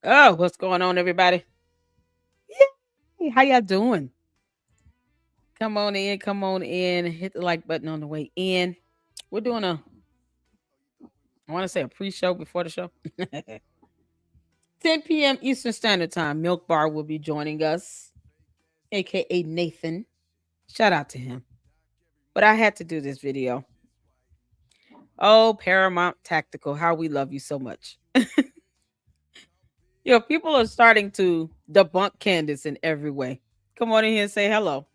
Oh, what's going on, everybody? Yay! How y'all doing? Come on in, come on in. Hit the like button on the way in. We're doing I want to say a pre-show before the show. 10 p.m. Eastern Standard Time. Milk Bar will be joining us, aka Nathan. Shout out to him. But I had to do this video. Oh, Paramount Tactical, how we love you so much. People are starting to debunk Candace in every way. Come on in here and say hello.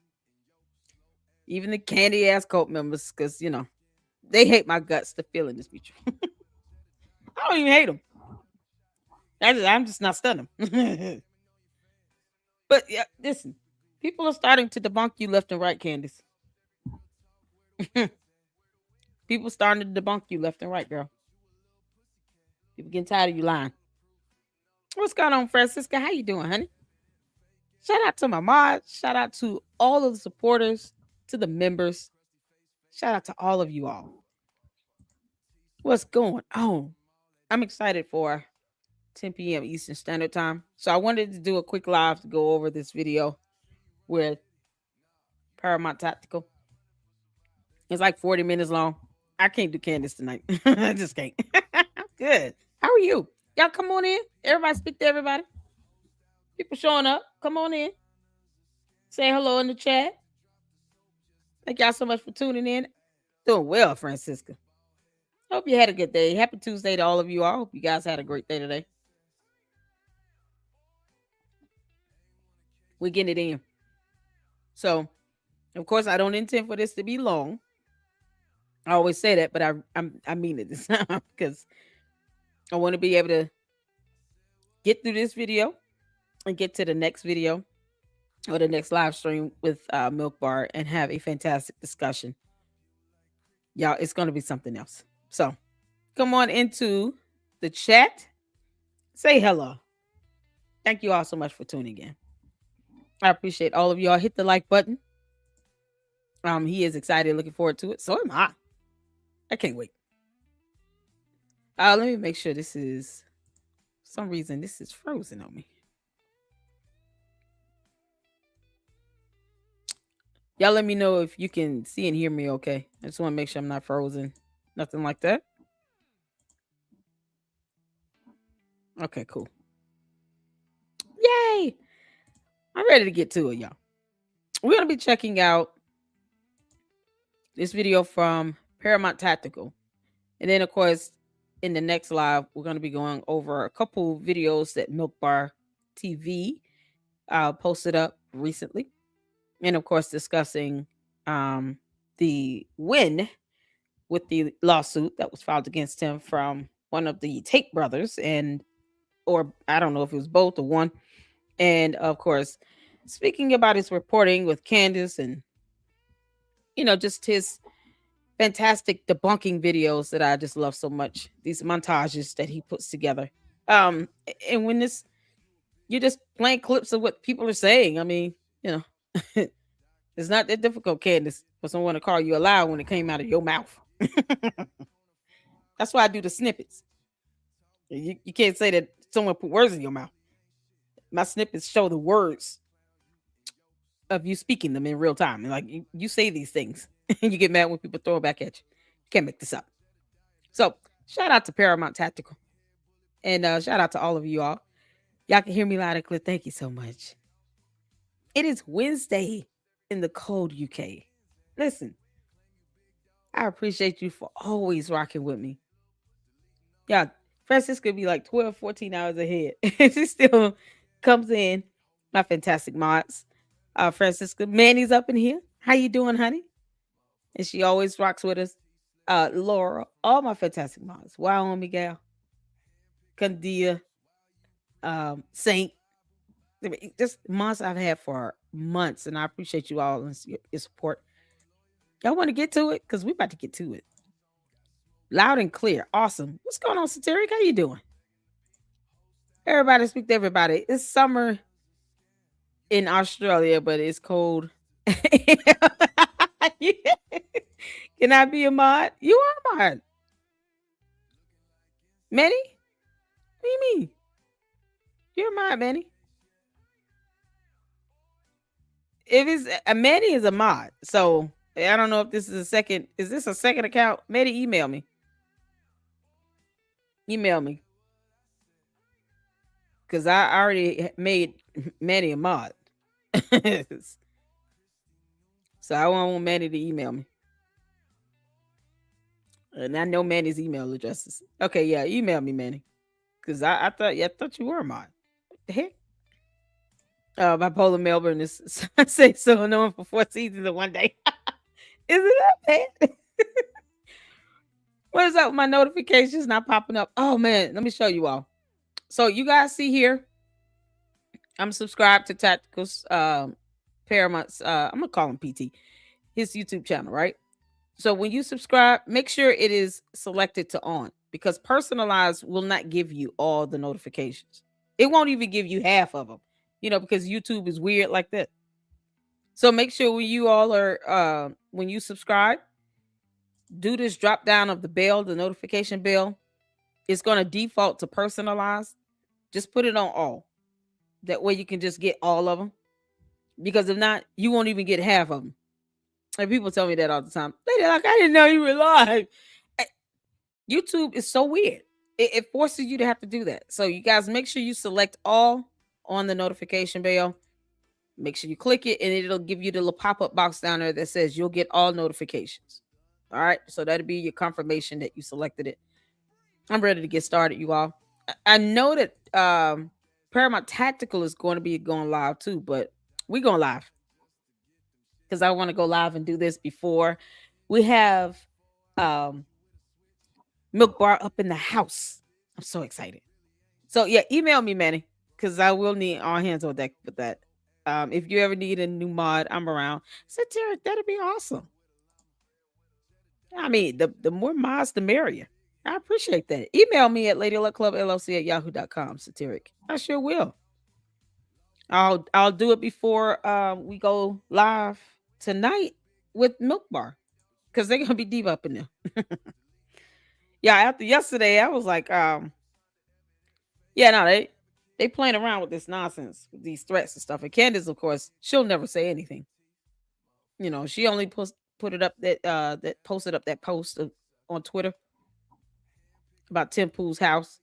Even the candy ass cult members, because they hate my guts. The feeling this be true. I don't even hate them. I'm just not stunned them. But yeah, listen, people are starting to debunk you left and right, Candace. People starting to debunk you left and right, girl. People getting tired of you lying. What's going on, Francisca? How you doing, honey? Shout out to my mods. Shout out to all of the supporters, to the members. Shout out to all of you all. What's going on? I'm excited for 10 p.m. Eastern Standard Time. So I wanted to do a quick live to go over this video with Paramount Tactical. It's like 40 minutes long. I can't do Candace tonight. I just can't. I'm good. How are you? Y'all come on in. Everybody speak to everybody. People showing up. Come on in. Say hello in the chat. Thank y'all so much for tuning in. Doing well, Francisca. Hope you had a good day. Happy Tuesday to all of you all. Hope you guys had a great day today. We're getting it in. So, of course, I don't intend for this to be long. I always say that, but I mean it this time because I want to be able to get through this video and get to the next video or the next live stream with Milk Bar and have a fantastic discussion. Y'all, it's going to be something else. So, come on into the chat. Say hello. Thank you all so much for tuning in. I appreciate all of y'all. Hit the like button. He is excited, looking forward to it. So am I. I can't wait. Let me make sure this is, for some reason, this is frozen on me. Y'all let me know if you can see and hear me okay. I just want to make sure I'm not frozen. Nothing like that. Okay, cool. Yay! I'm ready to get to it, y'all. We're going to be checking out this video from Paramount Tactical. And then, of course, in the next live, we're going to be going over a couple videos that Milk Bar TV posted up recently. And, of course, discussing the win with the lawsuit that was filed against him from one of the Tate brothers, or I don't know if it was both or one. And, of course, speaking about his reporting with Candace and, just his fantastic debunking videos that I just love so much. These montages that he puts together. And when you're just playing clips of what people are saying. I mean, it's not that difficult, Candace, for someone to call you a liar when it came out of your mouth. That's why I do the snippets. You can't say that someone put words in your mouth. My snippets show the words of you speaking them in real time. And like you say these things and you get mad when people throw it back at you. You can't make this up. So shout out to Paramount Tactical. And shout out to all of you all. Y'all can hear me loud and clear. Thank you so much. It is Wednesday in the cold UK. Listen, I appreciate you for always rocking with me. Yeah, Francisca be like 12, 14 hours ahead. She still comes in. My fantastic mods. Francisca, Manny's up in here. How you doing, honey? And she always rocks with us. Laura, all my fantastic mods. Wow, Miguel, Candia, Saint. Just mods I've had for months, and I appreciate you all and your support. Y'all want to get to it? Because we're about to get to it. Loud and clear. Awesome. What's going on, Satiric? How you doing? Everybody speak to everybody. It's summer in Australia, but it's cold. Can I be a mod? You are a mod. Manny? What do you mean? You're mine, Manny. If it's a Manny is a mod, so I don't know if this is a second. Is this a second account? Manny, email me. Email me because I already made Manny a mod. So I want Manny to email me. And I know Manny's email addresses. Okay, yeah, email me, Manny. Because I thought you were a mod. What the heck? Bipolar Melbourne is I say so known for 4 seasons in one day. Is it that bad? What is up with my notifications not popping up? Oh man, let me show you all. So you guys see here, I'm subscribed to Tactical's Paramount's I'm gonna call him PT, his YouTube channel, right? So when you subscribe, make sure it is selected to on because personalized will not give you all the notifications. It won't even give you half of them, because YouTube is weird like that. So make sure when you all are when you subscribe, do this drop down of the bell, the notification bell. It's going to default to personalized. Just put it on all. That way you can just get all of them. Because if not, you won't even get half of them. And people tell me that all the time. They're like, I didn't know you were live. YouTube is so weird. It forces you to have to do that. So you guys make sure you select all on the notification bell. Make sure you click it and it'll give you the little pop-up box down there that says you'll get all notifications. All right. So that'll be your confirmation that you selected it. I'm ready to get started, you all. I know that Paramount Tactical is going to be going live too, but we're going live. Because I want to go live and do this before we have Milk Bar up in the house. I'm so excited. So yeah, email me, Manny, because I will need all hands on deck with that. If you ever need a new mod, I'm around. Satiric, that'd be awesome. I mean, the more mods, the merrier. I appreciate that. Email me at ladyluckclubllc@yahoo.com, Satiric. I sure will. I'll do it before we go live tonight with Milk Bar because they're gonna be deep up in there. Yeah, after yesterday, I was like, yeah, no, they playing around with this nonsense, with these threats and stuff. And Candace, of course, she'll never say anything. She only put it up that posted up that post on Twitter about Tim Pool's house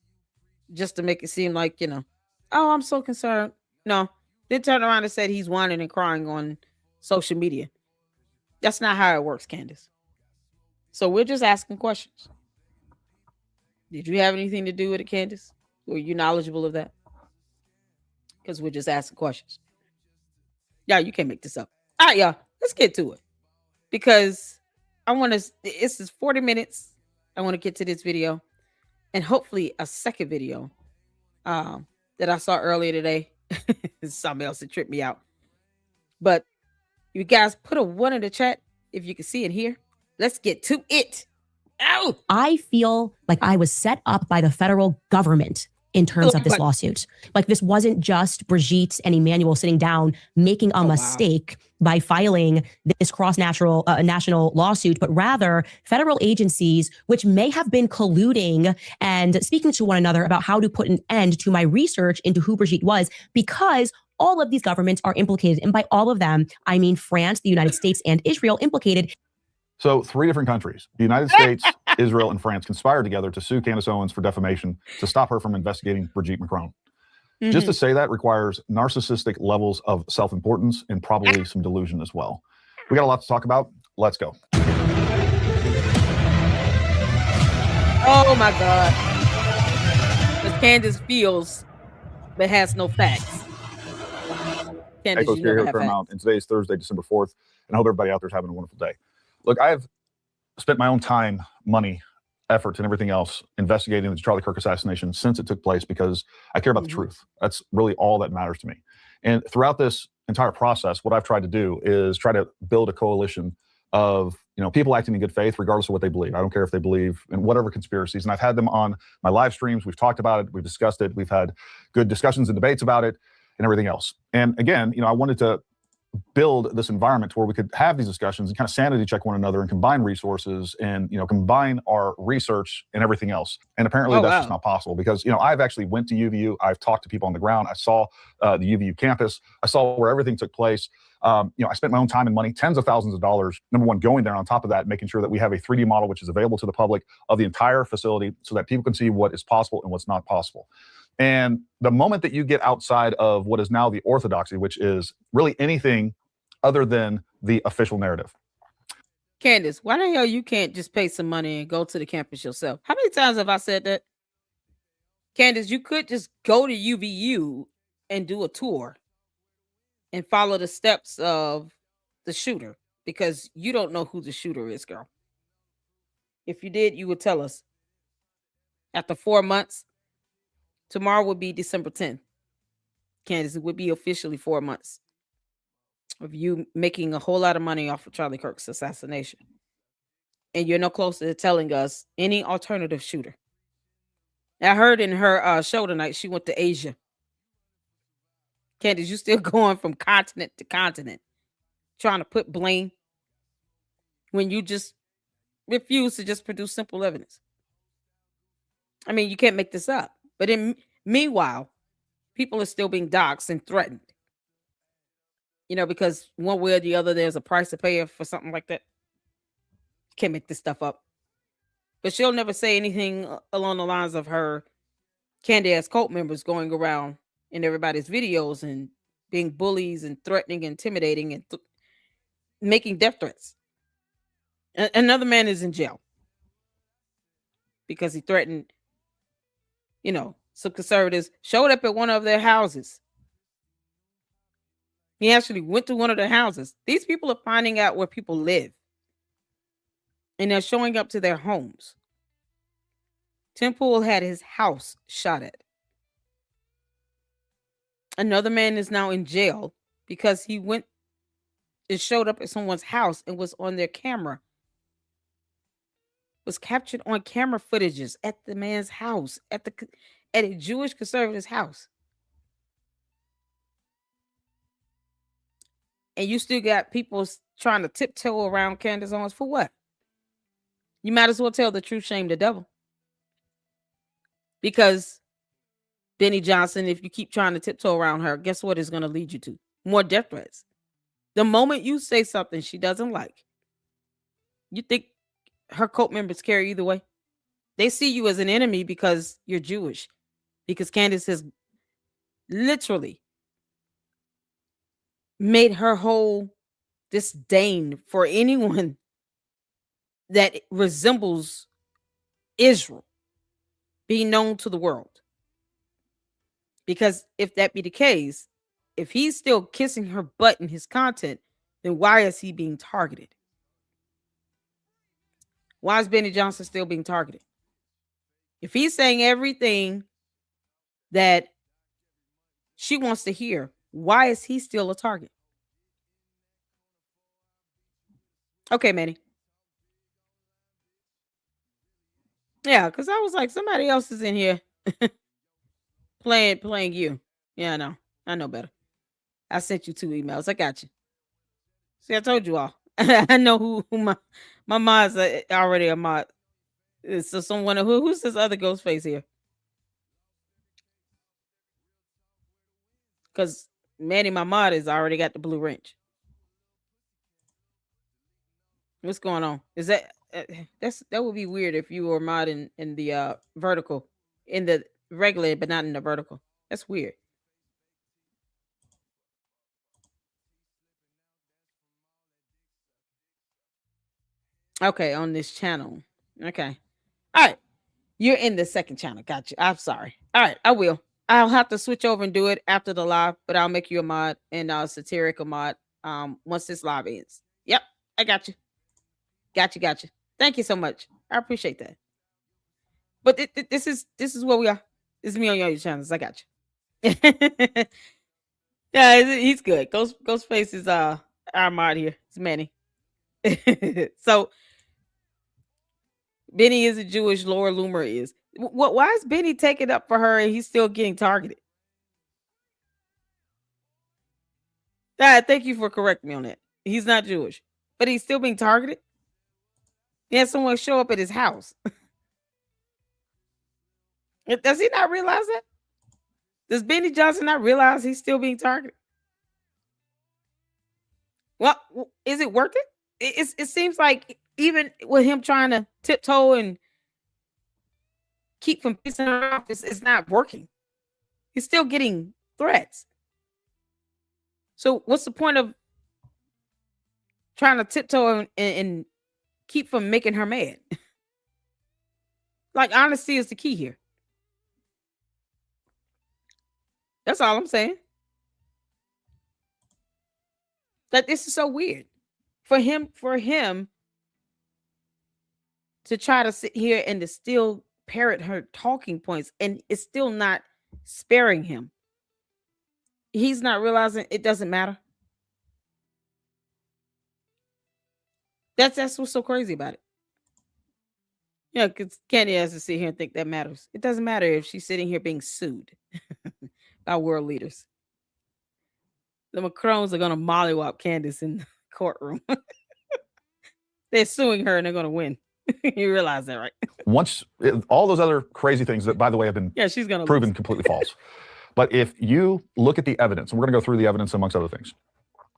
just to make it seem like, oh, I'm so concerned. No, then turned around and said he's whining and crying on social media. That's not how it works, Candace. So we're just asking questions. Did you have anything to do with it, Candace? Were you knowledgeable of that? Because we're just asking questions. Yeah, you can't make this up. All right, y'all, let's get to it. Because this is 40 minutes. I want to get to this video. And hopefully a second video that I saw earlier today. Something else that tripped me out. But you guys put a 1 in the chat if you can see it here. Let's get to it. Ow! I feel like I was set up by the federal government in terms of this lawsuit. Like this wasn't just Brigitte and Emmanuel sitting down making a mistake by filing this national lawsuit, but rather federal agencies, which may have been colluding and speaking to one another about how to put an end to my research into who Brigitte was, because all of these governments are implicated. And by all of them, I mean France, the United States, and Israel implicated. So 3 different countries, the United States, Israel, and France conspired together to sue Candace Owens for defamation to stop her from investigating Brigitte Macron. Mm-hmm. Just to say that requires narcissistic levels of self-importance and probably some delusion as well. We got a lot to talk about. Let's go. Oh my God. Because Candace feels but has no facts. Candace, Echoes here at Paramount, and today is Thursday, December 4th, and I hope everybody out there is having a wonderful day. Look, I have spent my own time, money, effort, and everything else investigating the Charlie Kirk assassination since it took place because I care about the truth. That's really all that matters to me. And throughout this entire process, what I've tried to do is try to build a coalition of people acting in good faith, regardless of what they believe. I don't care if they believe in whatever conspiracies. And I've had them on my live streams. We've talked about it. We've discussed it. We've had good discussions and debates about it and everything else. And again, I wanted to build this environment to where we could have these discussions and kind of sanity check one another and combine resources and, combine our research and everything else. And apparently that's just not possible because, I've actually went to UVU. I've talked to people on the ground. I saw the UVU campus. I saw where everything took place. I spent my own time and money, tens of thousands of dollars, number one, going there. On top of that, making sure that we have a 3D model, which is available to the public of the entire facility so that people can see what is possible and what's not possible. And the moment that you get outside of what is now the orthodoxy, which is really anything other than the official narrative. Candace, why the hell you can't just pay some money and go to the campus yourself? How many times have I said that? Candace, you could just go to UVU and do a tour and follow the steps of the shooter because you don't know who the shooter is, girl. If you did, you would tell us. After 4 months, tomorrow would be December 10th. Candace, it would be officially 4 months of you making a whole lot of money off of Charlie Kirk's assassination. And you're no closer to telling us any alternative shooter. I heard in her show tonight, she went to Asia. Candace, you still going from continent to continent, trying to put blame when you just refuse to just produce simple evidence. I mean, you can't make this up. But meanwhile, people are still being doxxed and threatened. Because one way or the other, there's a price to pay for something like that. Can't make this stuff up. But she'll never say anything along the lines of her Candace cult members going around in everybody's videos and being bullies and threatening, intimidating, and making death threats. Another man is in jail because he threatened, some conservatives showed up at one of their houses. He actually went to one of their houses. These people are finding out where people live. And they're showing up to their homes. Tim Pool had his house shot at. Another man is now in jail because he went and showed up at someone's house and was on their camera. Was captured on camera footages at the man's house, at a Jewish conservative's house. And you still got people trying to tiptoe around Candace Owens for what? You might as well tell the truth, shame the devil. Because Benny Johnson, if you keep trying to tiptoe around her, guess what it's going to lead you to? More death threats. The moment you say something she doesn't like, you think her cult members care either way? They see you as an enemy because you're Jewish. Because Candace has literally made her whole disdain for anyone that resembles Israel be known to the world. Because if that be the case, if he's still kissing her butt in his content, then why is he being targeted? Why is Benny Johnson still being targeted? If he's saying everything that she wants to hear, why is he still a target? Okay, Manny. Yeah, because I was like, somebody else is in here playing you. Yeah, I know better. I sent you 2 emails. I got you. See, I told you all. I know who my mods are already a mod. So someone who's this other ghost face here? Because Manny, my mod, has already got the blue wrench. What's going on? Is that that would be weird if you were mod in the vertical, in the regular, but not in the vertical. That's weird. Okay, on this channel. Okay. All right. You're in the second channel. Gotcha. I'm sorry. All right, I will. I'll have to switch over and do it after the live, but I'll make you a mod and Satiric a mod once this live ends. Yep, I got you. Gotcha. Thank you so much. I appreciate that. But this is where we are. This is me on your channels. I got you. Yeah, he's good. Ghostface is our mod here. It's Manny. So Benny is a Jewish, Laura Loomer is. Why is Benny taking up for her and he's still getting targeted? Dad, thank you for correcting me on that. He's not Jewish, but he's still being targeted. He had someone show up at his house. Does he not realize that? Does Benny Johnson not realize he's still being targeted? Well, is it worth it? It seems like even with him trying to tiptoe and keep from pissing her off, it's not working. He's still getting threats. So what's the point of trying to tiptoe and keep from making her mad? Like, honesty is the key here. That's all I'm saying. That this is so weird for him to try to sit here and to still parrot her talking points, and it's still not sparing him. He's not realizing it doesn't matter. That's what's so crazy about it. Yeah, because Candy has to sit here and think that matters. It doesn't matter if she's sitting here being sued by world leaders. The Macrons are going to mollywop Candace in the courtroom. They're suing her and they're going to win. You realize that, right? Once all those other crazy things that, by the way, have been she's gonna proven completely false. But if you look at the evidence, and we're going to go through the evidence amongst other things.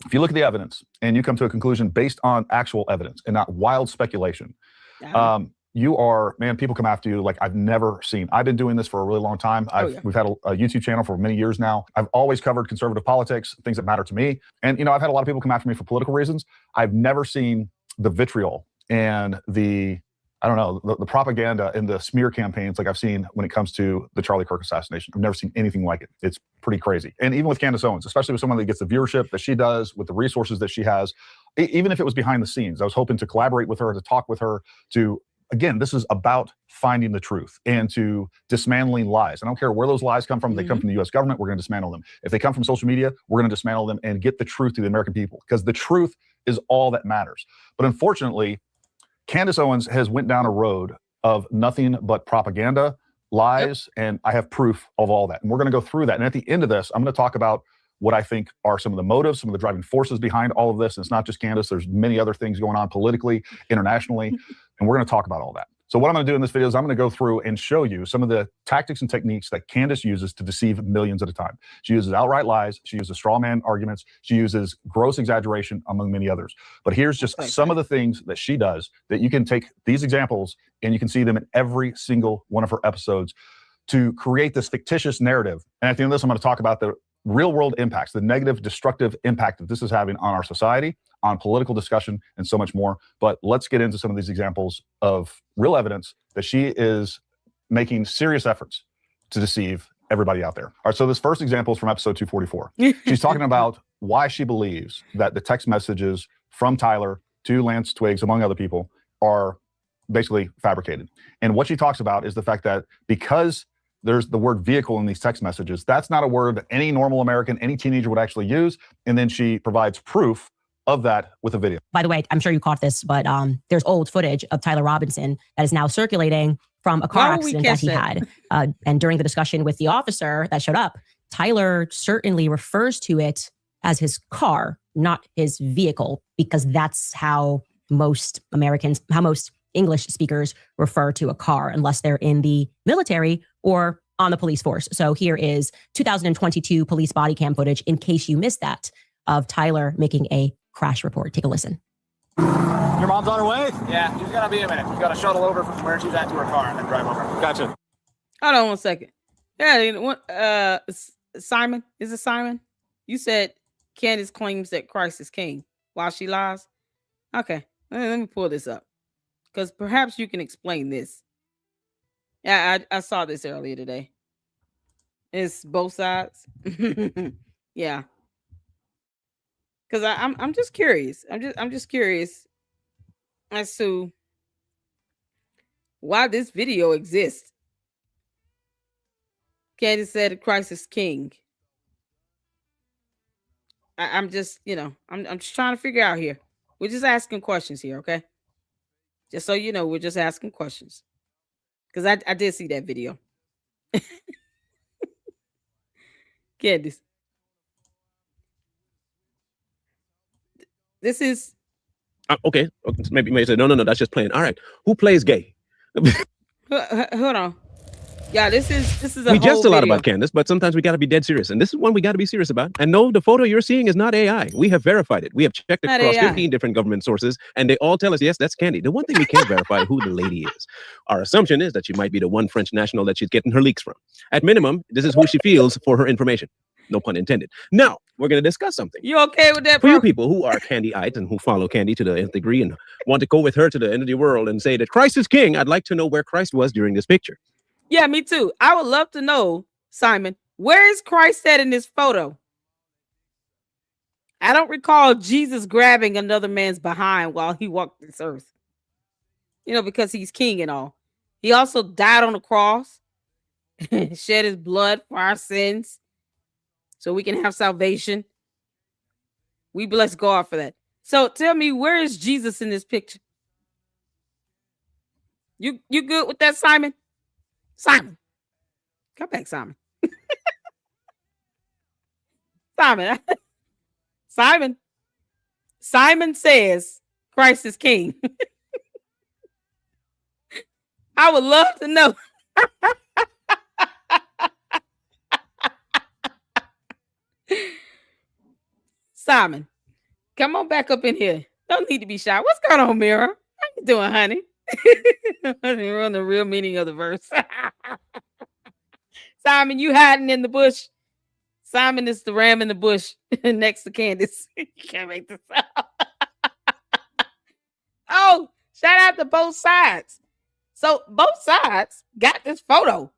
If you look at the evidence and you come to a conclusion based on actual evidence and not wild speculation, you are, man, people come after you like I've never seen. I've been doing this for a really long time. We've had a YouTube channel for many years now. I've always covered conservative politics, things that matter to me. And, I've had a lot of people come after me for political reasons. I've never seen the vitriol and the propaganda and the smear campaigns like I've seen when it comes to the Charlie Kirk assassination. I've never seen anything like it. It's pretty crazy. And even with Candace Owens, especially with someone that gets the viewership that she does, with the resources that she has, even if it was behind the scenes, I was hoping to collaborate with her, to talk with her, to, again, this is about finding the truth and to dismantling lies. I don't care where those lies come from. If they come from the U.S. government, we're going to dismantle them. If they come from social media, we're going to dismantle them and get the truth to the American people, because the truth is all that matters. But unfortunately, Candace Owens has went down a road of nothing but propaganda, lies, and I have proof of all that. And we're going to go through that. And at the end of this, I'm going to talk about what I think are some of the motives, some of the driving forces behind all of this. And it's not just Candace. There's many other things going on politically, internationally, and we're going to talk about all that. So what I'm going to do in this video is I'm going to go through and show you some of the tactics and techniques that Candace uses to deceive millions at a time. She uses outright lies. She uses straw man arguments. She uses gross exaggeration, among many others. But here's just some of the things that she does that you can take these examples and you can see them in every single one of her episodes to create this fictitious narrative. And at the end of this, I'm going to talk about the real world impacts, the negative, destructive impact that this is having on our society, on political discussion, and so much more. But let's get into some of these examples of real evidence that she is making serious efforts to deceive everybody out there. All right, so this first example is from episode 244. She's talking about why she believes that the text messages from Tyler to Lance Twiggs, among other people, are basically fabricated. And what she talks about is the fact that because there's the word vehicle in these text messages, that's not a word that any normal American, any teenager would actually use. And then she provides proof of that with a video. By the way, I'm sure you caught this, but there's old footage of Tyler Robinson that is now circulating from a car accident that he had. And during the discussion with the officer that showed up, Tyler certainly refers to it as his car, not his vehicle, because that's how most English speakers refer to a car, unless they're in the military or on the police force. So here is 2022 police body cam footage, in case you missed that, of Tyler making a crash report. Take a listen. Your mom's on her way? Yeah, she's gonna be a minute. She's got to shuttle over from where she's at to her car and then drive over. Gotcha. Hold on 1 second. Yeah, Simon, is it Simon? You said Candace claims that Christ is king while she lies. Okay, let me pull this up, because perhaps you can explain this. Yeah, I saw this earlier today. It's both sides. Yeah, because I'm just curious. I'm just curious as to why this video exists. Candace said Christ is king. I'm just, I'm just trying to figure out here. We're just asking questions here, okay? Just so you know, we're just asking questions. Because I did see that video. Candace. This is okay. Maybe say no. That's just playing. All right. Who plays gay? hold on. Yeah, this is we jest a lot about Candace, but sometimes we got to be dead serious. And this is one we got to be serious about. And no, the photo you're seeing is not AI. We have verified it. We have checked across 15 different government sources, and they all tell us, yes, that's Candy. The one thing we can't verify who the lady is. Our assumption is that she might be the one French national that she's getting her leaks from. At minimum, this is who she feels for her information. No pun intended. Now, we're going to discuss something. You okay with that, bro? For you people who are Candy-ites and who follow Candy to the nth degree and want to go with her to the end of the world and say that Christ is king, I'd like to know where Christ was during this picture. Yeah, me too. I would love to know, Simon, where is Christ at in this photo? I don't recall Jesus grabbing another man's behind while he walked this earth. You know, because he's king and all. He also died on the cross, shed his blood for our sins, so we can have salvation. We bless God for that. So tell me, where is Jesus in this picture? You good with that, Simon? Simon. Come back, Simon. Simon. Simon says Christ is king. I would love to know. Simon, come on back up in here. Don't need to be shy. What's going on, Mira? How you doing, honey? We're on the real meaning of the verse. Simon, you hiding in the bush. Simon is the ram in the bush next to Candace. You can't make this up. Oh, shout out to both sides. So both sides got this photo.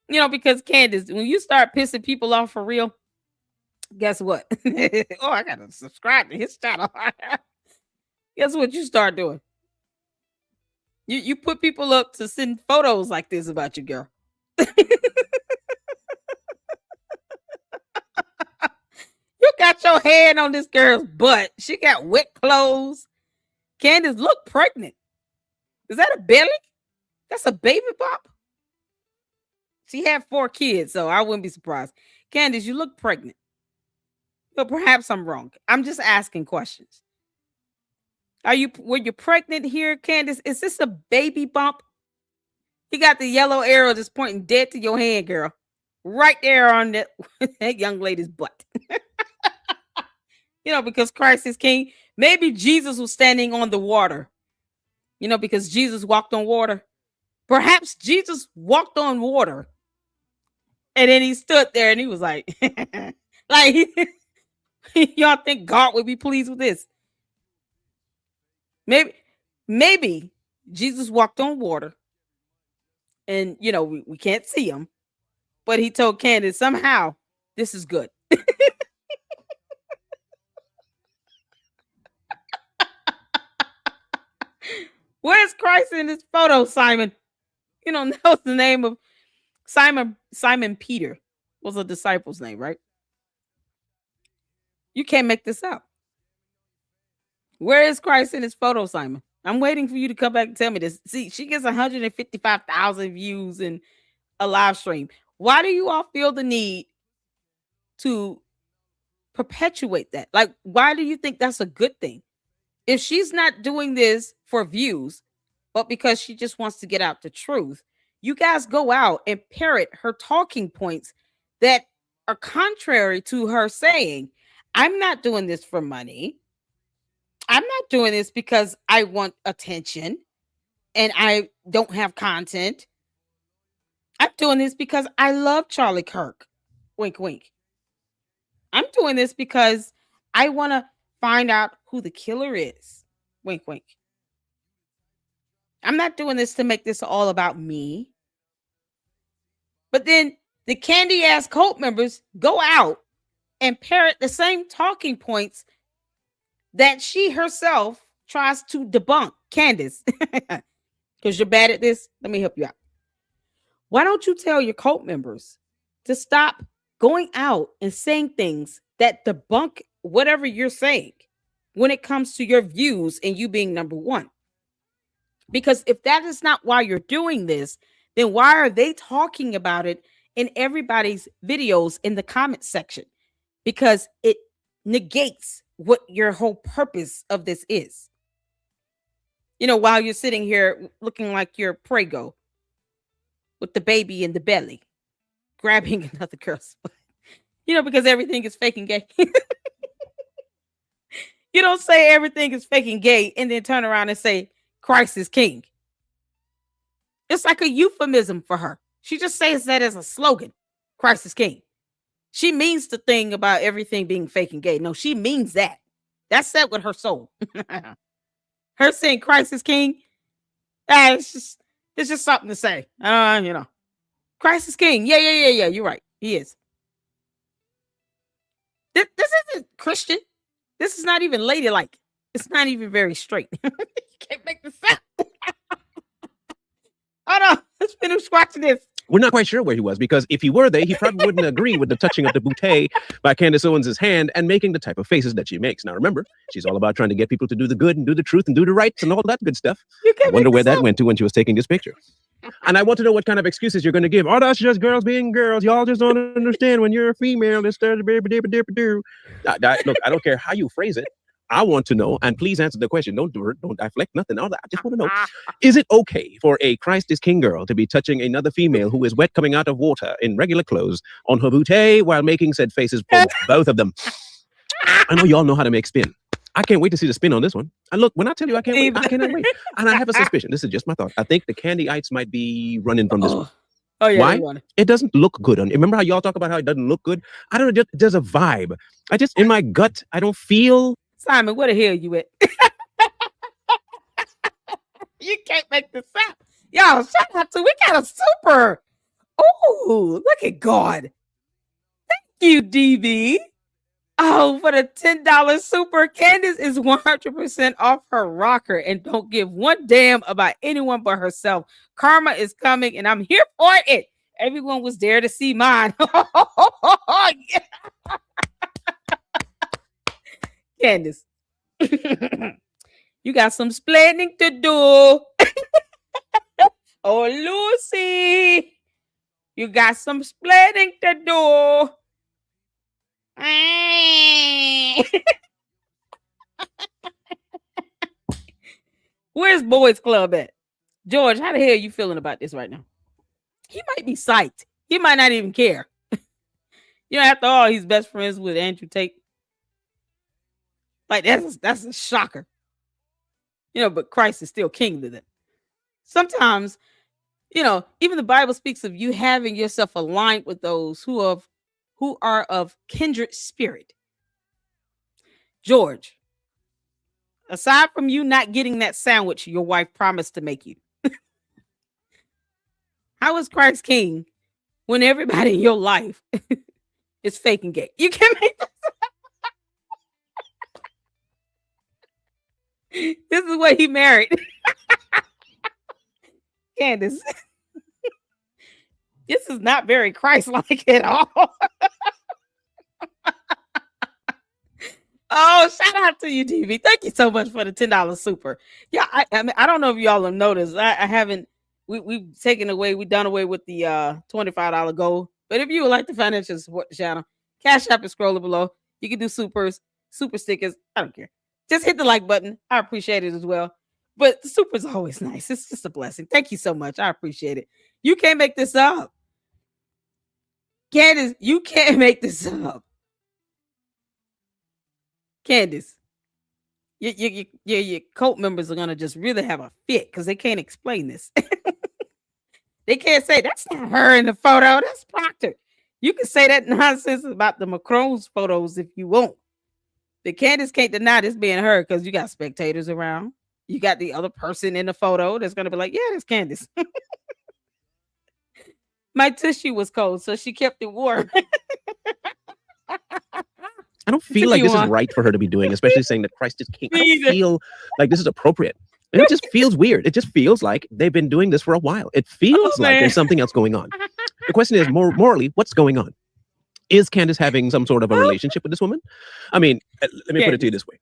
You know, because Candace, when you start pissing people off for real, guess what? Oh, I gotta subscribe to his channel. Guess what you start doing? You put people up to send photos like this about you, girl. You got your hand on this girl's butt. She got wet clothes. Candace look pregnant. Is that a belly? That's a baby bump. She had 4 kids, so I wouldn't be surprised. Candace, you look pregnant. But perhaps I'm wrong. I'm just asking questions. Were you pregnant here, Candace? Is this a baby bump? You got the yellow arrow just pointing dead to your hand, girl. Right there on that young lady's butt. You know, because Christ is king. Maybe Jesus was standing on the water. You know, because Jesus walked on water. Perhaps Jesus walked on water. And then he stood there and he was like, y'all think God would be pleased with this? Maybe Jesus walked on water. And, you know, we can't see him. But he told Candace, somehow, this is good. Where's Christ in this photo, Simon? You know, that was the name of Simon Peter was a disciple's name, right? You can't make this up. Where is Christ in this photo, Simon? I'm waiting for you to come back and tell me this. See, she gets 155,000 views in a live stream. Why do you all feel the need to perpetuate that? Like, why do you think that's a good thing? If she's not doing this for views, but because she just wants to get out the truth, you guys go out and parrot her talking points that are contrary to her saying, I'm not doing this for money. I'm not doing this because I want attention and I don't have content. I'm doing this because I love Charlie Kirk. Wink, wink. I'm doing this because I want to find out who the killer is. Wink, wink. I'm not doing this to make this all about me. But then the candy ass cult members go out and parrot the same talking points that she herself tries to debunk. Candace, because you're bad at this, let me help you out. Why don't you tell your cult members to stop going out and saying things that debunk whatever you're saying when it comes to your views and you being number one? Because if that is not why you're doing this, then why are they talking about it in everybody's videos in the comment section? Because it negates what your whole purpose of this is. While you're sitting here looking like you're Prego with the baby in the belly, grabbing another girl's butt, because everything is fake and gay. You don't say everything is fake and gay and then turn around and say Christ is king. It's like a euphemism for her. She just says that as a slogan. Christ is king. She means the thing about everything being fake and gay. No, she means that. That's said with her soul. Her saying Christ is king, it's just something to say. Christ is king. Yeah. You're right. He is. This isn't Christian. This is not even ladylike. It's not even very straight. You can't make this up. Hold on. Let's finish watching this. We're not quite sure where he was, because if he were there, he probably wouldn't agree with the touching of the bouquet by Candace Owens' hand and making the type of faces that she makes. Now, remember, she's all about trying to get people to do the good and do the truth and do the rights and all that good stuff. I wonder where that went to when she was taking this picture. And I want to know what kind of excuses you're going to give. Oh, that's just girls being girls. Y'all just don't understand when you're a female. Look, I don't care how you phrase it. I want to know, and please answer the question. Don't deflect nothing. All that. I just want to know, is it okay for a Christ is King girl to be touching another female who is wet coming out of water in regular clothes on her bouquet while making said faces for both of them? I know y'all know how to make spin. I can't wait to see the spin on this one. And look, when I tell you I can't wait, I cannot wait. And I have a suspicion. This is just my thought. I think the Candyites might be running from this one. Oh, yeah. Why? It doesn't look good on. Remember how y'all talk about how it doesn't look good? I don't know. There's a vibe. In my gut, I don't feel. Simon, where the hell you at? You can't make this up. Y'all, shout out to, we got a super. Oh, look at God. Thank you, DB. Oh, for the $10 super. Candace is 100% off her rocker and don't give one damn about anyone but herself. Karma is coming and I'm here for it. Everyone was there to see mine. Yeah. Candace, you got some splaining to do. Oh, Lucy, you got some splaining to do. Where's Boys Club at? George, how the hell are you feeling about this right now? He might be psyched. He might not even care. After all, he's best friends with Andrew Tate. Like, that's a shocker. But Christ is still king to them. Sometimes, even the Bible speaks of you having yourself aligned with those who are of kindred spirit. George, aside from you not getting that sandwich your wife promised to make you, how is Christ king when everybody in your life is fake and gay? You can't make this. This is what he married. Candace. This is not very Christ-like at all. Oh, shout out to you, DV. Thank you so much for the $10 super. Yeah, I don't know if y'all have noticed. I haven't. We've taken away. We've done away with the $25 goal. But if you would like to financially support the channel, Cash App is scrolling below. You can do super stickers. I don't care. Just hit the like button. I appreciate it as well. But the super is always nice. It's just a blessing. Thank you so much. I appreciate it. You can't make this up. Candace, you can't make this up. Candace, your cult members are going to just really have a fit because they can't explain this. They can't say, that's not her in the photo. That's Proctor. You can say that nonsense about the Macron's photos if you want. The Candace can't deny this being her because you got spectators around. You got the other person in the photo that's going to be like, yeah, that's Candace. My tissue was cold, so she kept it warm. I don't feel like this is right for her to be doing, especially saying that Christ is king. I don't feel like this is appropriate. And it just feels weird. It just feels like they've been doing this for a while. It feels like there's something else going on. The question is, morally, what's going on? Is Candace having some sort of a relationship with this woman? I mean, let me put it to you this way.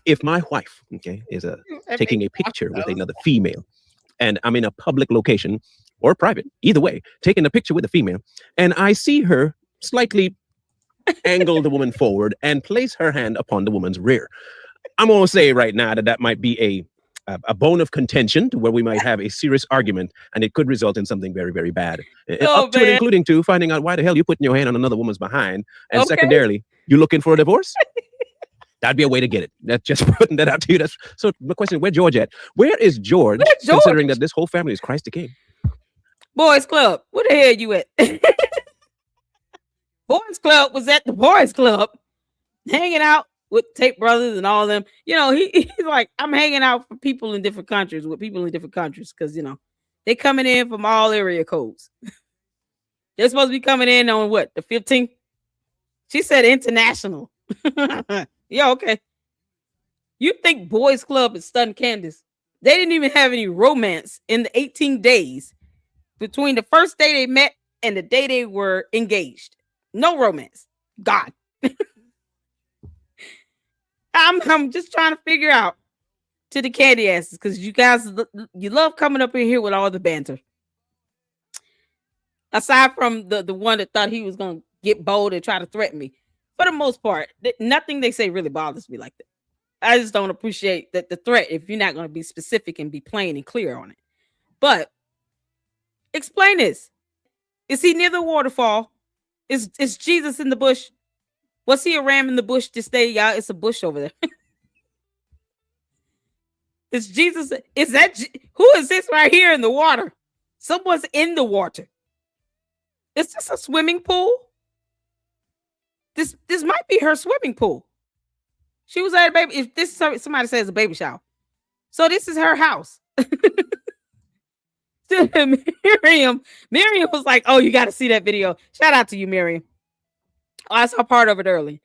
If my wife, is taking a picture with another female, and I'm in a public location or private, either way, taking a picture with a female, and I see her slightly angle the woman forward, and place her hand upon the woman's rear. I'm going to say right now that might be a bone of contention to where we might have a serious argument, and it could result in something very, very bad. Oh, up to man. and including to finding out why the hell you putting your hand on another woman's behind, and secondarily, you looking for a divorce? That'd be a way to get it. That's just putting that out to you. So my question, where George at? Where is George, considering that this whole family is Christ the King? Boys Club. Where the hell you at? Boys Club was at the Boys Club, hanging out with Tate Brothers and all of them. You know, he's like, I'm hanging out for people in different countries with people in different countries because, you know, they coming in from all area codes. They're supposed to be coming in on what, the 15th? She said international. Yeah, okay. You think Boys Club is stunned Candace? They didn't even have any romance in the 18 days between the first day they met and the day they were engaged. No romance. God. I'm just trying to figure out to the candy asses because you guys, you love coming up in here with all the banter. Aside from the one that thought he was going to get bold and try to threaten me. For the most part, nothing they say really bothers me like that. I just don't appreciate that the threat if you're not going to be specific and be plain and clear on it. But explain this. Is he near the waterfall? Is Jesus in the bush? Was he a ram in the bush this day, y'all? It's a bush over there. Is Jesus? Is that who is this right here in the water? Someone's in the water. Is this a swimming pool? This might be her swimming pool. She was at a baby. If this somebody says a baby shower, so this is her house. Miriam was like, "Oh, you got to see that video." Shout out to you, Miriam. Oh, I saw part of it early.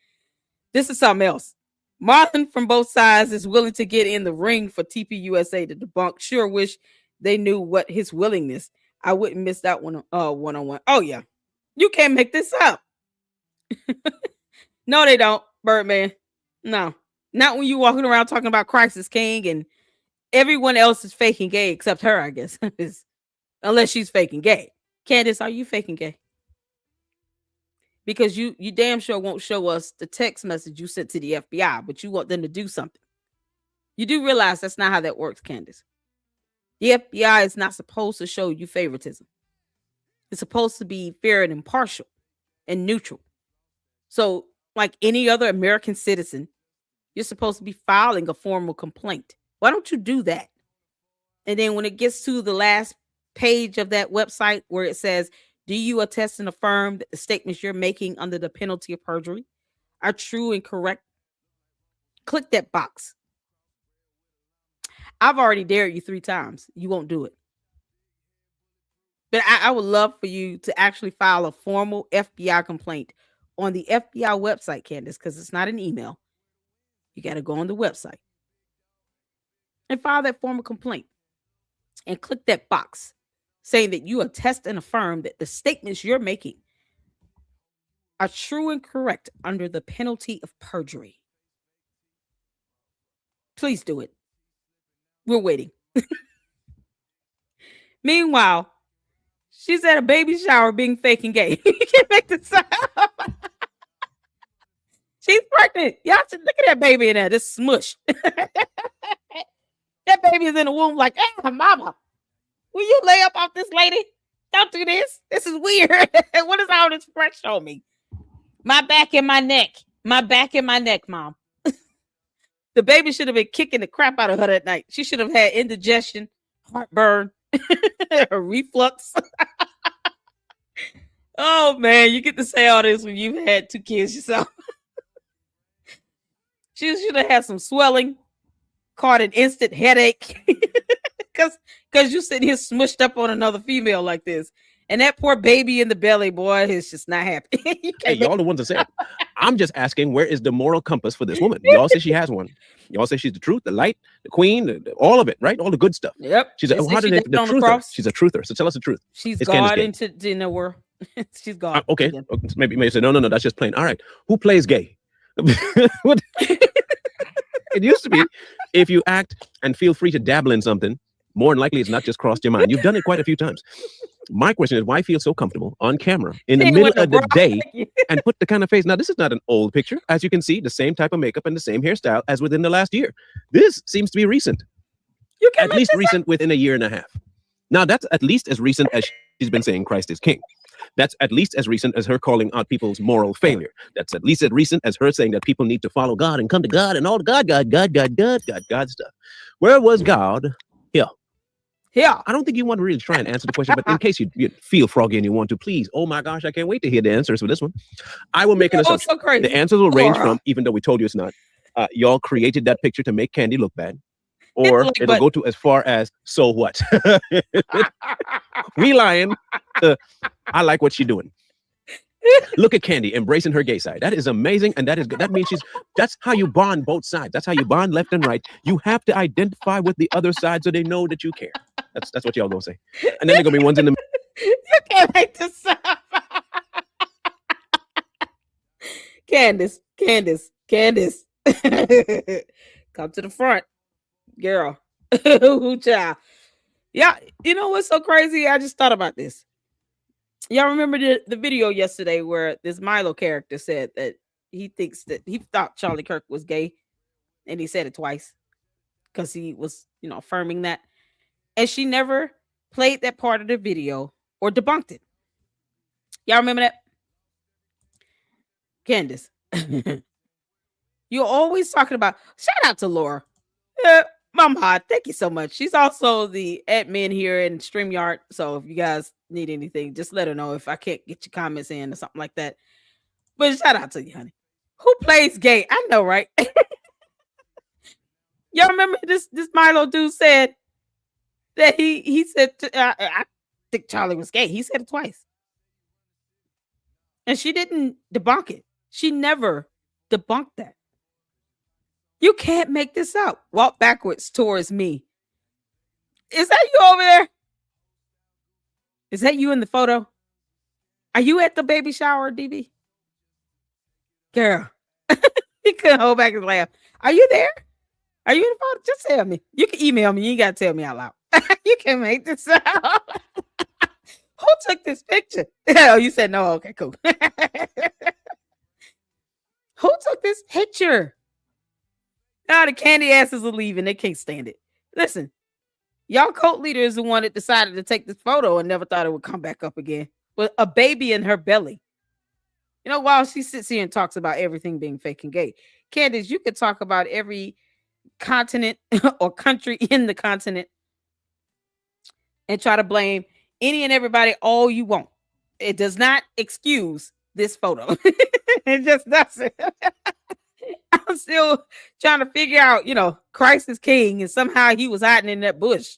This is something else. Marlon from both sides is willing to get in the ring for TPUSA to debunk. Sure wish they knew what his willingness. I wouldn't miss that one one-on-one. Oh yeah, you can't make this up. No, they don't, Birdman. No, not when you walking around talking about Christ is King and everyone else is faking gay except her, I guess. Unless she's faking gay. Candace, are you faking gay? Because you damn sure won't show us the text message you sent to the FBI, but you want them to do something. You do realize that's not how that works, Candace. The FBI is not supposed to show you favoritism. It's supposed to be fair and impartial and neutral. So, like any other American citizen, you're supposed to be filing a formal complaint. Why don't you do that? And then when it gets to the last page of that website where it says, do you attest and affirm that the statements you're making under the penalty of perjury are true and correct? Click that box. I've already dared you 3 times. You won't do it. But I would love for you to actually file a formal FBI complaint on the FBI website, Candace, because it's not an email. You got to go on the website and file that formal complaint and click that box saying that you attest and affirm that the statements you're making are true and correct under the penalty of perjury. Please do it. We're waiting. Meanwhile, she's at a baby shower being fake and gay. You can't make this up. She's pregnant. Y'all should look at that baby in there. This smush. That baby is in the womb like, hey, mama, will you lay up off this lady? Don't do this. This is weird. What is all this fresh on me? My back and my neck. My back and my neck, mom. The baby should have been kicking the crap out of her that night. She should have had indigestion, heartburn, reflux. Oh, man, you get to say all this when you've had 2 kids yourself. She should have had some swelling, caught an instant headache. Because you sitting here smushed up on another female like this. And that poor baby in the belly, boy, is just not happy. Hey, y'all the ones that say it. I'm just asking, where is the moral compass for this woman? Y'all say she has one. Y'all say she's the truth, the light, the queen, all of it, right? All the good stuff. Yep. She's a truther. She's a truther. So tell us the truth. She's God into the world. She's God. Okay. Maybe say, no, that's just plain. All right. Who plays gay? It used to be, if you act and feel free to dabble in something, More than likely, it's not just crossed your mind. You've done it quite a few times. My question is, why feel so comfortable on camera in the middle of the day and put the kind of face? Now, this is not an old picture. As you can see, the same type of makeup and the same hairstyle as within the last year. This seems to be recent. At least recent within a year and a half. Now, that's at least as recent as she's been saying Christ is king. That's at least as recent as her calling out people's moral failure. That's at least as recent as her saying that people need to follow God and come to God and all the God stuff. Where was God? Yeah. I don't think you want to really try and answer the question, but in case you feel froggy and you want to, please, oh my gosh, I can't wait to hear the answers for this one. I will make an assumption. So crazy. The answers will range from, even though we told you it's not, y'all created that picture to make Candy look bad, or it'll go to as far as, so what? We lying. I like what she's doing. Look at Candy embracing her gay side. That is amazing, and that is good. That means that's how you bond both sides. That's how you bond left and right. You have to identify with the other side so they know that you care. That's what y'all gonna say. And then they're gonna be ones in the You can't make this up. Candace. Come to the front, girl. Ooh, child. Yeah, you know what's so crazy? I just thought about this. Y'all remember the video yesterday where this Milo character said that he thought Charlie Kirk was gay, and he said it twice because he was, affirming that. And she never played that part of the video or debunked it. Y'all remember that? Candace. You're always talking about, shout out to Laura. Mama, thank you so much. She's also the admin here in StreamYard. So if you guys need anything, just let her know if I can't get your comments in or something like that. But shout out to you, honey. Who plays gay? I know, right? Y'all remember this Milo dude said that he said, I think Charlie was gay. He said it twice. And she didn't debunk it. She never debunked that. You can't make this up. Walk backwards towards me. Is that you over there? Is that you in the photo? Are you at the baby shower, DB? Girl. He couldn't hold back his laugh. Are you there? Are you in the photo? Just tell me. You can email me. You ain't got to tell me out loud. You can make this up. Who took this picture? Oh, you said no. Okay, cool. Who took this picture? Now the candy asses are leaving. They can't stand it. Listen, y'all cult leaders the one that decided to take this photo and never thought it would come back up again with a baby in her belly. While she sits here and talks about everything being fake and gay, Candace, you could talk about every continent or country in the continent and try to blame any and everybody all you want. It does not excuse this photo. It just doesn't. I'm still trying to figure out, Christ is king, and somehow he was hiding in that bush.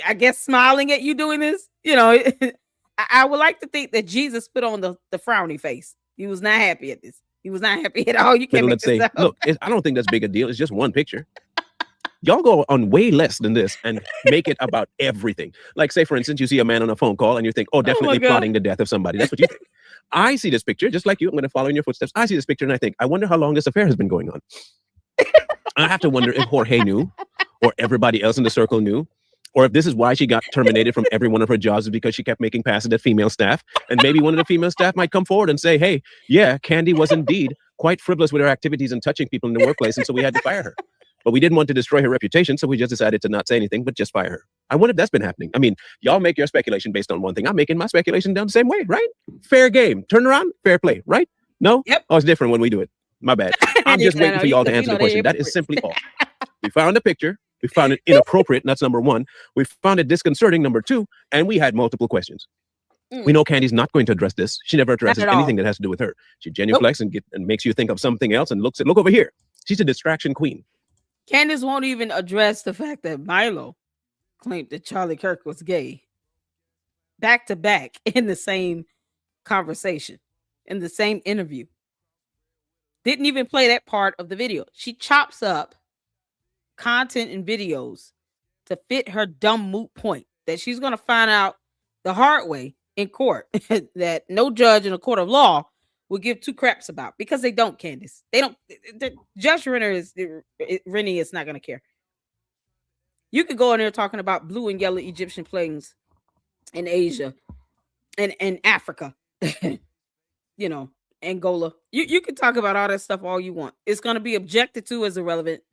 I guess smiling at you doing this, I would like to think that Jesus put on the frowny face. He was not happy at this. He was not happy at all. You can't make this up. Look, I don't think that's big a deal. It's just one picture. Y'all go on way less than this and make it about everything. Like, say, for instance, you see a man on a phone call and you think, oh, definitely plotting the death of somebody. That's what you think. I see this picture, just like you. I'm going to follow in your footsteps. I see this picture and I think, I wonder how long this affair has been going on. I have to wonder if Jorge knew, or everybody else in the circle knew, or if this is why she got terminated from every one of her jobs, is because she kept making passes at female staff. And maybe one of the female staff might come forward and say, hey, yeah, Candy was indeed quite frivolous with her activities and touching people in the workplace. And so we had to fire her. But we didn't want to destroy her reputation, so we just decided to not say anything, but just fire her. I wonder if that's been happening. I mean, y'all make your speculation based on one thing. I'm making my speculation down the same way, right? Fair game. Turn around, fair play, right? No? Yep. Oh, it's different when we do it. My bad. I'm just waiting for y'all to answer the question. That is simply all. We found a picture. We found it inappropriate. That's number one. We found it disconcerting, number two. And we had multiple questions. We know Candy's not going to address this. She never addresses anything that has to do with her. She genuflects and makes you think of something else and look over here. She's a distraction queen. Candace won't even address the fact that Milo claimed that Charlie Kirk was gay back to back in the same conversation, in the same interview. Didn't even play that part of the video. She chops up content and videos to fit her dumb moot point that she's going to find out the hard way in court that no judge in a court of law will give two craps about, because they don't, Candace. They don't. Judge Rennie is not going to care. You could go in there talking about blue and yellow Egyptian planes in Asia and Africa, you know, Angola. You can talk about all that stuff all you want. It's going to be objected to as irrelevant.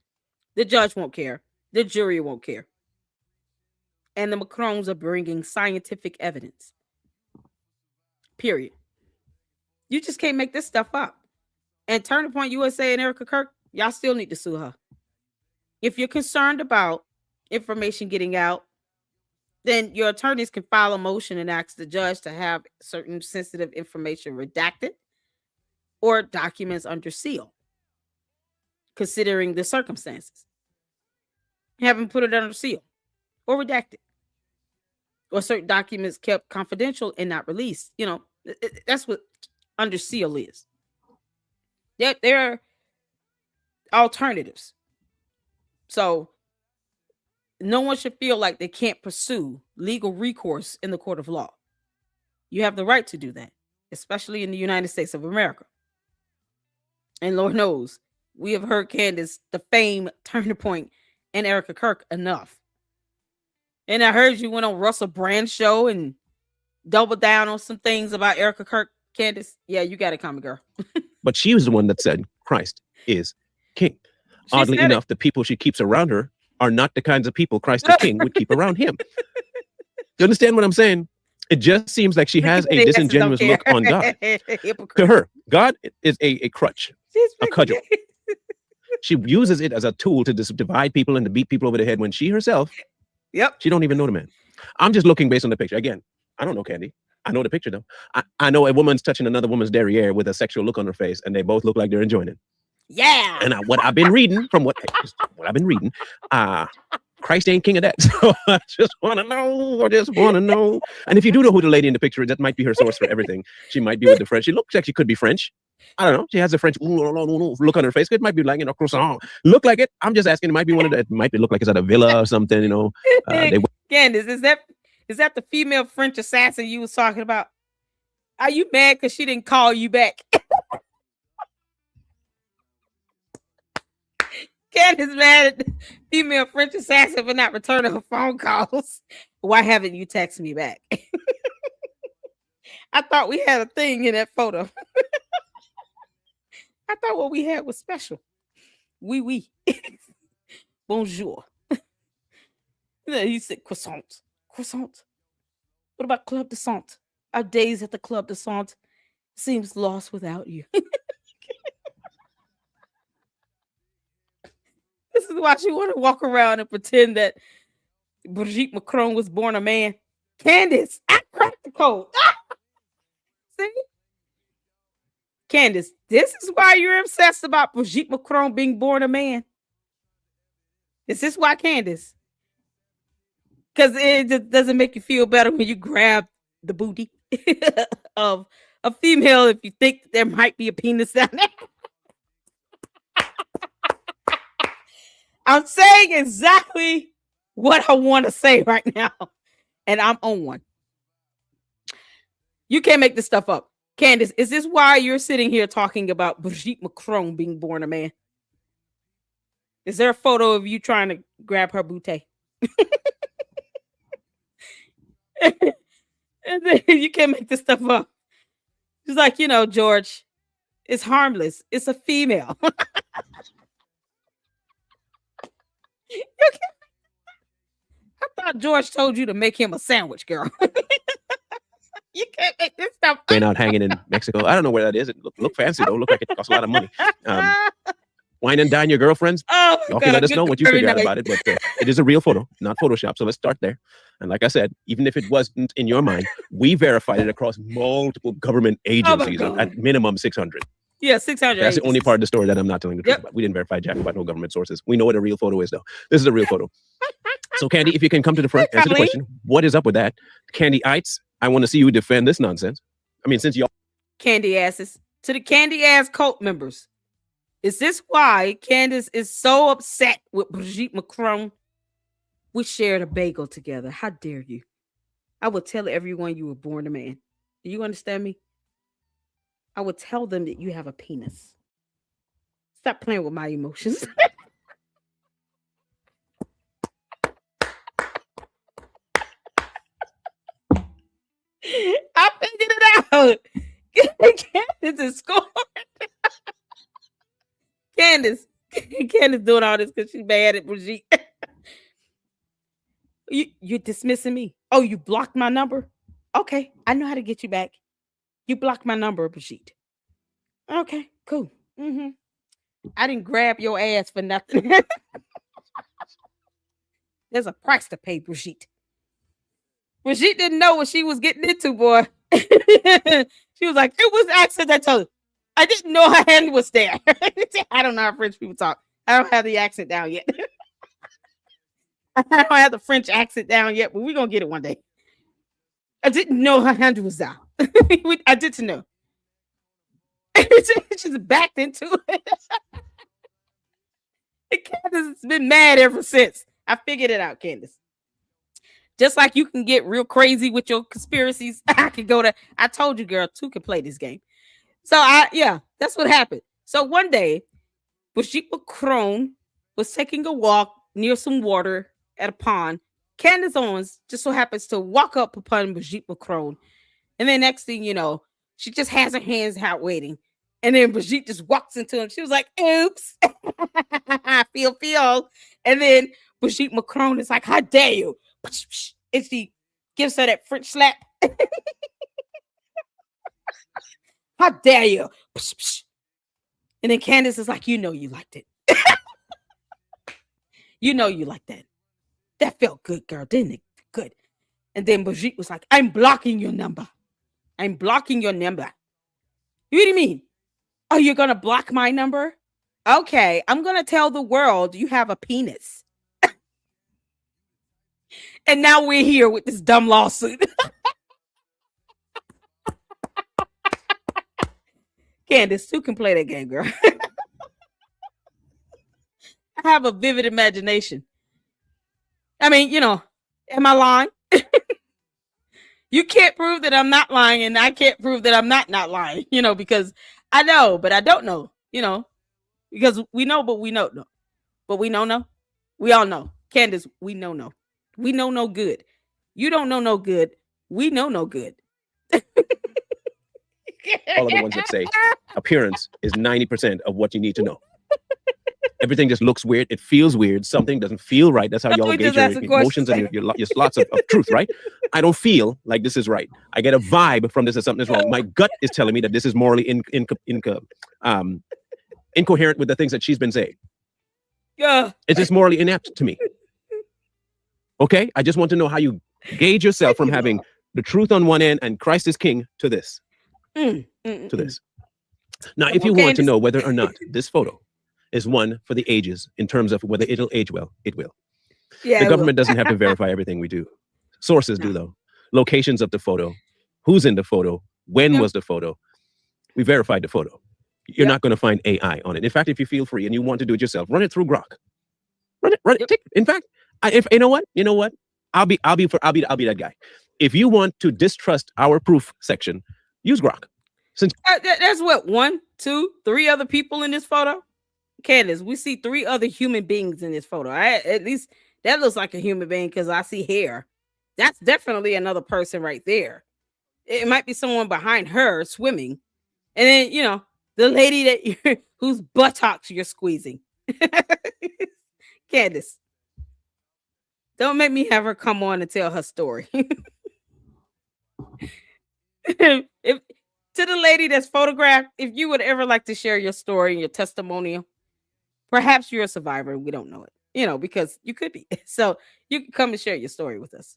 The judge won't care. The jury won't care. And the Macrons are bringing scientific evidence. Period. You just can't make this stuff up. And Turning Point USA and Erica Kirk, y'all still need to sue her. If you're concerned about information getting out, then your attorneys can file a motion and ask the judge to have certain sensitive information redacted or documents under seal, considering the circumstances. Have them put it under seal or redacted, or certain documents kept confidential and not released. You know, that's what under seal is. There are alternatives. So no one should feel like they can't pursue legal recourse in the court of law. You have the right to do that, especially in the United States of America. And Lord knows, we have heard Candace defame Turning Point and Erica Kirk enough. And I heard you went on Russell Brand's show and doubled down on some things about Erica Kirk. Candace, yeah, you got it, common girl. But she was the one that said Christ is king. Oddly enough, the people she keeps around her are not the kinds of people Christ the King would keep around him. You understand what I'm saying? It just seems like she has a disingenuous look on God. To her, God is a crutch, a cudgel. She uses it as a tool to divide people and to beat people over the head when she herself, she don't even know the man. I'm just looking based on the picture. Again, I don't know Candy. I know the picture though. I know a woman's touching another woman's derriere with a sexual look on her face, and they both look like they're enjoying it. Yeah. And what I've been reading, Christ ain't king of that. So I just want to know. And if you do know who the lady in the picture is, that might be her source for everything. She might be with the French. She looks like she could be French. I don't know. She has a French look on her face. It might be like, croissant. Look like it. I'm just asking. It might be one of the, it might be look like it's at a villa or something, Candace, is that the female French assassin you was talking about? Are you mad because she didn't call you back? Candace mad at the female French assassin for not returning her phone calls. Why haven't you texted me back? I thought we had a thing in that photo. I thought what we had was special. Oui. Bonjour. He said croissant. What about Club de Sante? Our days at the Club de Sante seems lost without you. This is why she want to walk around and pretend that Brigitte Macron was born a man. Candace, I cracked the code. See? Candace, this is why you're obsessed about Brigitte Macron being born a man. Is this why, Candace? Because it just doesn't make you feel better when you grab the booty of a female if you think that there might be a penis down there. I'm saying exactly what I want to say right now. And I'm on one. You can't make this stuff up. Candace, is this why you're sitting here talking about Brigitte Macron being born a man? Is there a photo of you trying to grab her booty? And then you can't make this stuff up. She's like, George, it's harmless. It's a female. I thought George told you to make him a sandwich, girl. You can't make this stuff up. Been out hanging in Mexico. I don't know where that is. It look fancy though. Look like it costs a lot of money. Wine and dine your girlfriends. Y'all can let us know what you figure out about it. But it is a real photo, not Photoshop. So let's start there. And like I said, even if it wasn't in your mind, we verified it across multiple government agencies at minimum 600. Yeah, 600. That's the only part of the story that I'm not telling the truth about. We didn't verify jack about no government sources. We know what a real photo is, though. This is a real photo. So, Candy, if you can come to the front, answer the question. What is up with that? Candy-ites, I want to see you defend this nonsense. I mean, since y'all... Candy asses. To the candy ass cult members. Is this why Candace is so upset with Brigitte Macron? We shared a bagel together. How dare you? I would tell everyone you were born a man. Do you understand me? I would tell them that you have a penis. Stop playing with my emotions. Look, Candace is scoring. Candace doing all this because she's mad at Brigitte. You're dismissing me. Oh, you blocked my number? Okay, I know how to get you back. You blocked my number, Brigitte. Okay, cool. I didn't grab your ass for nothing. There's a price to pay, Brigitte. Brigitte didn't know what she was getting into, boy. She was like, it was accidental. I didn't know her hand was there. I don't know how French people talk. I don't have the accent down yet. I don't have the French accent down yet, but we're going to get it one day. I didn't know her hand was down. I didn't know. She's backed into it. Candace has been mad ever since. I figured it out, Candace. Just like you can get real crazy with your conspiracies, I told you, girl, two can play this game. So that's what happened. So one day, Brigitte Macron was taking a walk near some water at a pond. Candace Owens just so happens to walk up upon Brigitte Macron. And then next thing you know, she just has her hands out waiting. And then Brigitte just walks into him. She was like, oops. feel. And then Brigitte Macron is like, how dare you? And she gives her that French slap. How dare you? And then Candace is like, you know you liked it. You know you liked that. That felt good, girl, didn't it? Good. And then Brigitte was like, I'm blocking your number. I'm blocking your number. What do you mean? Oh, you're going to block my number? Okay, I'm going to tell the world you have a penis. And now we're here with this dumb lawsuit. Candace, you can play that game, girl. I have a vivid imagination. I mean, am I lying? You can't prove that I'm not lying, and I can't prove that I'm not lying, because I know, but I don't know, because we know, but we know no. But we know no. We all know. Candace, we know no. We know no good. You don't know no good. We know no good. All of the ones that say appearance is 90% of what you need to know. Everything just looks weird. It feels weird. Something doesn't feel right. That's how y'all gauge your emotions and your slots of truth, right? I don't feel like this is right. I get a vibe from this as something is wrong. My gut is telling me that this is morally incoherent with the things that she's been saying. Yeah. It's just morally inept to me. Okay? I just want to know how you gauge yourself from having the truth on one end and Christ is king to this. To this. Now, if you want to know whether or not this photo is one for the ages in terms of whether it'll age well, it will. Yeah, the government doesn't have to verify everything we do. Sources do, though. Locations of the photo, who's in the photo, when was the photo. We verified the photo. You're not going to find AI on it. In fact, if you feel free and you want to do it yourself, run it through Grok. Run it. In fact, if you know what, I'll be that guy. If you want to distrust our proof section, use Grok. Since there's what 1, 2, 3 other people in this photo. Candace, we see 3 other human beings in this photo. At least that looks like a human being because I see hair. That's definitely another person right there. It might be someone behind her swimming, and then the lady whose buttocks you're squeezing. Candace, don't make me have her come on and tell her story. To the lady that's photographed, if you would ever like to share your story and your testimonial, perhaps you're a survivor and we don't know it, because you could be. So you can come and share your story with us.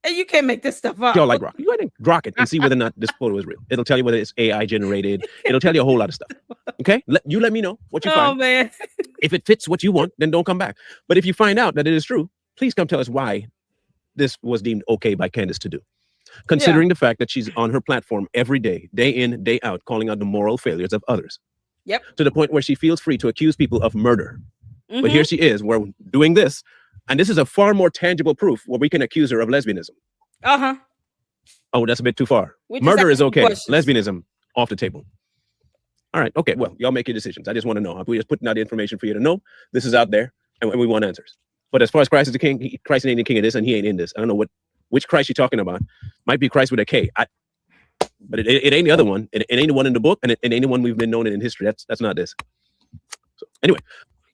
And you can't make this stuff up. Y'all like Grok. You go ahead and Grok it and see whether or not this photo is real. It'll tell you whether it's AI generated. It'll tell you a whole lot of stuff. Okay? Let me know what you find. Oh, man. If it fits what you want, then don't come back. But if you find out that it is true, please come tell us why this was deemed okay by Candace to do. Considering the fact that she's on her platform every day in, day out, calling out the moral failures of others. Yep. To the point where she feels free to accuse people of murder. But here she is, we're doing this. And this is a far more tangible proof where we can accuse her of lesbianism. Uh-huh. Oh, that's a bit too far. Murder is okay. Lesbianism, off the table. All right. Okay. Well, y'all make your decisions. I just want to know. We're just putting out the information for you to know. This is out there, and we want answers. But as far as Christ is the king, Christ ain't the king of this, and he ain't in this. I don't know which Christ you're talking about. Might be Christ with a K. But it ain't the other one. It ain't the one in the book, and it ain't the one we've been known in history. That's not this. So anyway.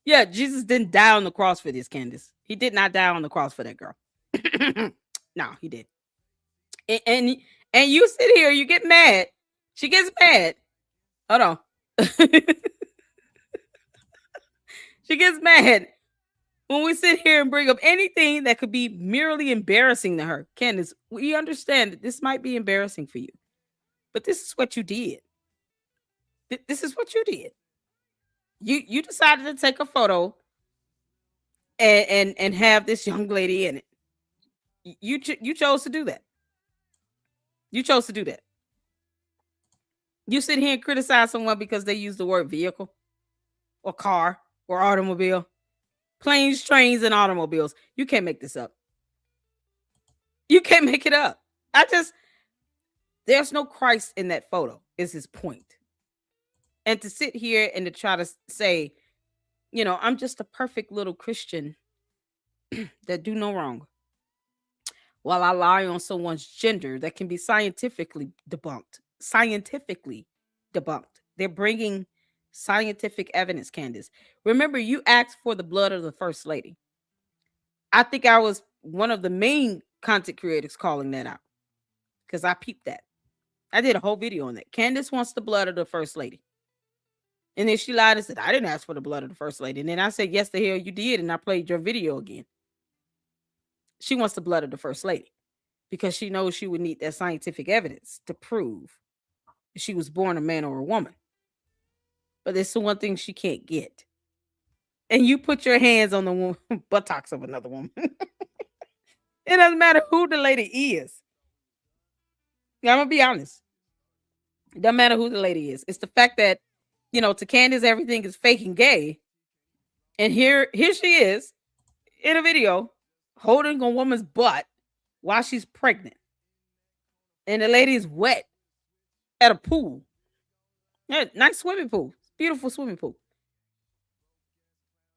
Yeah, Jesus didn't die on the cross for this, Candace. He did not die on the cross for that girl. No, he did. And you sit here, you get mad. She gets mad. Hold on. She gets mad when we sit here and bring up anything that could be merely embarrassing to her. Candace, we understand that this might be embarrassing for you, but this is what you did. This is what you did. You decided to take a photo and have this young lady in it. You chose to do that. You chose to do that. You sit here and criticize someone because they use the word vehicle or car or automobile. Planes, trains, and automobiles. You can't make this up. You can't make it up. There's no Christ in that photo, is his point. And to sit here and to try to say, I'm just a perfect little Christian that do no wrong, while I lie on someone's gender that can be scientifically debunked. They're bringing scientific evidence, Candace. Remember, you asked for the blood of the First Lady. I think I was one of the main content creators calling that out because I peeped that. I did a whole video on that. Candace wants the blood of the First Lady. And then she lied and said, I didn't ask for the blood of the First Lady. And then I said, yes, the hell you did. And I played your video again. She wants the blood of the First Lady because she knows she would need that scientific evidence to prove if she was born a man or a woman. But there's the one thing she can't get. And you put your hands on the woman, buttocks of another woman. It doesn't matter who the lady is. I'm going to be honest. It doesn't matter who the lady is. It's the fact that, to Candace, everything is fake and gay. And here she is in a video holding a woman's butt while she's pregnant. And the lady's wet at a pool. Yeah, nice swimming pool. Beautiful swimming pool.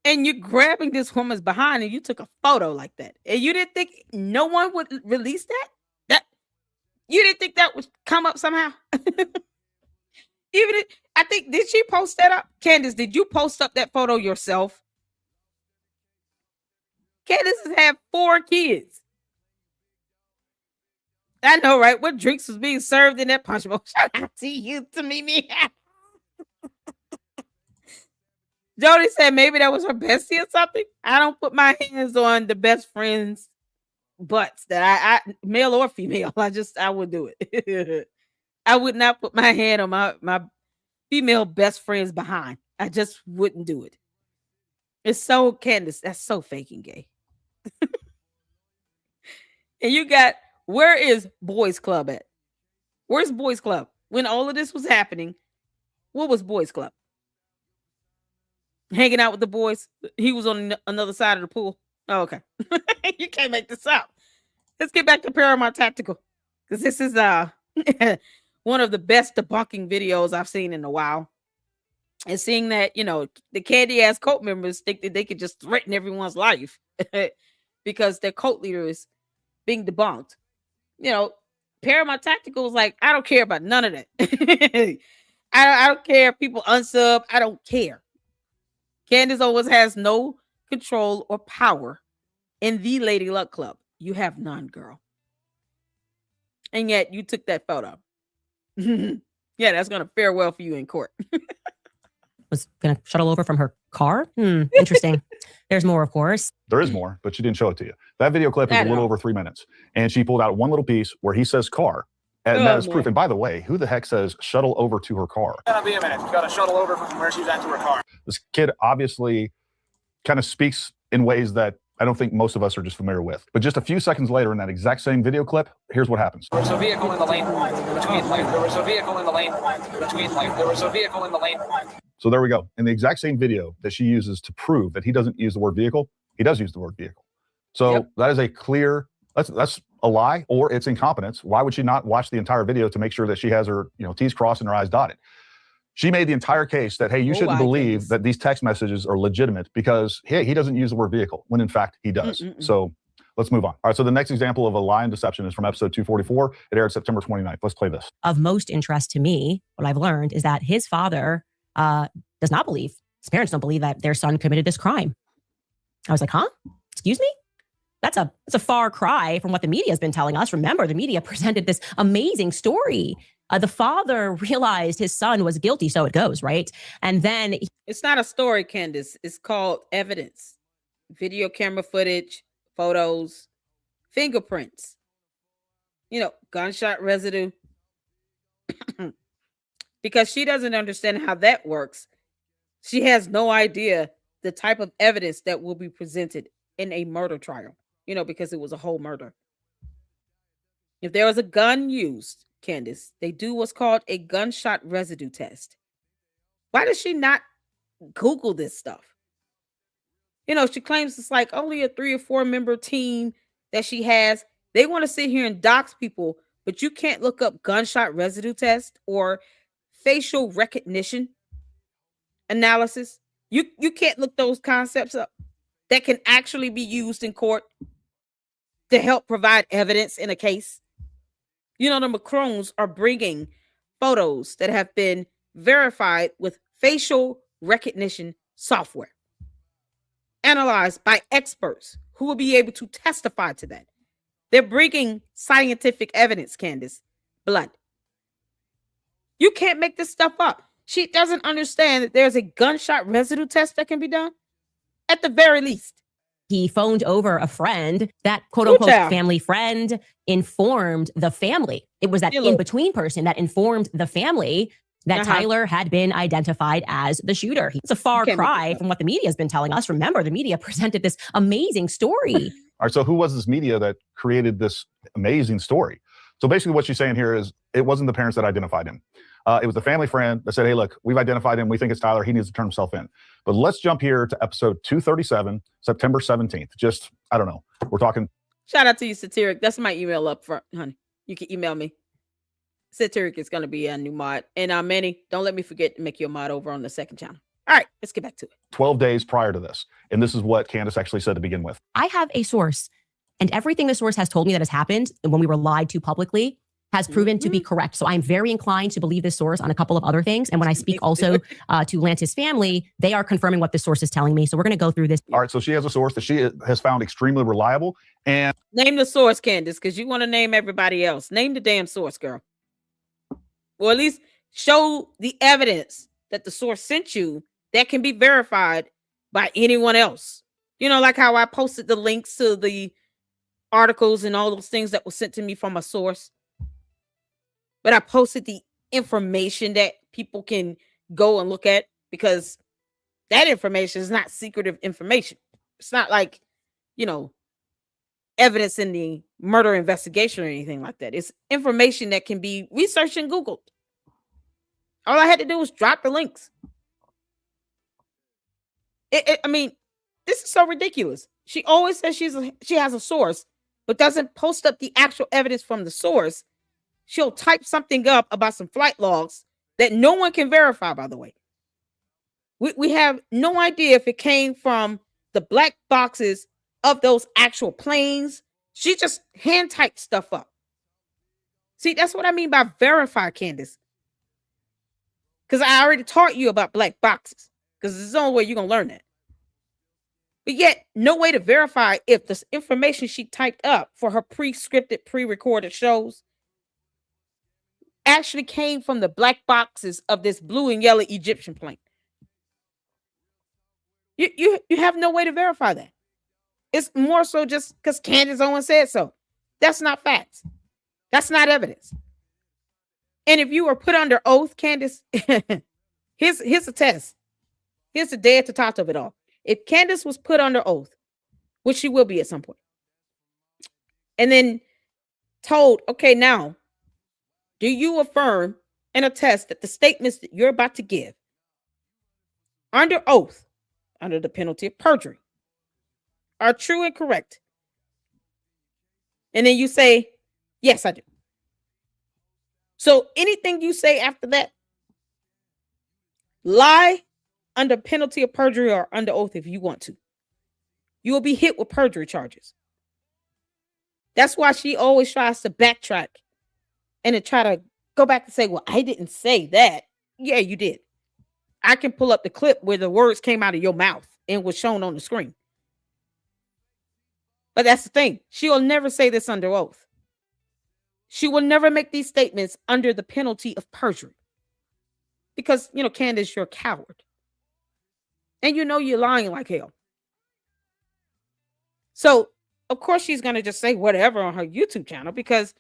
And you're grabbing this woman's behind and you took a photo like that. And you didn't think no one would release that? You didn't think that would come up somehow? I think, did she post that up? Candace, did you post up that photo yourself? Candace has had 4 kids. I know, right? What drinks was being served in that punch bowl? Shout out to you, to me. Jody said maybe that was her bestie or something. I don't put my hands on the best friends' butts that I male or female. I would do it. I would not put my hand on my female best friend's behind. I just wouldn't do it. It's so, Candace, that's so fake and gay. And you got, where is Boys Club at? Where's Boys Club? When all of this was happening, what was Boys Club? Hanging out with the boys. He was on another side of the pool. Oh, okay. You can't make this up. Let's get back to Paramount Tactical. Because this is one of the best debunking videos I've seen in a while. And seeing that, the candy ass cult members think that they could just threaten everyone's life because their cult leader is being debunked. Paramount Tactical is like, I don't care about none of that. I don't care if people unsub. I don't care. Candace Owens has no control or power in the Lady Luck Club. You have none, girl. And yet you took that photo. Yeah, that's going to fare well for you in court. Was going to shuttle over from her car? Interesting. There's more, of course. There is more, but she didn't show it to you. That video clip is a little over 3 minutes. And she pulled out one little piece where he says car. And that is proof. And by the way, who the heck says shuttle over to her car? It's gonna be a minute. You gotta shuttle over from where she's at to her car. This kid obviously kind of speaks in ways that I don't think most of us are just familiar with. But just a few seconds later in that exact same video clip, here's what happens. There was a vehicle in the lane between lane. There was a vehicle in the lane between lane. There was a vehicle in the lane. So there we go. In the exact same video that she uses to prove that he doesn't use the word vehicle, he does use the word vehicle. So that is a clear, that's a lie or it's incompetence. Why would she not watch the entire video to make sure that she has her, T's crossed and her I's dotted? She made the entire case that, hey, you shouldn't believe that these text messages are legitimate because, hey, he doesn't use the word vehicle when in fact he does. So Let's move on. All right, so the next example of a lie and deception is from episode 244. It aired September 29th. Let's play this. Of most interest to me, what I've learned is that his father does not believe, his parents don't believe that their son committed this crime. I was like, huh? Excuse me? That's a far cry from what the media has been telling us. Remember, the media presented this amazing story. The father realized his son was guilty, so it goes, right? And then it's not a story, Candace. It's called evidence. Video camera footage, photos, fingerprints, gunshot residue. Because she doesn't understand how that works. She has no idea the type of evidence that will be presented in a murder trial, because it was a whole murder. If there was a gun used, Candace, they do what's called a gunshot residue test. Why does she not Google this stuff? She claims it's like only a 3 or 4 member team that she has. They want to sit here and dox people, but you can't look up gunshot residue test or facial recognition analysis. You can't look those concepts up that can actually be used in court to help provide evidence in a case. The Macrons are bringing photos that have been verified with facial recognition software, analyzed by experts who will be able to testify to that. They're bringing scientific evidence, Candace. Blood. You can't make this stuff up. She doesn't understand that there's a gunshot residue test that can be done at the very least. He phoned over a friend, that quote unquote family friend informed the family. It was that in-between person that informed the family that Tyler had been identified as the shooter. It's a far cry from what the media has been telling us. Remember, the media presented this amazing story. All right, so who was this media that created this amazing story? So basically what she's saying here is it wasn't the parents that identified him. It was the family friend that said, hey, look, we've identified him. We think it's Tyler. He needs to turn himself in. But let's jump here to episode 237, September 17th. Just, I don't know. We're talking. Shout out to you, Satiric. That's my email up front, honey. You can email me. Satiric is going to be a new mod. And Manny, don't let me forget to make you a mod over on the second channel. All right, let's get back to it. 12 days prior to this. And this is what Candace actually said to begin with. I have a source, and everything the source has told me that has happened and when we were lied to publicly has proven to be correct. So I'm very inclined to believe this source on a couple of other things. And when I speak also to Lance's family, they are confirming what this source is telling me. So we're going to go through this. All right. So she has a source that she has found extremely reliable. And name the source, Candace, because you want to name everybody else. Name the damn source, girl. Or at least show the evidence that the source sent you that can be verified by anyone else. Like how I posted the links to the articles and all those things that were sent to me from a source. But I posted the information that people can go and look at, because that information is not secretive information. It's not like, evidence in the murder investigation or anything like that. It's information that can be researched and Googled. All I had to do was drop the links. I mean, this is so ridiculous. She always says she has a source, but doesn't post up the actual evidence from the source. She'll type something up about some flight logs that no one can verify, by the way. We have no idea if it came from the black boxes of those actual planes. She just hand typed stuff up. See, that's what I mean by verify, Candace. Because I already taught you about black boxes. Because there's no way you're going to learn that. But yet, no way to verify if the information she typed up for her pre-scripted, pre-recorded shows actually came from the black boxes of this blue and yellow Egyptian plane. You have no way to verify that. It's more so just because Candace Owens said so. That's not facts. That's not evidence. And if you were put under oath, Candace, here's a test. Here's the day at the top of it all. If Candace was put under oath, which she will be at some point, and then told, okay, now, do you affirm and attest that the statements that you're about to give under oath, under the penalty of perjury, are true and correct? And then you say, yes, I do. So anything you say after that, lie under penalty of perjury or under oath if you want to. You will be hit with perjury charges. That's why she always tries to backtrack and to try to go back and say, well, I didn't say that. Yeah, you did. I can pull up the clip where the words came out of your mouth and was shown on the screen. But that's the thing. She'll never say this under oath. She will never make these statements under the penalty of perjury. Because, Candace, you're a coward. And you're lying like hell. So, of course, she's going to just say whatever on her YouTube channel because,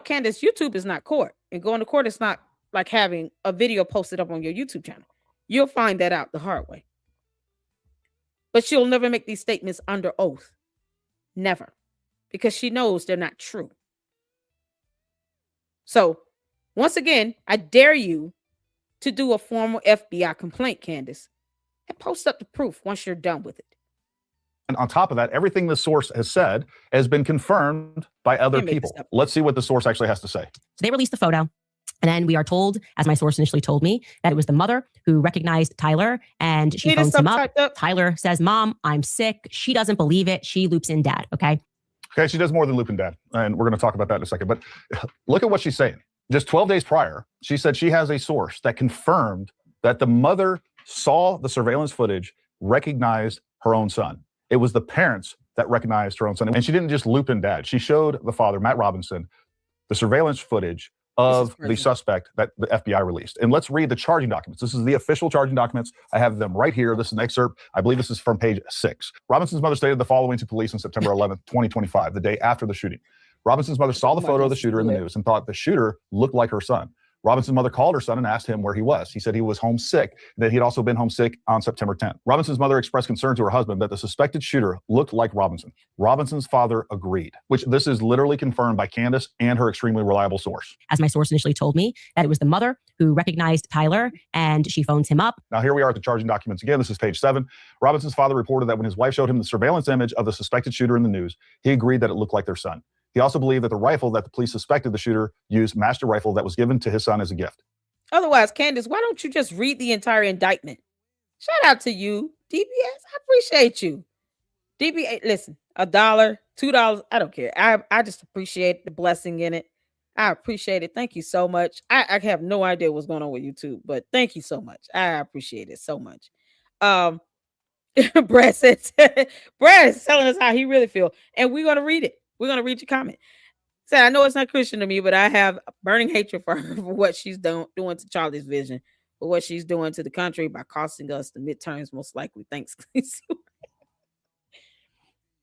Candace, YouTube is not court. And going to court is not like having a video posted up on your YouTube channel. You'll find that out the hard way. But she'll never make these statements under oath. Never. Because she knows they're not true. So, once again, I dare you to do a formal FBI complaint, Candace, and post up the proof once you're done with it. And on top of that, everything the source has said has been confirmed by other people. Let's see what the source actually has to say. So they released the photo. And then we are told, as my source initially told me, that it was the mother who recognized Tyler and she phones him up. Tyler says, Mom, I'm sick. She doesn't believe it. She loops in Dad. Okay. Okay. She does more than loop in Dad. And we're going to talk about that in a second. But look at what she's saying. Just 12 days prior, she said she has a source that confirmed that the mother saw the surveillance footage, recognized her own son. It was the parents that recognized her own son. And she didn't just loop in Dad. She showed the father, Matt Robinson, the surveillance footage of the suspect that the FBI released. And let's read the charging documents. This is the official charging documents. I have them right here. This is an excerpt. I believe this is from page 6. Robinson's mother stated the following to police on September 11th, 2025, the day after the shooting. Robinson's mother saw the photo of the shooter in the news and thought the shooter looked like her son. Robinson's mother called her son and asked him where he was. He said he was homesick, that he'd also been homesick on September 10th. Robinson's mother expressed concern to her husband that the suspected shooter looked like Robinson. Robinson's father agreed, which this is literally confirmed by Candace and her extremely reliable source. As my source initially told me, that it was the mother who recognized Tyler and she phones him up. Now here we are at the charging documents again. This is page 7. Robinson's father reported that when his wife showed him the surveillance image of the suspected shooter in the news, he agreed that it looked like their son. He also believed that the rifle that the police suspected the shooter used matched a rifle that was given to his son as a gift. Otherwise, Candace, why don't you just read the entire indictment? Shout out to you, DBS. I appreciate you. DBA, listen, $1, $2, I don't care. I just appreciate the blessing in it. I appreciate it. Thank you so much. I have no idea what's going on with YouTube, but thank you so much. I appreciate it so much. Brad says, Brad is telling us how he really feels, and we're going to read it. We're going to read your comment. So I know it's not Christian to me, but I have burning hatred for her for what she's doing to Charlie's vision, for what she's doing to the country by costing us the midterms, most likely. Thanks.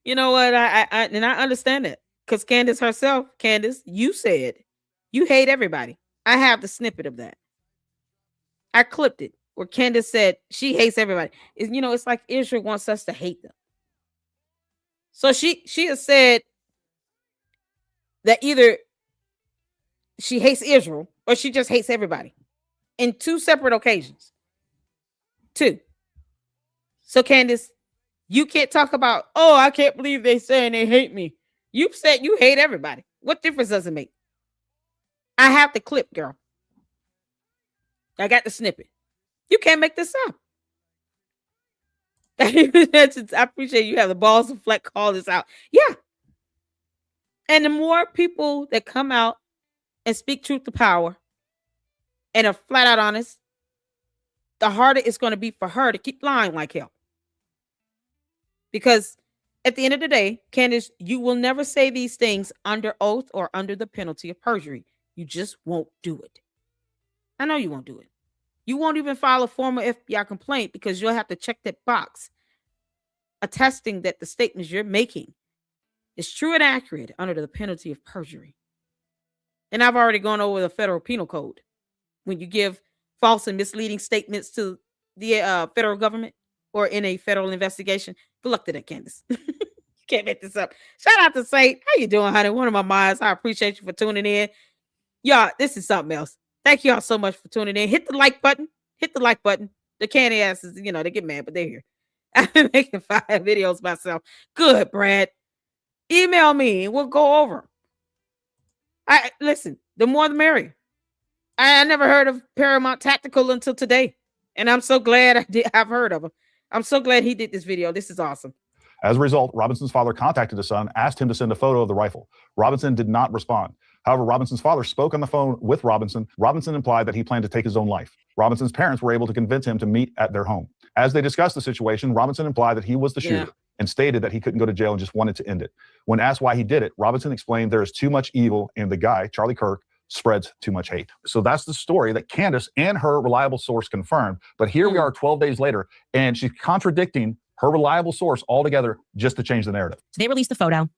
You know what? I understand it. Because Candace herself, you said you hate everybody. I have the snippet of that. I clipped it where Candace said she hates everybody. It's like Israel wants us to hate them. So she has said that either she hates Israel or she just hates everybody in 2 separate occasions. 2. So Candace, you can't talk about, oh, I can't believe they saying they hate me. You said you hate everybody. What difference does it make? I have the clip, girl. I got the snippet. You can't make this up. I appreciate you have the balls to call this out. Yeah. And the more people that come out and speak truth to power and are flat out honest, the harder it's going to be for her to keep lying like hell. Because at the end of the day, Candace, you will never say these things under oath or under the penalty of perjury. You just won't do it. I know you won't do it. You won't even file a formal FBI complaint because you'll have to check that box attesting that the statements you're making is true and accurate under the penalty of perjury. And I've already gone over the federal penal code. When you give false and misleading statements to the federal government or in a federal investigation, good luck to that, Candace. You can't make this up. Shout out to Saint. How you doing, honey? One of my minds. I appreciate you for tuning in. Y'all, this is something else. Thank y'all so much for tuning in. Hit the like button. Hit the like button. The candy asses, they get mad, but they're here. I've been making 5 videos myself. Good, Brad. Email me and we'll go over. Listen, the more the merrier. I never heard of Paramount Tactical until today. And I'm so glad I've heard of him. I'm so glad he did this video. This is awesome. As a result, Robinson's father contacted his son, asked him to send a photo of the rifle. Robinson did not respond. However, Robinson's father spoke on the phone with Robinson. Robinson implied that he planned to take his own life. Robinson's parents were able to convince him to meet at their home. As they discussed the situation, Robinson implied that he was the shooter and stated that he couldn't go to jail and just wanted to end it. When asked why he did it, Robinson explained there is too much evil and the guy, Charlie Kirk, spreads too much hate. So that's the story that Candace and her reliable source confirmed. But here we are 12 days later, and she's contradicting her reliable source altogether just to change the narrative. So they released the photo.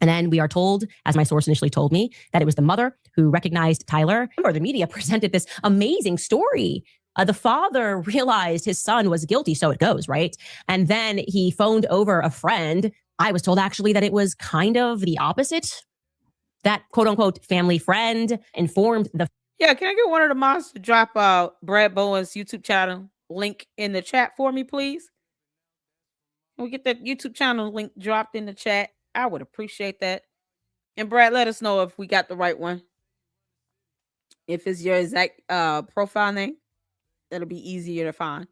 And then we are told, as my source initially told me, that it was the mother who recognized Tyler. Remember, the media presented this amazing story. The father realized his son was guilty, so it goes, right? And then he phoned over a friend. I was told actually that it was kind of the opposite. That quote unquote family friend informed the. Yeah, can I get one of the mods to drop Brad Bowen's YouTube channel link in the chat for me, please? Can we get that YouTube channel link dropped in the chat? I would appreciate that. And Brad, let us know if we got the right one. If it's your exact profile name, that'll be easier to find.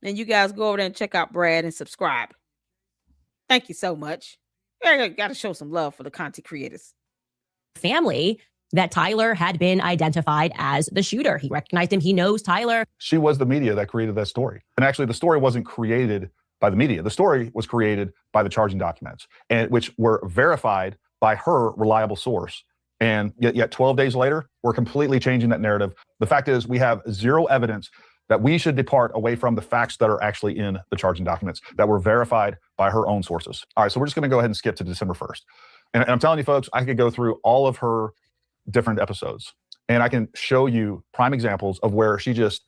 And you guys go over there and check out Brad and subscribe. Thank you so much. I got to show some love for the content creators. Family that Tyler had been identified as the shooter. He recognized him. He knows Tyler. She was the media that created that story. And actually, the story wasn't created by the media. The story was created by the charging documents, and which were verified by her reliable source. And yet 12 days later, we're completely changing that narrative. The fact is, we have zero evidence that we should depart away from the facts that are actually in the charging documents that were verified by her own sources. All right, so we're just going to go ahead and skip to December 1st. And I'm telling you, folks, I could go through all of her different episodes, and I can show you prime examples of where she just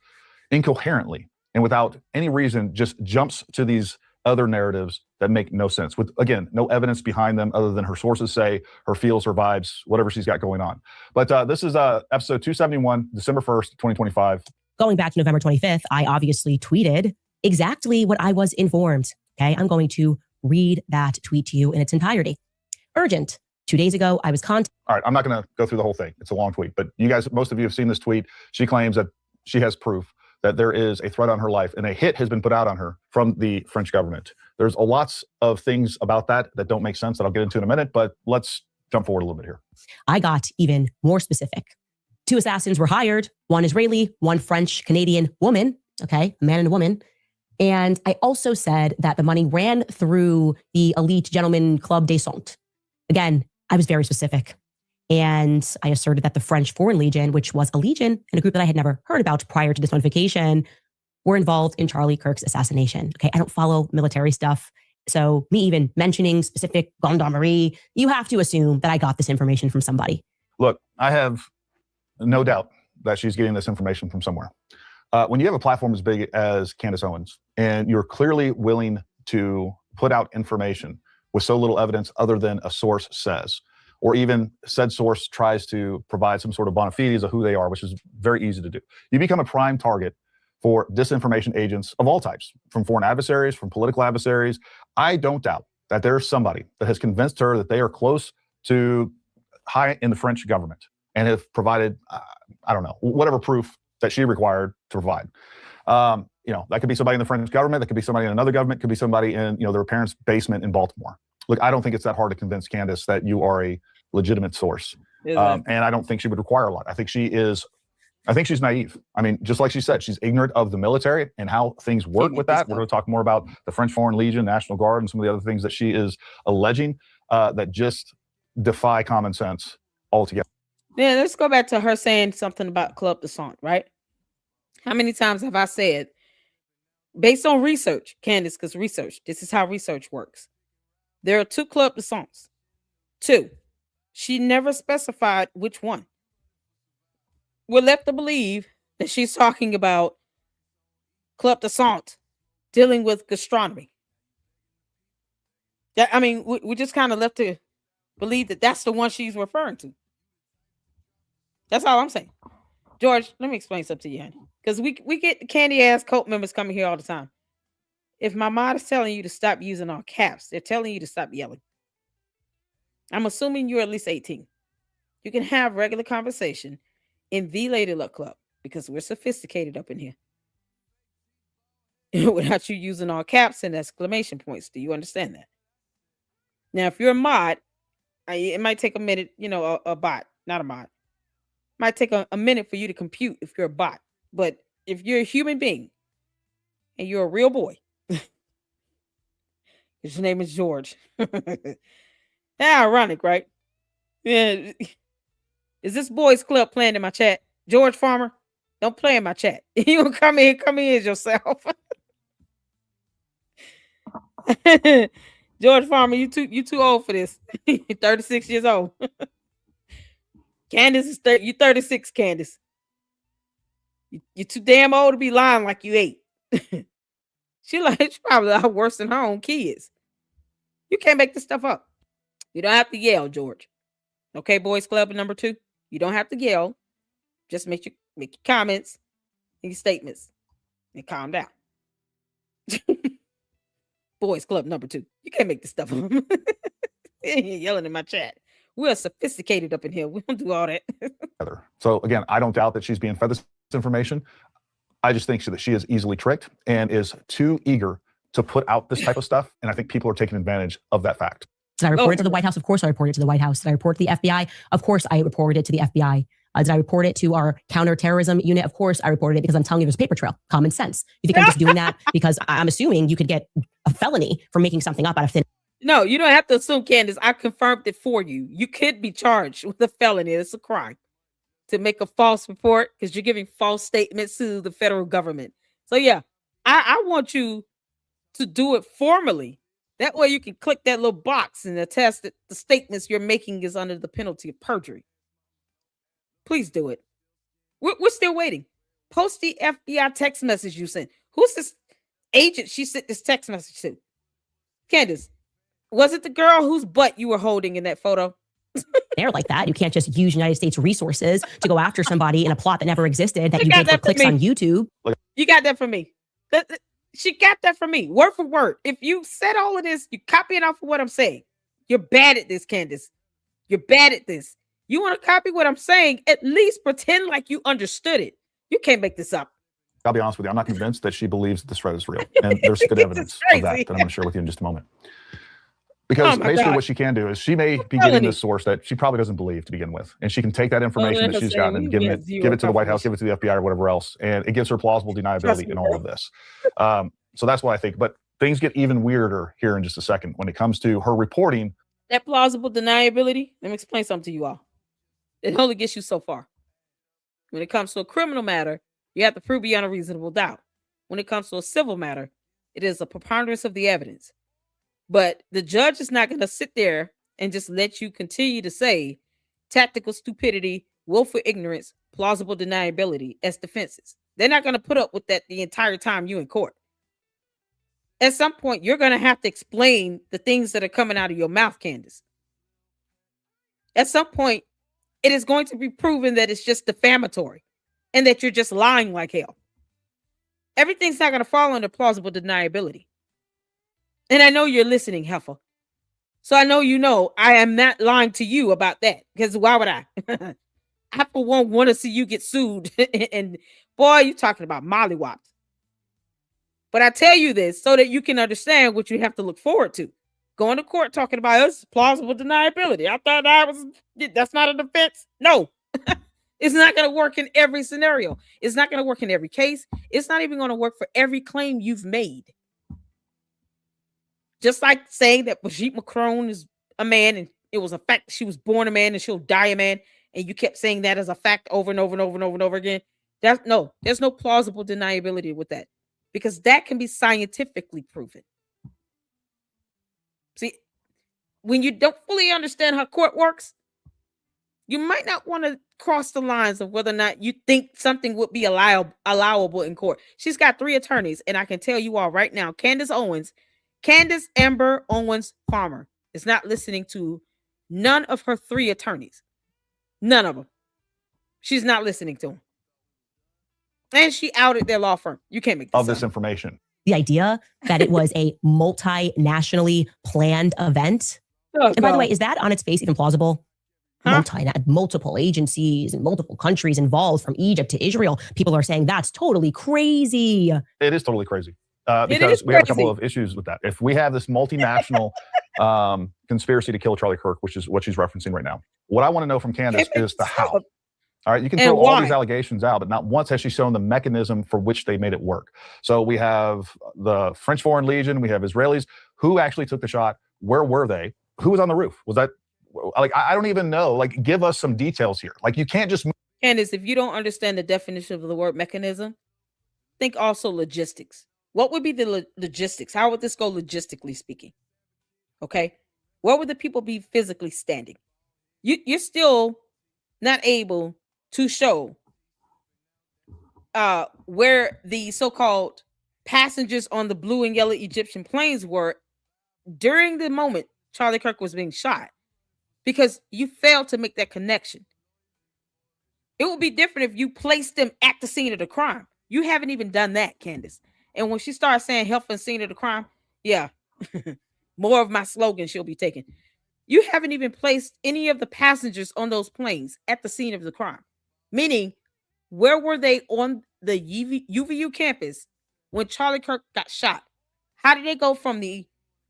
incoherently and without any reason just jumps to these other narratives that make no sense, with, again, no evidence behind them other than her sources say, her feels, her vibes, whatever she's got going on. But this is episode 271, December 1st, 2025. Going back to November 25th, I obviously tweeted exactly what I was informed. Okay, I'm going to read that tweet to you in its entirety. Urgent. 2 days ago, I was contacted. All right, I'm not going to go through the whole thing. It's a long tweet, but you guys, most of you have seen this tweet. She claims that she has proof that there is a threat on her life and a hit has been put out on her from the French government. There's lots of things about that don't make sense that I'll get into in a minute, but let's jump forward a little bit here. I got even more specific. 2 assassins were hired, 1 Israeli, 1 French Canadian woman, okay, a man and a woman. And I also said that the money ran through the elite gentleman Club des Cent. Again, I was very specific. And I asserted that the French Foreign Legion, which was a legion and a group that I had never heard about prior to this notification, were involved in Charlie Kirk's assassination. Okay, I don't follow military stuff. So me even mentioning specific gendarmerie, you have to assume that I got this information from somebody. Look, I have no doubt that she's getting this information from somewhere. When you have a platform as big as Candace Owens, and you're clearly willing to put out information with so little evidence other than a source says, or even said source tries to provide some sort of bona fides of who they are, which is very easy to do, you become a prime target for disinformation agents of all types, from foreign adversaries, from political adversaries. I don't doubt that there's somebody that has convinced her that they are close to high in the French government and have provided, I don't know, whatever proof that she required to provide. That could be somebody in the French government, that could be somebody in another government, could be somebody in, their parents' basement in Baltimore. Look, I don't think it's that hard to convince Candace that you are a legitimate source. And I don't think she would require a lot. I think she's naive. I mean, just like she said, she's ignorant of the military and how things work with that. We're going to talk more about the French Foreign Legion, National Guard, and some of the other things that she is alleging that just defy common sense altogether. Yeah, let's go back to her saying something about Club des Cent, right? How many times have I said, based on research, Candace, because research, this is how research works. There are 2 Club des Cents. 2. She never specified which one. We're left to believe that she's talking about Club des Cent dealing with gastronomy. We just kind of left to believe that that's the one she's referring to. That's all I'm saying. George, let me explain something to you, honey. Because we get candy ass cult members coming here all the time. If my mom is telling you to stop using all caps, they're telling you to stop yelling. I'm assuming you're at least 18. You can have regular conversation in the Lady Luck Club because we're sophisticated up in here. Without you using all caps and exclamation points. Do you understand that? Now, if you're a mod, it might take a minute, a bot, not a mod. Might take a minute for you to compute if you're a bot. But if you're a human being and you're a real boy, his name is George. Ironic, right? Yeah. Is this boys club playing in my chat? George Farmer, don't play in my chat. You gonna come in yourself. George Farmer, you too old for this. You're 36 years old. Candace is 30. You 36, Candace. You're too damn old to be lying like you 8. She probably a lot worse than her own kids. You can't make this stuff up. You don't have to yell, George. Okay, boys club number 2. You don't have to yell. Just make your comments and your statements and calm down. Boys club number 2. You can't make this stuff up. You're yelling in my chat. We're sophisticated up in here. We don't do all that. So again, I don't doubt that she's being fed this information. I just think that she is easily tricked and is too eager to put out this type of stuff. And I think people are taking advantage of that fact. Did I report it to the White House? Of course I reported it to the White House. Did I report it to the FBI? Of course I reported it to the FBI. Did I report it to our counterterrorism unit? Of course I reported it because I'm telling you there's a paper trail. Common sense. You think I'm just doing that because I'm assuming you could get a felony for making something up out of thin? No, you don't have to assume, Candace. I confirmed it for you. You could be charged with a felony. It's a crime to make a false report because you're giving false statements to the federal government. So yeah, I want you to do it formally. That way you can click that little box and attest that the statements you're making is under the penalty of perjury. Please do it. We're still waiting. Post the FBI text message you sent. Who's this agent she sent this text message to? Candace, was it the girl whose butt you were holding in that photo? They're like that. You can't just use United States resources to go after somebody in a plot that never existed that you did for clicks on YouTube. You got that from me. She got that from me, word for word. If you said all of this, you copy it off of what I'm saying. You're bad at this, Candace. You're bad at this. You want to copy what I'm saying, at least pretend like you understood it. You can't make this up. I'll be honest with you. I'm not convinced that she believes this threat is real. And there's good evidence of that I'm going to share with you in just a moment. Because basically what she can do is she may be getting this source that she probably doesn't believe to begin with. And she can take that information that she's gotten and give it to the White House, give it to the FBI or whatever else. And it gives her plausible deniability in all of this. So that's what I think. But things get even weirder here in just a second when it comes to her reporting. That plausible deniability, let me explain something to you all. It only gets you so far. When it comes to a criminal matter, you have to prove beyond a reasonable doubt. When it comes to a civil matter, it is a preponderance of the evidence. But the judge is not going to sit there and just let you continue to say tactical stupidity, willful ignorance, plausible deniability as defenses. They're not going to put up with that the entire time you're in court. At some point, you're going to have to explain the things that are coming out of your mouth, Candace. At some point, it is going to be proven that it's just defamatory and that you're just lying like hell. Everything's not going to fall under plausible deniability. And I know you're listening, Heifer. So I know you know I am not lying to you about that. Because why would I? I for one want to see you get sued. And boy, you're talking about mollywops. But I tell you this so that you can understand what you have to look forward to. Going to court talking about us plausible deniability. I thought that's not a defense. No. It's not going to work in every scenario. It's not going to work in every case. It's not even going to work for every claim you've made. Just like saying that Brigitte Macron is a man and it was a fact that she was born a man and she'll die a man, and you kept saying that as a fact over and over and over and over and over again. There's no plausible deniability with that, because that can be scientifically proven. See, when you don't fully understand how court works, you might not want to cross the lines of whether or not you think something would be allowable in court. She's got 3 attorneys, and I can tell you all right now, Candace Amber Owens Farmer is not listening to none of her 3 attorneys. None of them. She's not listening to them. And she outed their law firm. You can't make this information. The idea that it was a multinationally planned event. And by the way, is that on its face even plausible? Huh? Multiple agencies and multiple countries involved, from Egypt to Israel. People are saying that's totally crazy. It is totally crazy. Because we have a couple of issues with that. If we have this multinational conspiracy to kill Charlie Kirk, which is what she's referencing right now. What I want to know from Candace is the how. All right, you can throw all these allegations out, but not once has she shown the mechanism for which they made it work. So we have the French Foreign Legion, we have Israelis. Who actually took the shot? Where were they? Who was on the roof? Was that, like, I don't even know. Like, give us some details here. Like, you can't just... Candace, if you don't understand the definition of the word mechanism, think also logistics. What would be the logistics? How would this go logistically speaking? Okay. Where would the people be physically standing? You're still not able to show where the so-called passengers on the blue and yellow Egyptian planes were during the moment Charlie Kirk was being shot, because you failed to make that connection. It would be different if you placed them at the scene of the crime. You haven't even done that, Candace. And when she starts saying health and scene of the crime, yeah, more of my slogan she'll be taking. You haven't even placed any of the passengers on those planes at the scene of the crime. Meaning, where were they on the UVU campus when Charlie Kirk got shot? How did they go from the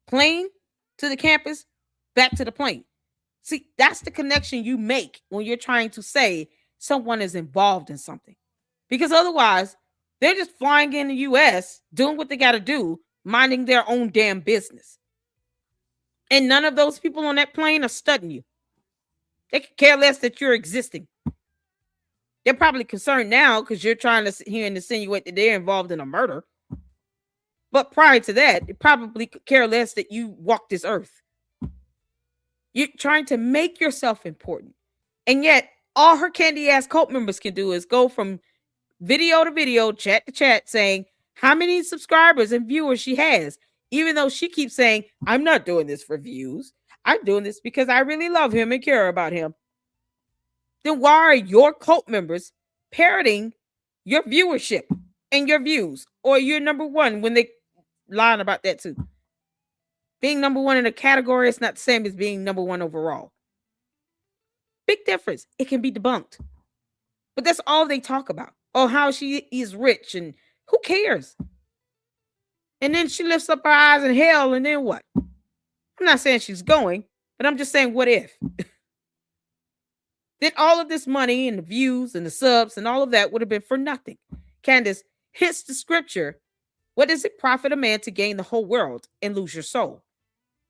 plane to the campus back to the plane? See, that's the connection you make when you're trying to say someone is involved in something. Because otherwise, they're just flying in the U.S., doing what they got to do, minding their own damn business. And none of those people on that plane are studying you. They could care less that you're existing. They're probably concerned now because you're trying to sit here and insinuate that they're involved in a murder. But prior to that, they probably could care less that you walk this earth. You're trying to make yourself important. And yet, all her candy ass cult members can do is go from video to video, chat to chat, saying how many subscribers and viewers she has, even though she keeps saying, I'm not doing this for views. I'm doing this because I really love him and care about him. Then why are your cult members parroting your viewership and your views? Or you're number one when they lying about that too. Being number one in a category is not the same as being number one overall. Big difference. It can be debunked. But that's all they talk about. Oh, how she is rich and who cares? And then she lifts up her eyes in hell, and then what? I'm not saying she's going, but I'm just saying, what if? Then all of this money and the views and the subs and all of that would have been for nothing. Candace hits the scripture. What does it profit a man to gain the whole world and lose your soul?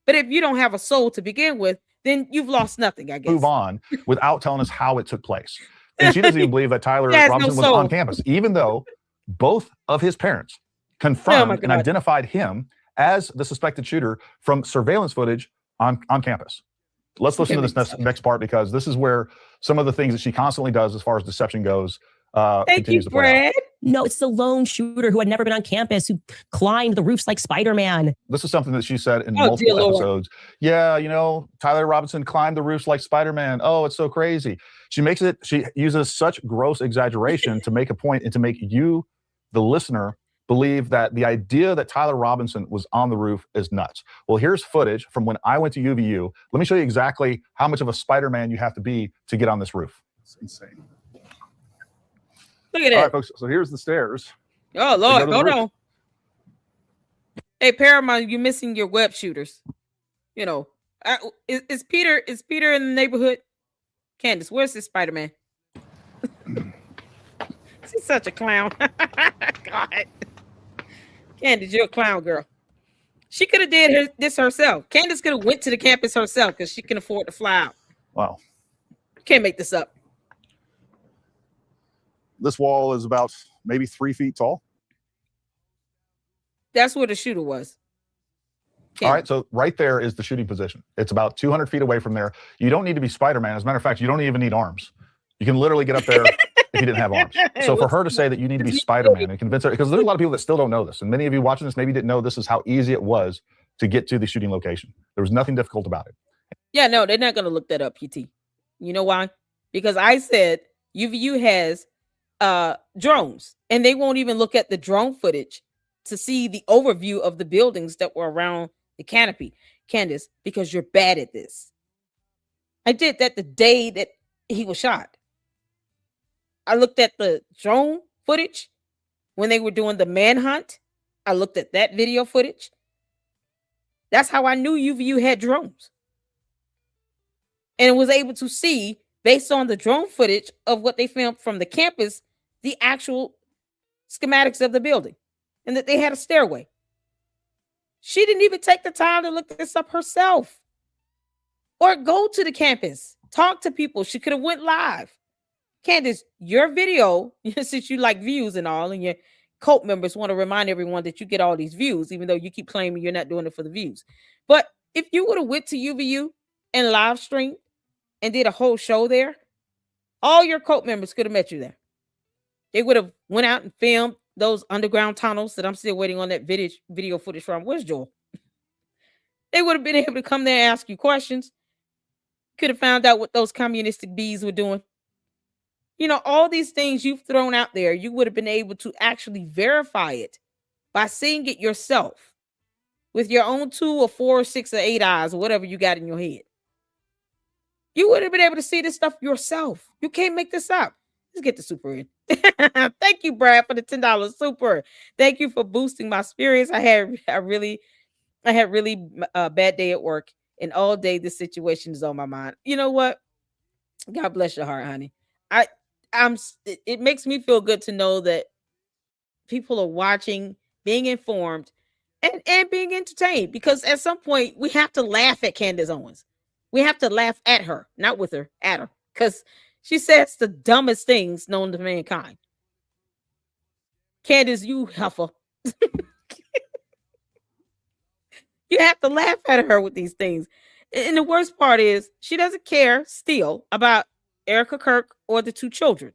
But if you don't have a soul to begin with, then you've lost nothing, I guess. Move on without telling us how it took place. And she doesn't even believe that Tyler Robinson was on campus, even though both of his parents confirmed and identified him as the suspected shooter from surveillance footage on campus. Let's listen to this next part, because this is where some of the things that she constantly does as far as deception goes continues to play out. No, it's the lone shooter who had never been on campus, who climbed the roofs like Spider-Man. This is something that she said in multiple episodes. Yeah, you know, Tyler Robinson climbed the roofs like Spider-Man. Oh, it's so crazy. She uses such gross exaggeration to make a point and to make you, the listener, believe that the idea that Tyler Robinson was on the roof is nuts. Well, here's footage from when I went to UVU. Let me show you exactly how much of a Spider-Man you have to be to get on this roof. It's insane. Look at that. All right, folks. So here's the stairs. Oh, Lord. Hold on. Hey, Paramount, you're missing your web shooters. You know, is Peter in the neighborhood? Candace, where's this Spider-Man? She's such a clown. God. Candace, you're a clown, girl. She could have did this herself. Candace could have went to the campus herself because she can afford to fly out. Wow. Can't make this up. This wall is about maybe 3 feet tall. That's where the shooter was. All right, so right there is the shooting position. It's about 200 feet away from there. You don't need to be Spider-Man. As a matter of fact, you don't even need arms. You can literally get up there if you didn't have arms. So for her to say that you need to be Spider-Man and convince her, because there's a lot of people that still don't know this, and many of you watching this maybe didn't know this is how easy it was to get to the shooting location. There was nothing difficult about it. Yeah, no, they're not going to look that up, PT. You know why? Because I said UVU has drones, and they won't even look at the drone footage to see the overview of the buildings that were around the canopy. Candace, because you're bad at this. I did that the day that he was shot. I looked at the drone footage when they were doing the manhunt. I looked at that video footage. That's how I knew UVU had drones. And was able to see, based on the drone footage of what they filmed from the campus, the actual schematics of the building, and that they had a stairway. She didn't even take the time to look this up herself or go to the campus, talk to people. She could have went live. Candace, your video, since you like views and all, and your cult members want to remind everyone that you get all these views, even though you keep claiming you're not doing it for the views. But if you would have went to UVU and live streamed and did a whole show there, all your cult members could have met you there. They would have went out and filmed those underground tunnels that I'm still waiting on that video footage from. Where's Joel? They would have been able to come there and ask you questions. Could have found out what those communistic bees were doing. You know, all these things you've thrown out there, you would have been able to actually verify it by seeing it yourself with your own 2 or 4 or 6 or 8 eyes or whatever you got in your head. You would have been able to see this stuff yourself. You can't make this up. Let's get the super in. Thank you, Brad, for the $10 super. Thank you for boosting my spirits. I had really bad day at work, and all day this situation is on my mind. You know what? God bless your heart, honey. It makes me feel good to know that people are watching, being informed, and being entertained, because at some point we have to laugh at Candace Owens. We have to laugh at her, not with her, at her, because she says the dumbest things known to mankind. Candace, you heifer. You have to laugh at her with these things. And the worst part is she doesn't care still about Erica Kirk or the 2 children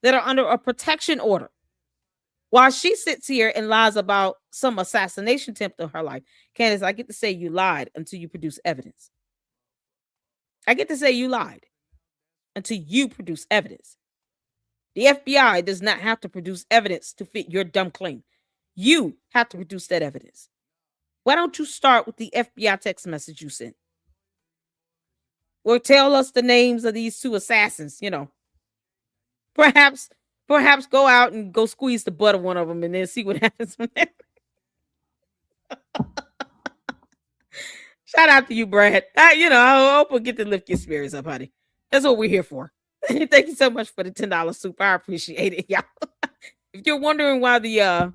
that are under a protection order, while she sits here and lies about some assassination attempt on her life. Candace, I get to say you lied until you produce evidence. I get to say you lied until you produce evidence. The FBI does not have to produce evidence to fit your dumb claim. You have to produce that evidence. Why don't you start with the FBI text message you sent? Or tell us the names of these 2 assassins, you know. Perhaps go out and go squeeze the butt of one of them and then see what happens from there. Shout out to you, Brad. I hope we'll get to lift your spirits up, honey. That's what we're here for. Thank you so much for the $10 super. I appreciate it, y'all. If you're wondering why the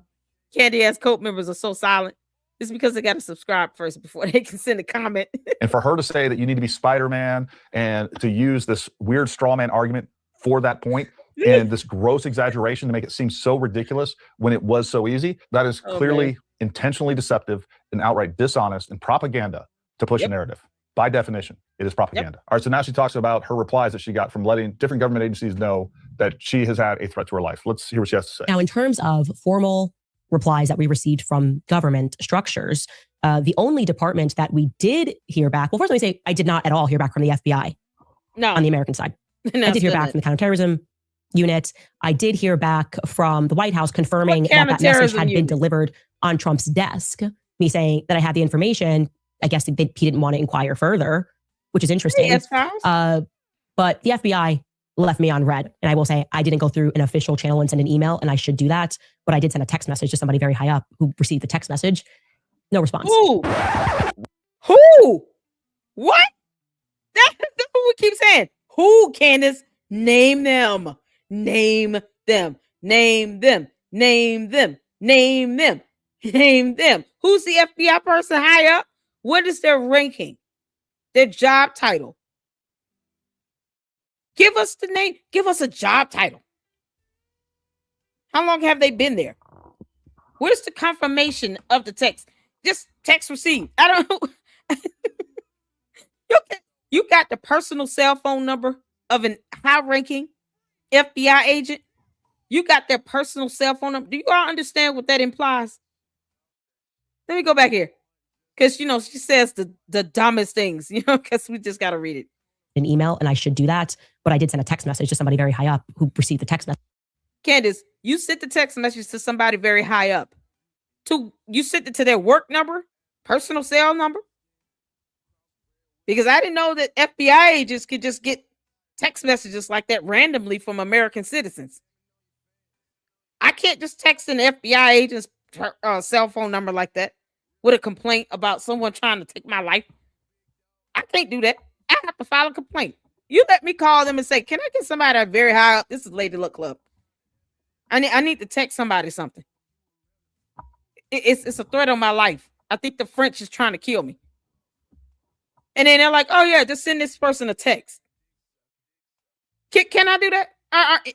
Candy Ass Cult members are so silent, it's because they got to subscribe first before they can send a comment. And for her to say that you need to be Spider-Man and to use this weird straw man argument for that point and this gross exaggeration to make it seem so ridiculous when it was so easy, that is clearly intentionally deceptive and outright dishonest and propaganda to push a narrative. By definition, it is propaganda. All right, so now she talks about her replies that she got from letting different government agencies know that she has had a threat to her life. Let's hear what she has to say. Now, in terms of formal replies that we received from government structures, the only department that we did hear back, well, first let me say, I did not at all hear back from the FBI on the American side. I did hear back from the counterterrorism unit. I did hear back from the White House confirming that message had been delivered on Trump's desk, me saying that I had the information. I guess he didn't want to inquire further, which is interesting. But the FBI left me on red. And I will say I didn't go through an official channel and send an email, and I should do that. But I did send a text message to somebody very high up who received the text message. No response. Who? What? That's what we keep saying. Who, Candace? Name them. Name them. Name them. Name them. Name them. Name them. Who's the FBI person high up? What is their ranking? Their job title? Give us the name. Give us a job title. How long have they been there? Where's the confirmation of the text? Just text received. I don't know. You got the personal cell phone number of an high-ranking FBI agent. You got their personal cell phone number. Do you all understand what that implies? Let me go back here. Because, she says the dumbest things, because we just got to read it. An email, and I should do that. But I did send a text message to somebody very high up who received the text message. Candace, you sent the text message to somebody very high up. You sent it to their work number, personal cell number? Because I didn't know that FBI agents could just get text messages like that randomly from American citizens. I can't just text an FBI agent's cell phone number like that. with a complaint about someone trying to take my life. I can't do that. I have to file a complaint. You let me call them and say, can I get somebody that very high up? This is Lady Luck Club. I need to text somebody something. It's a threat on my life. I think the French is trying to kill me. And then they're like, oh yeah, just send this person a text. Can I do that?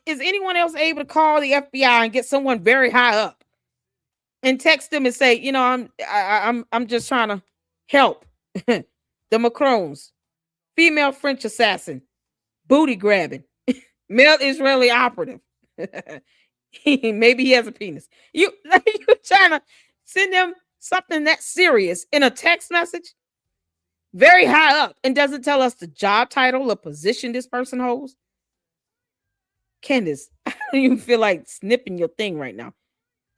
Is anyone else able to call the FBI and get someone very high up and text them and say, you know, I'm just trying to help the Macrons, female French assassin, booty grabbing, male Israeli operative. Maybe he has a penis. You trying to send them something that serious in a text message, very high up, and doesn't tell us the job title or position this person holds? Candace, I don't even feel like snipping your thing right now.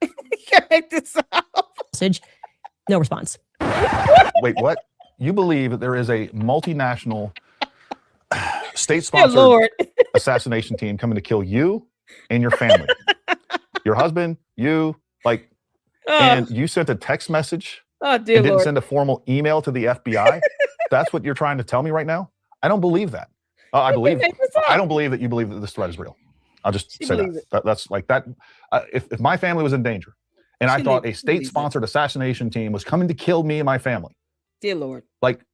You can't make this up. Message, no response. Wait, what? You believe that there is a multinational state-sponsored assassination team coming to kill you and your family, your husband, you, like, and you sent a text message and didn't send a formal email to the FBI? That's what you're trying to tell me right now? I don't believe that. I don't believe that you believe that this threat is real. I'll just say that. That's like that. If my family was in danger and I thought a state-sponsored assassination team was coming to kill me and my family, dear Lord, like,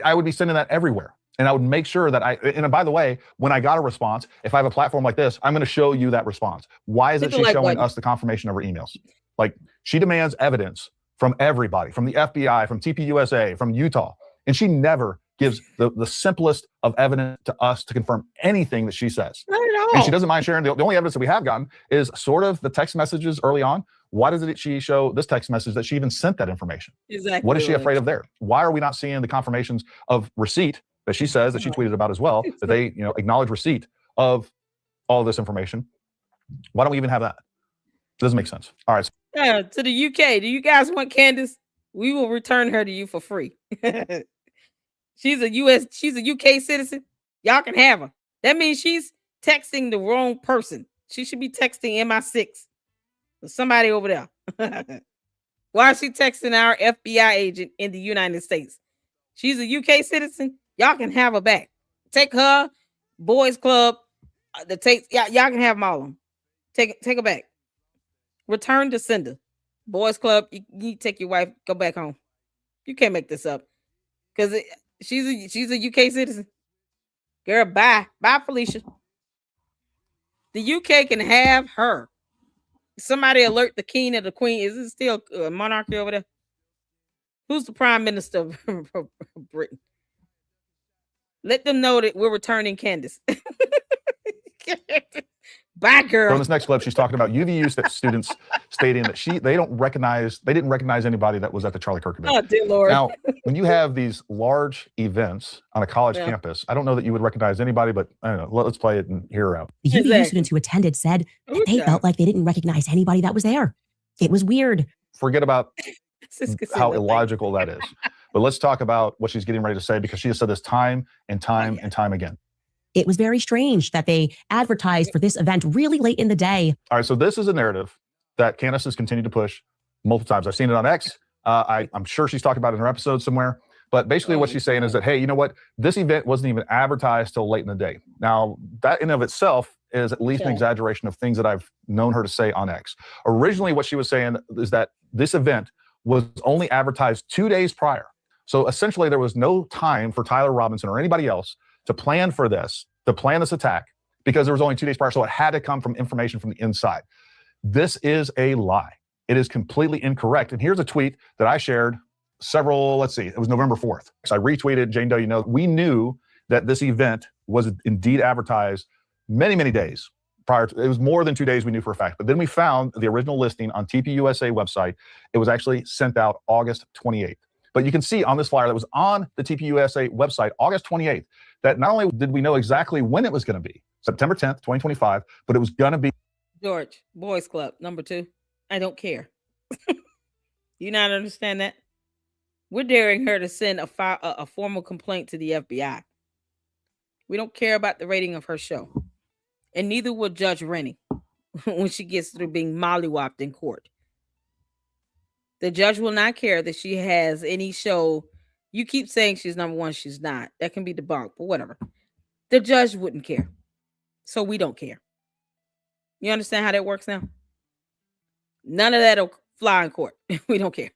I would be sending that everywhere. And I would make sure that and by the way, when I got a response, if I have a platform like this, I'm going to show you that response. Why is it she's showing us the confirmation of her emails? Like, she demands evidence from everybody, from the FBI, from TPUSA, from Utah. And she never gives the simplest of evidence to us to confirm anything that she says. Not at all. And she doesn't mind sharing. The only evidence that we have gotten is sort of the text messages early on. Why doesn't she show this text message that she even sent that information? Exactly. What is she afraid of there? Why are we not seeing the confirmations of receipt that she says that she tweeted about as well, that they, you know, acknowledge receipt of all of this information? Why don't we even have that? It doesn't make sense. All right. Yeah, to the UK. Do you guys want Candace? We will return her to you for free. She's a UK citizen. Y'all can have her. That means she's texting the wrong person. She should be texting MI6 or somebody over there. Why is she texting our FBI agent in the United States? She's a UK citizen. Y'all can have her back. Take her, boys club, y'all can have them all of them. Take her back. Return to sender. Boys club, you take your wife, go back home. You can't make this up. Because she's a UK citizen. Girl, bye. Bye, Felicia. The UK can have her. Somebody alert the king or the queen. Is it still a monarchy over there? Who's the prime minister of Britain? Let them know that we're returning Candace. Bye, girl. So in this next clip, she's talking about UVU students stating that they didn't recognize anybody that was at the Charlie Kirk event. Oh, dear Lord. Now, when you have these large events on a college campus, I don't know that you would recognize anybody, but I don't know. Let's play it and hear her out. The UVU students who attended said that they felt like they didn't recognize anybody that was there. It was weird. Forget about how illogical that is. But let's talk about what she's getting ready to say, because she has said this time and time and time again. It was very strange that they advertised for this event really late in the day. All right, so this is a narrative that Candace has continued to push multiple times. I've seen it on X. I'm sure she's talked about it in her episode somewhere. But basically what she's saying is that, hey, you know what? This event wasn't even advertised till late in the day. Now, that in of itself is at least an exaggeration of things that I've known her to say on X. Originally, what she was saying is that this event was only advertised 2 days prior. So essentially, there was no time for Tyler Robinson or anybody else to plan for this, to plan this attack, because there was only 2 days prior. So it had to come from information from the inside. This is a lie. It is completely incorrect. And here's a tweet that I shared it was November 4th. So I retweeted, Jane Doe, you know, we knew that this event was indeed advertised many, many days prior to, it was more than 2 days we knew for a fact. But then we found the original listing on TPUSA website. It was actually sent out August 28th. But you can see on this flyer that was on the TPUSA website, August 28th, that not only did we know exactly when it was going to be, September 10th, 2025, but it was going to be. George, Boys Club, number 2. I don't care. You not understand that? We're daring her to send a formal complaint to the FBI. We don't care about the rating of her show. And neither will Judge Rennie when she gets through being mollywopped in court. The judge will not care that she has any show. You keep saying she's number one. She's not. That can be debunked, but whatever. The judge wouldn't care. So we don't care. You understand how that works now? None of that'll fly in court. We don't care.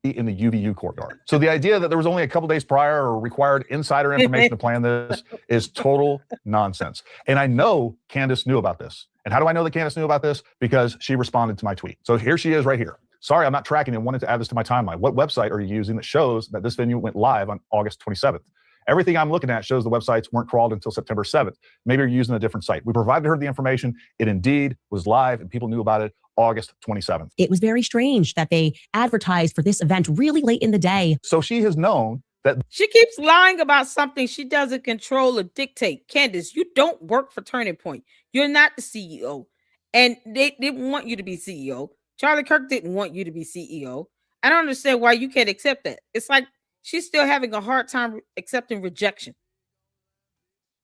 In the UVU courtyard. So the idea that there was only a couple days prior or required insider information to plan this is total nonsense. And I know Candace knew about this. And how do I know that Candace knew about this? Because she responded to my tweet. So here she is right here. Sorry, I'm not tracking and wanted to add this to my timeline. What website are you using that shows that this venue went live on August 27th? Everything I'm looking at shows the websites weren't crawled until September 7th. Maybe you're using a different site. We provided her the information. It indeed was live and people knew about it August 27th. It was very strange that they advertised for this event really late in the day. So she has known that. She keeps lying about something she doesn't control or dictate. Candace, you don't work for Turning Point. You're not the CEO. And they didn't want you to be CEO. Charlie Kirk didn't want you to be CEO. I don't understand why you can't accept that. It's like she's still having a hard time accepting rejection.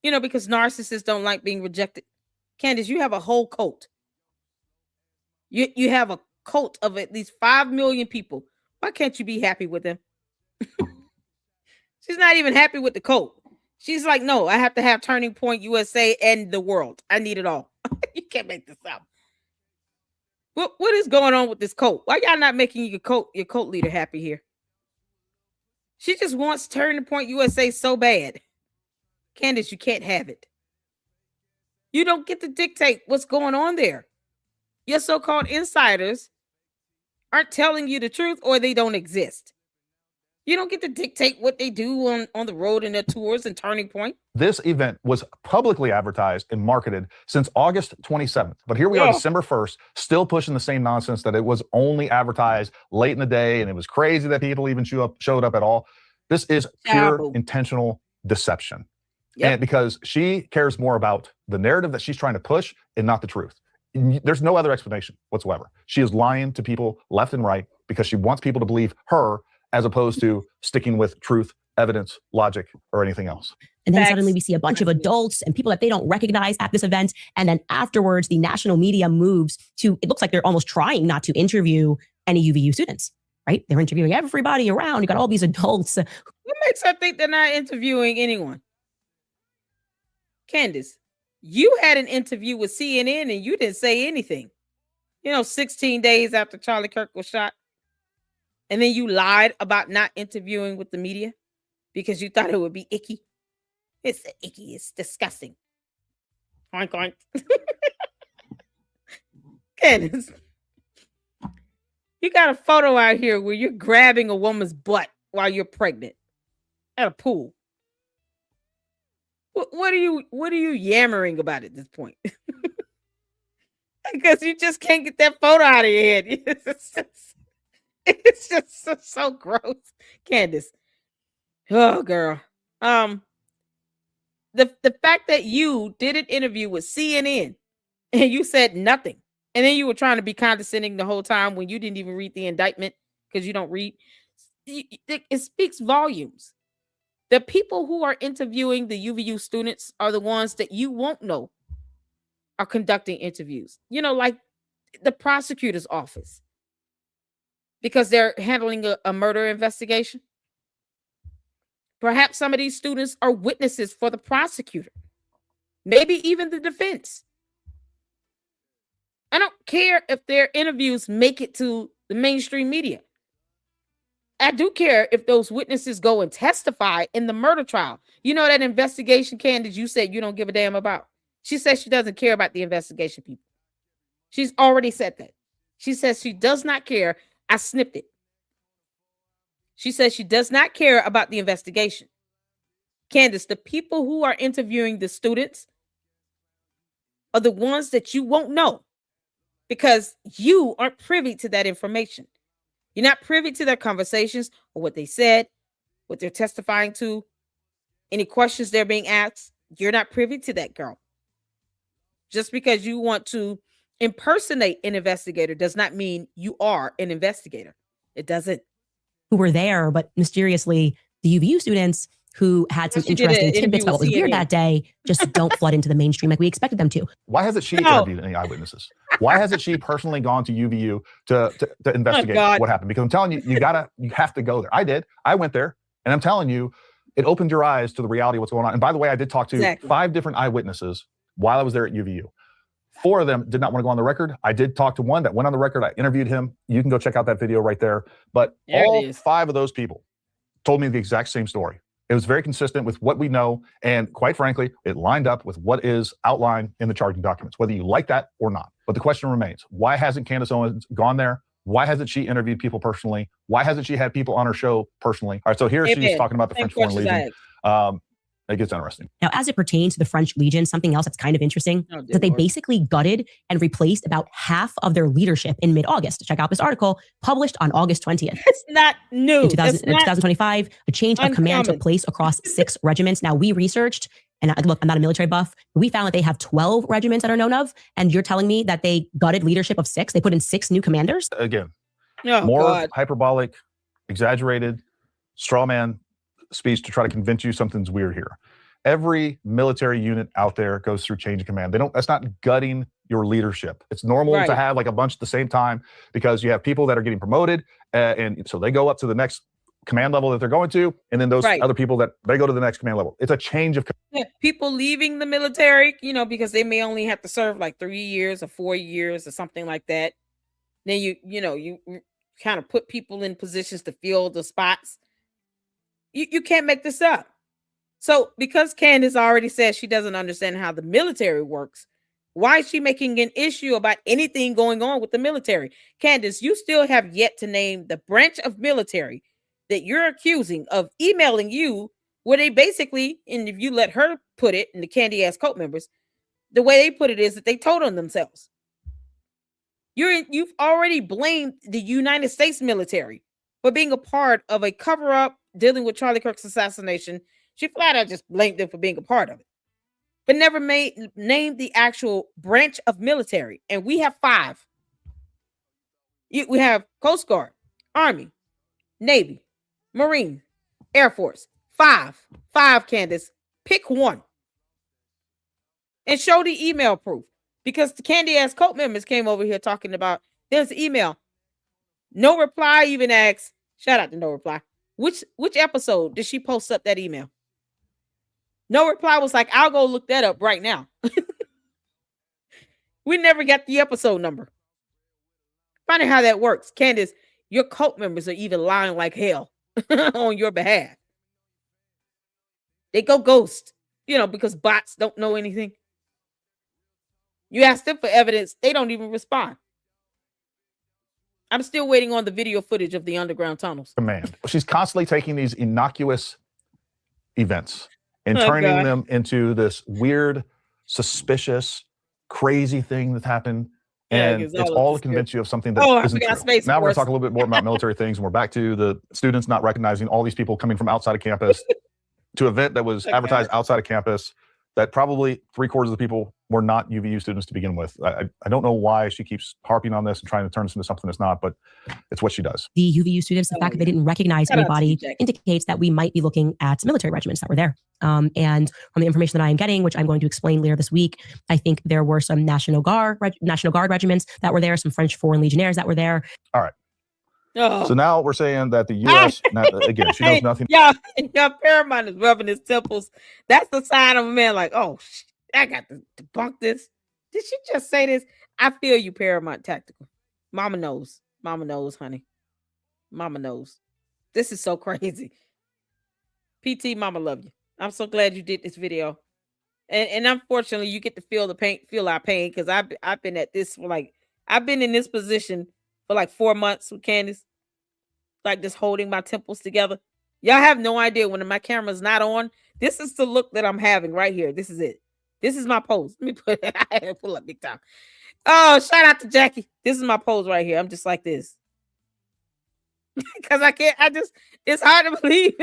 You know, because narcissists don't like being rejected. Candace, you have a whole cult. You have a cult of at least 5 million people. Why can't you be happy with them? She's not even happy with the cult. She's like, no, I have to have Turning Point USA and the world. I need it all. You can't make this up. What is going on with this cult? Why y'all not making your cult leader happy here? She just wants Turning Point USA so bad. Candace, you can't have it. You don't get to dictate what's going on there. Your so-called insiders aren't telling you the truth or they don't exist. You don't get to dictate what they do on the road in their tours and Turning Point. This event was publicly advertised and marketed since August 27th. But here we are, December 1st, still pushing the same nonsense that it was only advertised late in the day and it was crazy that people even showed up at all. This is pure intentional deception. Yep. And because she cares more about the narrative that she's trying to push and not the truth. There's no other explanation whatsoever. She is lying to people left and right because she wants people to believe her as opposed to sticking with truth, evidence, logic, or anything else. And then suddenly we see a bunch of adults and people that they don't recognize at this event. And then afterwards, the national media moves to, it looks like they're almost trying not to interview any UVU students, right? They're interviewing everybody around. You got all these adults. What makes her think they're not interviewing anyone? Candace, you had an interview with CNN and you didn't say anything. 16 days after Charlie Kirk was shot. And then you lied about not interviewing with the media because you thought it would be icky. It's icky. It's disgusting. Oink, oink. Candace, you got a photo out here where you're grabbing a woman's butt while you're pregnant at a pool. What are you yammering about at this point? Because you just can't get that photo out of your head. It's just so gross. Candace. Oh, girl. The fact that you did an interview with CNN and you said nothing, and then you were trying to be condescending the whole time when you didn't even read the indictment because you don't read, it speaks volumes. The people who are interviewing the UVU students are the ones that you won't know are conducting interviews. Like the prosecutor's office. Because they're handling a murder investigation. Perhaps some of these students are witnesses for the prosecutor. Maybe even the defense. I don't care if their interviews make it to the mainstream media. I do care if those witnesses go and testify in the murder trial. You know that investigation, Candace, you said you don't give a damn about. She says she doesn't care about the investigation, people. She's already said that. She says she does not care. I snipped it. She says she does not care about the investigation. Candace, the people who are interviewing the students are the ones that you won't know because you aren't privy to that information. You're not privy to their conversations or what they said, what they're testifying to, any questions they're being asked. You're not privy to that, girl. Just because you want to impersonate an investigator does not mean you are an investigator. It doesn't. Who were there, but mysteriously, the UVU students who had some She did interesting an interview tidbits about what with was weird CNN. that day just don't flood into the mainstream like we expected them to. Why hasn't she No. interviewed any eyewitnesses? Why hasn't she personally gone to UVU to investigate God. what happened? Because I'm telling you, you have to go there. I did. I went there, and I'm telling you, it opened your eyes to the reality of what's going on. And by the way, I did talk to Exactly. 5 different eyewitnesses while I was there at UVU. 4 of them did not want to go on the record. I did talk to one that went on the record. I interviewed him. You can go check out that video right there. But There it all is. 5 of those people told me the exact same story. It was very consistent with what we know. And quite frankly, it lined up with what is outlined in the charging documents, whether you like that or not. But the question remains, why hasn't Candace Owens gone there? Why hasn't she interviewed people personally? Why hasn't she had people on her show personally? All right, so here she's Amen. talking about the Same French Foreign questions I Legion. asked. It gets interesting. Now, as it pertains to the French Legion, something else that's kind of interesting Oh, is dear that they Lord. basically gutted and replaced about half of their leadership in mid-August. Check out this article published on August 20th. It's not new. In That's not 2025, a change of command took uncommon. place across 6 regiments. Now, we researched, and look, I'm not a military buff, but we found that they have 12 regiments that are known of, and you're telling me that they gutted leadership of 6? They put in 6 new commanders? Again, Oh, more God. hyperbolic, exaggerated, straw man speech to try to convince you something's weird here. Every military unit out there goes through change of command. That's not gutting your leadership. It's normal Right. to have like a bunch at the same time because you have people that are getting promoted, and so they go up to the next command level that they're going to, and then those Right. other people that they go to the next command level. It's a change of Yeah, people leaving the military, because they may only have to serve like 3 years or 4 years or something like that. Then you kind of put people in positions to fill the spots. You can't make this up. So because Candace already said she doesn't understand how the military works, why is she making an issue about anything going on with the military? Candace, you still have yet to name the branch of military that you're accusing of emailing you, where they basically, and if you let her put it, and the Candy ass cult members, the way they put it is that they told on themselves. You've already blamed the United States military for being a part of a cover-up dealing with Charlie Kirk's assassination. She flat out just blamed them for being a part of it, but never named the actual branch of military. And we have 5. We have Coast Guard, Army, Navy, Marine, Air Force. 5, Candace. Pick one and show the email proof. Because the Candy ass cult members came over here talking about there's email. No Reply even asks, shout out to No Reply, which episode did she post up that email? No Reply was like, I'll go look that up right now. We never got the episode number. Funny how that works. Candace, your cult members are even lying like hell on your behalf. They go ghost, because bots don't know anything. You ask them for evidence, they don't even respond. I'm still waiting on the video footage of the underground tunnels. command. She's constantly taking these innocuous events and turning God. them into this weird, suspicious, crazy thing that's happened. Yeah, And because it's all all of to this convince you of something that I isn't forgot true. Space Now we're going Force. to talk a little bit more about military things, and we're back to the students not recognizing all these people coming from outside of campus to an event that was Okay. advertised outside of campus that probably 3/4 of the people were not UVU students to begin with. I don't know why she keeps harping on this and trying to turn this into something that's not, but it's what she does. The UVU students, the fact that they didn't recognize Shout out to you, anybody Jackie. indicates that we might be looking at military regiments that were there. And from the information that I am getting, which I'm going to explain later this week, I think there were some National Guard regiments that were there, some French Foreign Legionnaires that were there. Oh. So now we're saying that the U.S. now, again, she knows nothing. Yeah, Paramount is rubbing his temples. That's the sign of a man like, oh, I got to debunk this. Did she just say this? I feel you, Paramount Tactical. Mama knows, honey. Mama knows. This is so crazy. PT, Mama love you. I'm so glad you did this video. And unfortunately, you get to feel our pain, because I've been at this I've been in this position for like 4 months with Candace, like just holding my temples together. Y'all have no idea when my camera's not on. This is the look that I'm having right here. This is it. This is my pose. Let me put it. I had to pull up big time. Oh, shout out to Jackie. This is my pose right here. I'm just like this. Because it's hard to believe.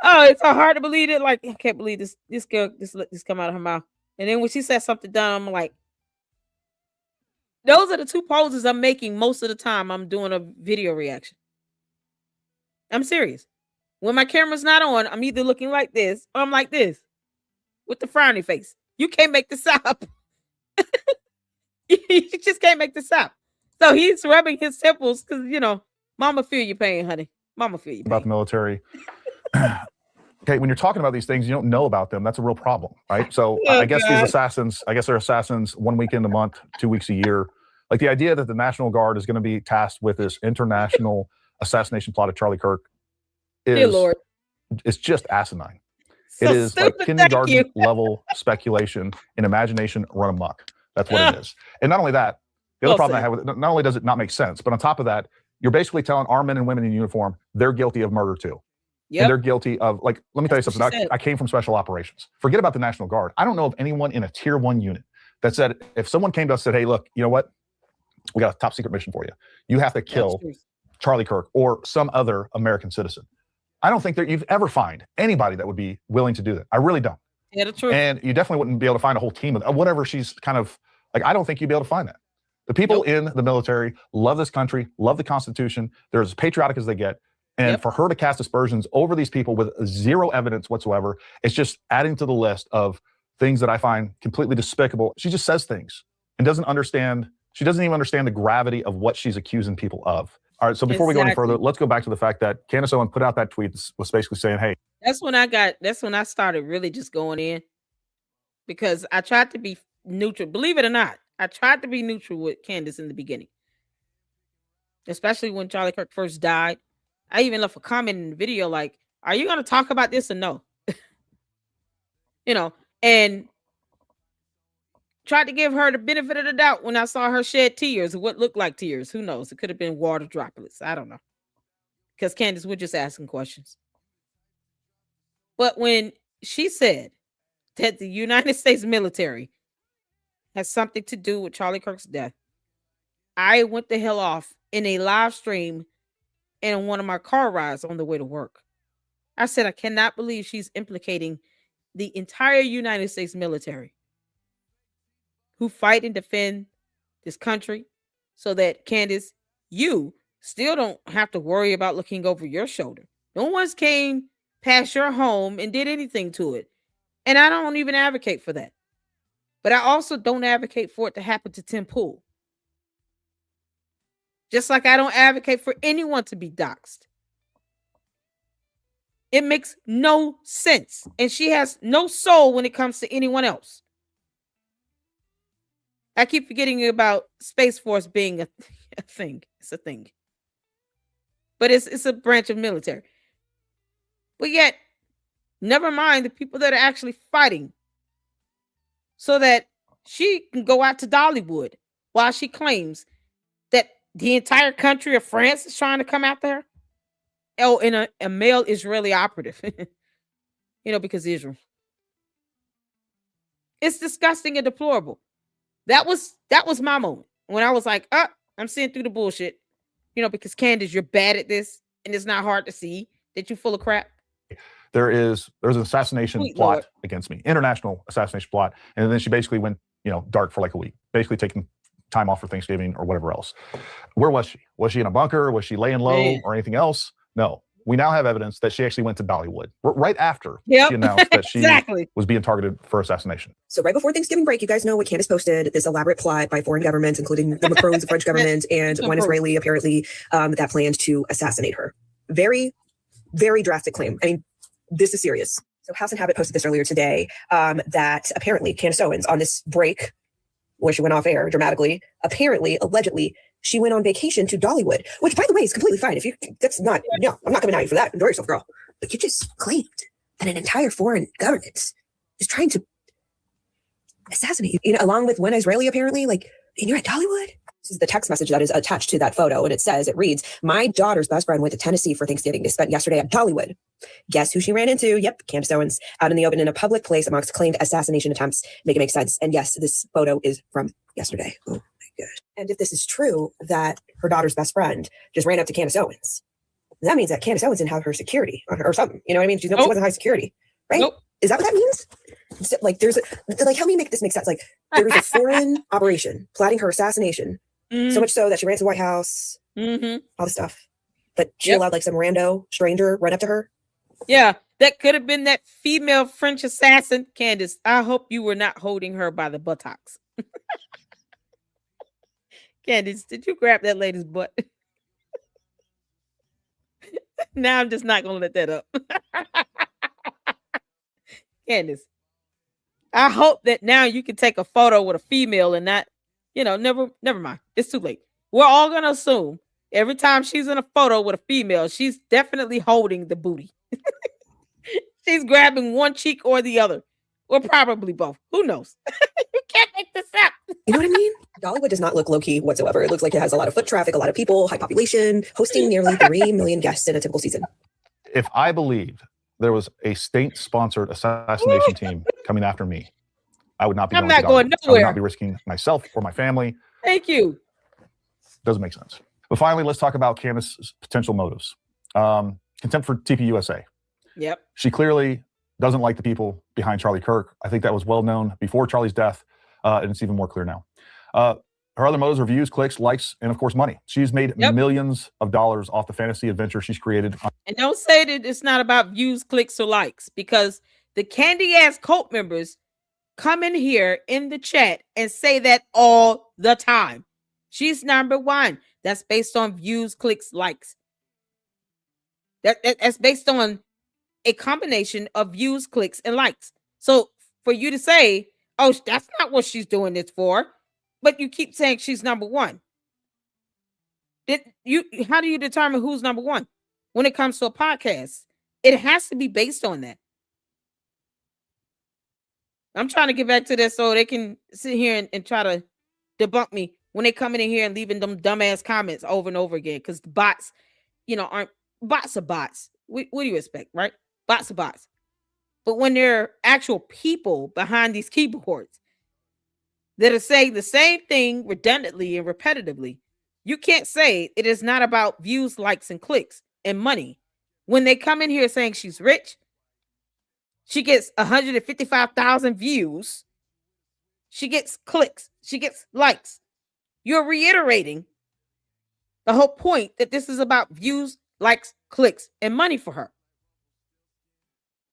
Oh, it's so hard to believe it. Like, I can't believe this girl, this come out of her mouth. And then when she said something dumb, I'm like, those are the 2 poses I'm making most of the time I'm doing a video reaction. I'm serious. When my camera's not on, I'm either looking like this or I'm like this with the frowny face. You can't make this up. You just can't make this up. So he's rubbing his temples because, you know, mama feel your pain, honey. Mama feel your pain. About the military. Okay, when you're talking about these things, you don't know about them. That's a real problem, right? So I guess these assassins, they're assassins 1 weekend a month, 2 weeks a year. Like the idea that the National Guard is going to be tasked with this international assassination plot of Charlie Kirk it's just asinine. So it is stupid, like kindergarten level speculation and imagination run amok. That's what it is. And not only that, the other problem I have with it, not only does it not make sense, but on top of that, you're basically telling our men and women in uniform they're guilty of murder too. And they're guilty of, like, let me tell you something. I came from special operations. Forget about the National Guard. I don't know of anyone in a tier 1 unit that said, if someone came to us and said, hey, look, you know what? We got a top secret mission for you. You have to kill Charlie Kirk or some other American citizen. I don't think that you've ever find anybody that would be willing to do that. I really don't. Yeah, the truth. And you definitely wouldn't be able to find a whole team of whatever she's kind of like. I don't think you'd be able to find that. The people in the military love this country, love the Constitution. They're as patriotic as they get. And for her to cast aspersions over these people with zero evidence whatsoever, it's just adding to the list of things that I find completely despicable. She just says things and doesn't understand. She doesn't even understand the gravity of what she's accusing people of. All right, so before we go any further, let's go back to the fact that Candace Owens put out that tweet was basically saying, hey. That's when I started really just going in, because I tried to be neutral. Believe it or not, I tried to be neutral with Candace in the beginning, especially when Charlie Kirk first died. I even left a comment in the video like, are you going to talk about this or no? You know, and tried to give her the benefit of the doubt when I saw her shed tears, what looked like tears. Who knows? It could have been water droplets. I don't know. Because Candace, we're just asking questions. But when she said that the United States military has something to do with Charlie Kirk's death, I went the hell off in a live stream and on one of my car rides on the way to work. I said, I cannot believe she's implicating the entire United States military who fight and defend this country so that, Candace, you still don't have to worry about looking over your shoulder. No one's came past your home and did anything to it. And I don't even advocate for that. But I also don't advocate for it to happen to Tim Pool. Just like I don't advocate for anyone to be doxxed. It makes no sense. And she has no soul when it comes to anyone else. I keep forgetting about Space Force being a thing. It's a thing. But it's a branch of military. But yet, never mind the people that are actually fighting so that she can go out to Dollywood while she claims that the entire country of France is trying to come after her. Oh, and a male Israeli operative. You know, because Israel. It's disgusting and deplorable. That was my moment when I was like, I'm seeing through the bullshit. You know, because Candace, you're bad at this, and it's not hard to see that you're full of crap. There's an assassination plot against me, international assassination plot, and then she basically went, dark for like a week, basically taking time off for Thanksgiving or whatever else. Where was she? Was she in a bunker? Was she laying low or anything else? No. We now have evidence that she actually went to Dollywood right after she announced that she was being targeted for assassination. So right before Thanksgiving break, you guys know what Candace posted, this elaborate plot by foreign governments, including the Macrons, the French government, and one Israeli apparently that planned to assassinate her. Very, very drastic claim. I mean, this is serious. So House and Habit posted this earlier today that apparently Candace Owens on this break where she went off air dramatically, apparently, allegedly, she went on vacation to Dollywood, which, by the way, is completely fine. I'm not coming at you for that. Enjoy yourself, girl. But you just claimed that an entire foreign government is trying to assassinate you, along with one Israeli, apparently, and you're at Dollywood? This is the text message that is attached to that photo, and it reads, my daughter's best friend went to Tennessee for Thanksgiving. They spent yesterday at Dollywood. Guess who she ran into? Yep, Candace Owens, out in the open in a public place amongst claimed assassination attempts. Make it make sense. And yes, this photo is from yesterday. Oh. Good. And if this is true, that her daughter's best friend just ran up to Candace Owens, that means that Candace Owens didn't have her security on her or something. You know what I mean? She wasn't high security, right? Nope. Is that what that means? So, help me make this make sense. There was a foreign operation plotting her assassination, so much so that she ran to the White House, all this stuff. But she allowed some rando stranger run up to her Yeah, that could have been that female French assassin, Candace. I hope you were not holding her by the buttocks. Candace, did you grab that lady's butt? Now I'm just not gonna let that up. Candace, I hope that now you can take a photo with a female and not, never mind. It's too late. We're all gonna assume every time she's in a photo with a female, she's definitely holding the booty. She's grabbing one cheek or the other, or probably both. Who knows? You can't make this up. You know what I mean? Dollywood does not look low-key whatsoever. It looks like it has a lot of foot traffic, a lot of people, high population, hosting nearly 3 million guests in a typical season. If I believed there was a state-sponsored assassination team coming after me, I would not be I'm not going Dollywood. I nowhere. would not be risking myself or my family. Thank you. Doesn't make sense. But finally, let's talk about Candace's potential motives. Contempt for TPUSA. Yep. She clearly doesn't like the people behind Charlie Kirk. I think that was well known before Charlie's death, and it's even more clear now. Her other motives are views, clicks, likes, and of course, money. She's made millions of dollars off the fantasy adventure she's created. And don't say that it's not about views, clicks, or likes, because the candy ass cult members come in here in the chat and say that all the time. She's number one. That's based on views, clicks, likes. That's based on a combination of views, clicks, and likes. So for you to say, oh, that's not what she's doing this for, but you keep saying she's number one. How do you determine who's number one when it comes to a podcast? It has to be based on that. I'm trying to get back to this so they can sit here and try to debunk me when they come in here and leaving them dumbass comments over and over again, because the bots, aren't bots are bots. What do you expect, right? Bots are bots. But when there are actual people behind these keyboards that are saying the same thing redundantly and repetitively, you can't say it is not about views, likes, and clicks and money. When they come in here saying she's rich, she gets 155,000 views, she gets clicks, she gets likes. You're reiterating the whole point that this is about views, likes, clicks, and money for her.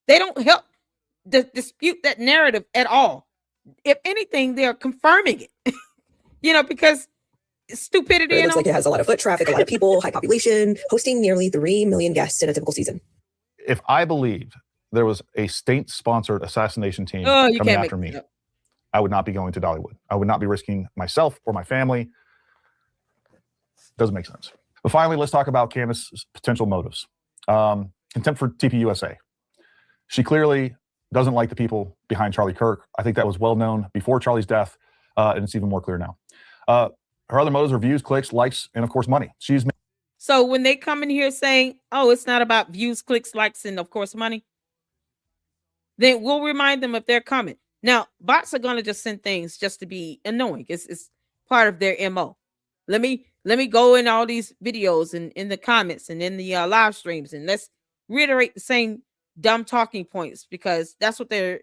They don't help dispute that narrative at all. If anything, they're confirming it. Because stupidity. It looks like it has a lot of foot traffic, a lot of people, high population, hosting nearly 3 million guests in a typical season. If I believed there was a state-sponsored assassination team coming after me, I would not be going to Dollywood. I would not be risking myself or my family. Doesn't make sense. But finally, let's talk about Candace's potential motives. Contempt for TPUSA. She clearly doesn't like the people behind Charlie Kirk. I think that was well known before Charlie's death, and it's even more clear now. Her other motives are views, clicks, likes, and of course, money. So when they come in here saying, oh, it's not about views, clicks, likes, and of course, money, then we'll remind them of their comment. Now, bots are going to just send things just to be annoying. It's part of their MO. Let me go in all these videos and in the comments and in the live streams, and let's reiterate the same dumb talking points, because that's what their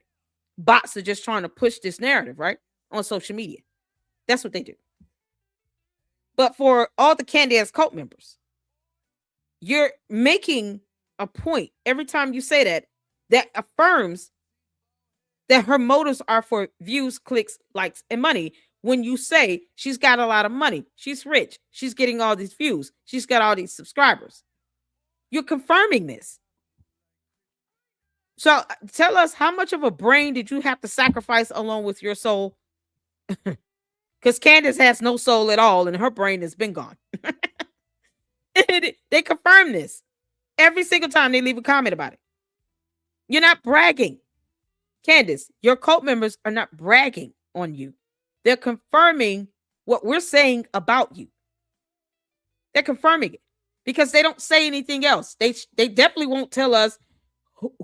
bots are just trying to push this narrative, right? On social media. That's what they do. But for all the Candace cult members, you're making a point every time you say that affirms that her motives are for views, clicks, likes, and money. When you say she's got a lot of money, she's rich, she's getting all these views, she's got all these subscribers, you're confirming this. So tell us, how much of a brain did you have to sacrifice along with your soul? Because Candace has no soul at all, and her brain has been gone. They confirm this every single time they leave a comment about it. You're not bragging. Candace, your cult members are not bragging on you. They're confirming what we're saying about you. They're confirming it because they don't say anything else. They definitely won't tell us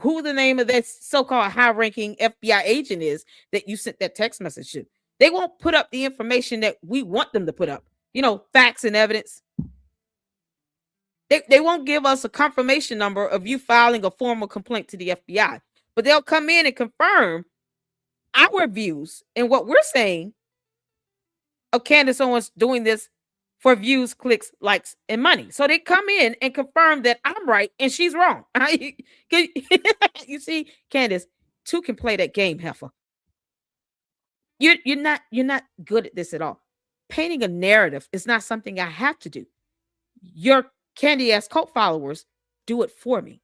who the name of that so-called high-ranking FBI agent is that you sent that text message to. They won't put up the information that we want them to put up. Facts and evidence. They won't give us a confirmation number of you filing a formal complaint to the FBI. But they'll come in and confirm our views and what we're saying of Candace Owens doing this for views, clicks, likes, and money. So they come in and confirm that I'm right and she's wrong. You see, Candace, two can play that game, heifer. You're not good at this at all. Painting a narrative is not something I have to do. Your candy ass cult followers do it for me.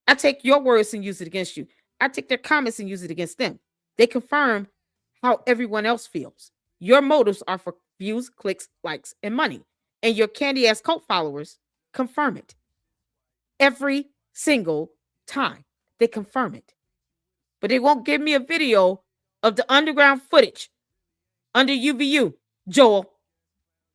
I take your words and use it against you. I take their comments and use it against them. They confirm how everyone else feels. Your motives are for views, clicks, likes, and money. And your candy ass cult followers confirm it. Every single time they confirm it. But they won't give me a video of the underground footage under UVU. Joel,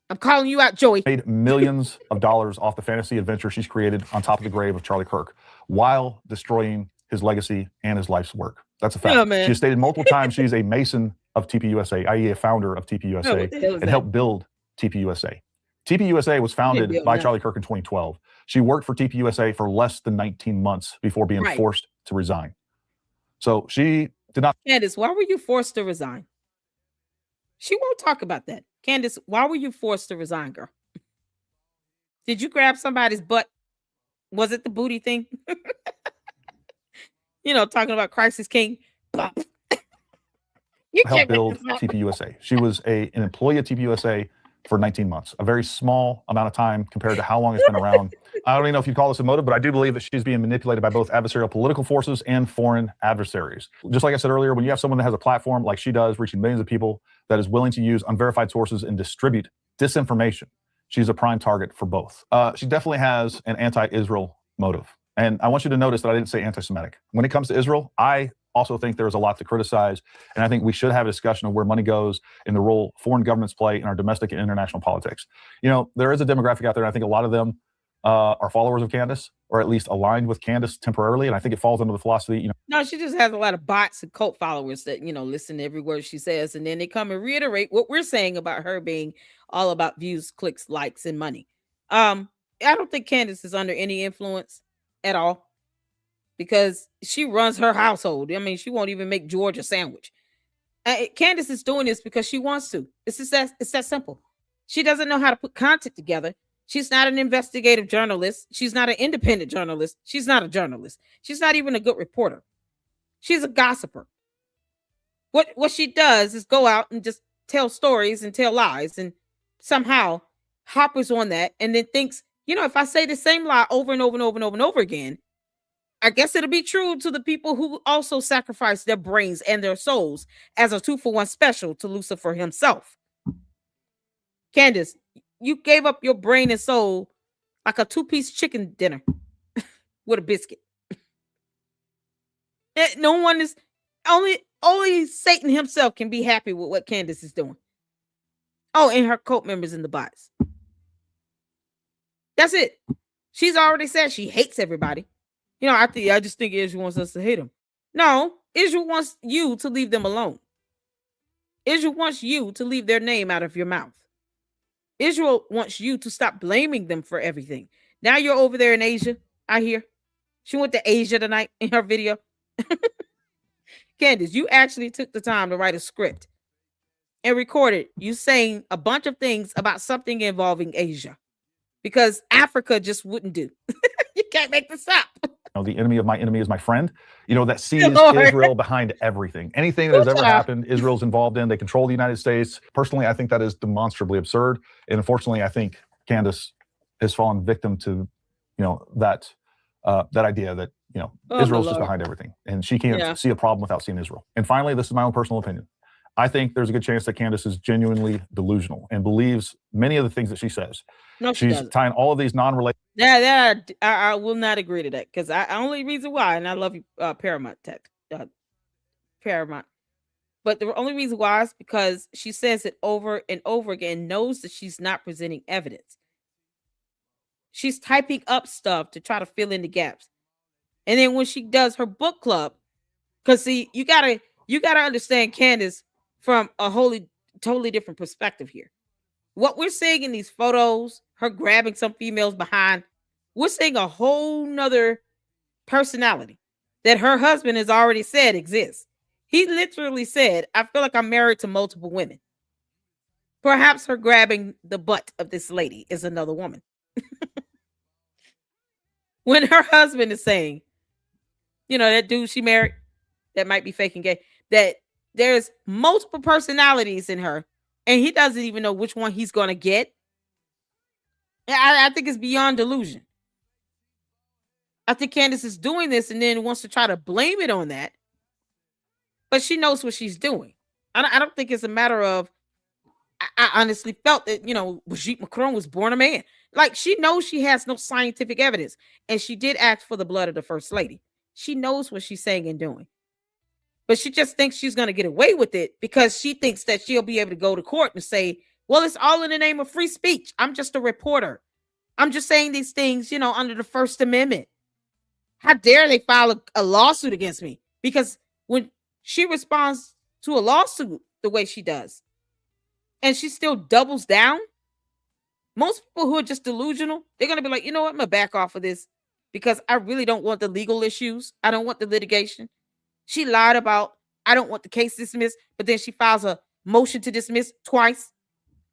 I'm calling you out, Joey. Made millions of dollars off the fantasy adventure she's created on top of the grave of Charlie Kirk while destroying his legacy and his life's work. That's a fact. Yeah, she has stated multiple times she's a Mason of TPUSA, i.e. a founder of TPUSA, and helped build TPUSA. TPUSA was founded by Charlie Kirk in 2012. She worked for TPUSA for less than 19 months before being forced to resign. So she did not. Candace, why were you forced to resign? She won't talk about that. Candace, why were you forced to resign, girl? Did you grab somebody's butt? Was it the booty thing? You know, talking about Christ is King. You helped build TPUSA. She was an employee at TPUSA for 19 months, a very small amount of time compared to how long it's been around. I don't even know if you'd call this a motive, but I do believe that she's being manipulated by both adversarial political forces and foreign adversaries. Just like I said earlier, when you have someone that has a platform like she does, reaching millions of people, that is willing to use unverified sources and distribute disinformation, she's a prime target for both. She definitely has an anti-Israel motive. And I want you to notice that I didn't say anti-Semitic. When it comes to Israel, I also think there's a lot to criticize. And I think we should have a discussion of where money goes and the role foreign governments play in our domestic and international politics. You know, there is a demographic out there, and I think a lot of them are followers of Candace, or at least aligned with Candace temporarily. And I think it falls under the philosophy, you know. No, she just has a lot of bots and cult followers that, you know, listen to every word she says. And then they come and reiterate what we're saying about her being all about views, clicks, likes, and money. I don't think Candace is under any influence at all, because she runs her household. I mean, she won't even make George a sandwich. Candace is doing this because she wants to. It's that simple. She doesn't know how to put content together. She's not an investigative journalist. She's not an independent journalist. She's not a journalist. She's not even a good reporter. She's a gossiper. What she does is go out and just tell stories and tell lies, and somehow hoppers on that and then thinks, you know, if I say the same lie over and over and over and over and over again, I guess it'll be true to the people who also sacrifice their brains and their souls as a 2-for-1 special to Lucifer himself. Candace, you gave up your brain and soul like a 2-piece chicken dinner with a biscuit. No one is, only Satan himself can be happy with what Candace is doing. Oh, and her cult members in the bots. That's it. She's already said she hates everybody. You know, I just think Israel wants us to hate them. No, Israel wants you to leave them alone. Israel wants you to leave their name out of your mouth. Israel wants you to stop blaming them for everything. Now you're over there in Asia, I hear. She went to Asia tonight in her video. Candace, you actually took the time to write a script and recorded you saying a bunch of things about something involving Asia, because Africa just wouldn't do. You can't make this up. You know, the enemy of my enemy is my friend. You know, that sees Israel behind everything. Anything that has ever happened, Israel's involved in. They control the United States. Personally, I think that is demonstrably absurd. And unfortunately, I think Candace has fallen victim to, you know, that idea that, you know, Israel's just behind everything. And she can't see a problem without seeing Israel. And finally, this is my own personal opinion. I think there's a good chance that Candace is genuinely delusional and believes many of the things that she says. No, she's tying all of these non-related. I will not agree to that, because I only reason why, and I love you, Paramount Tech, Paramount. But the only reason why is because she says it over and over again, knows that she's not presenting evidence. She's typing up stuff to try to fill in the gaps. And then when she does her book club, because see, you gotta understand Candace from a totally different perspective here. What we're seeing in these photos, her grabbing some females behind, we're seeing a whole nother personality that her husband has already said exists. He literally said, I feel like I'm married to multiple women. Perhaps her grabbing the butt of this lady is another woman. When her husband is saying, that dude she married that might be faking gay, that there's multiple personalities in her and he doesn't even know which one he's going to get. I think it's beyond delusion. I think Candace is doing this and then wants to try to blame it on that. But she knows what she's doing. I don't think it's a matter of, I honestly felt that, Brigitte Macron was born a man. Like, she knows she has no scientific evidence. And she did ask for the blood of the first lady. She knows what she's saying and doing. But she just thinks she's going to get away with it because she thinks that she'll be able to go to court and say, well, it's all in the name of free speech. I'm just a reporter. I'm just saying these things, under the First Amendment. How dare they file a lawsuit against me? Because when she responds to a lawsuit the way she does, and she still doubles down, most people who are just delusional, they're going to be like, you know what? I'm going to back off of this because I really don't want the legal issues. I don't want the litigation. She lied about, I don't want the case dismissed, but then she files a motion to dismiss twice,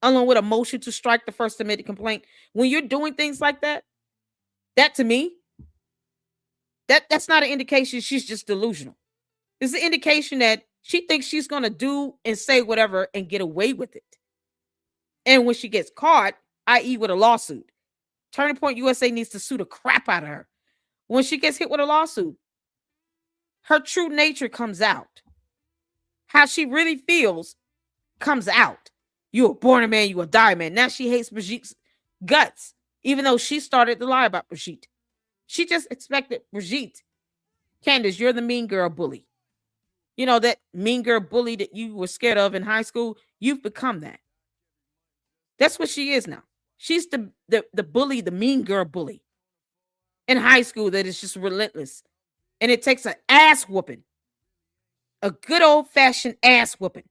along with a motion to strike the First Amendment complaint. When you're doing things like that, that to me, that's not an indication she's just delusional. It's an indication that she thinks she's going to do and say whatever and get away with it. And when she gets caught, i.e. with a lawsuit, Turning Point USA needs to sue the crap out of her. When she gets hit with a lawsuit, her true nature comes out. How she really feels comes out. You were born a man, you will die a man. Now she hates Brigitte's guts, even though she started to lie about Brigitte. She just expected Brigitte. Candace, you're the mean girl bully. That mean girl bully that you were scared of in high school, you've become that. That's what she is now. She's the bully, the mean girl bully in high school that is just relentless. And it takes an ass whooping, a good old fashioned ass whooping,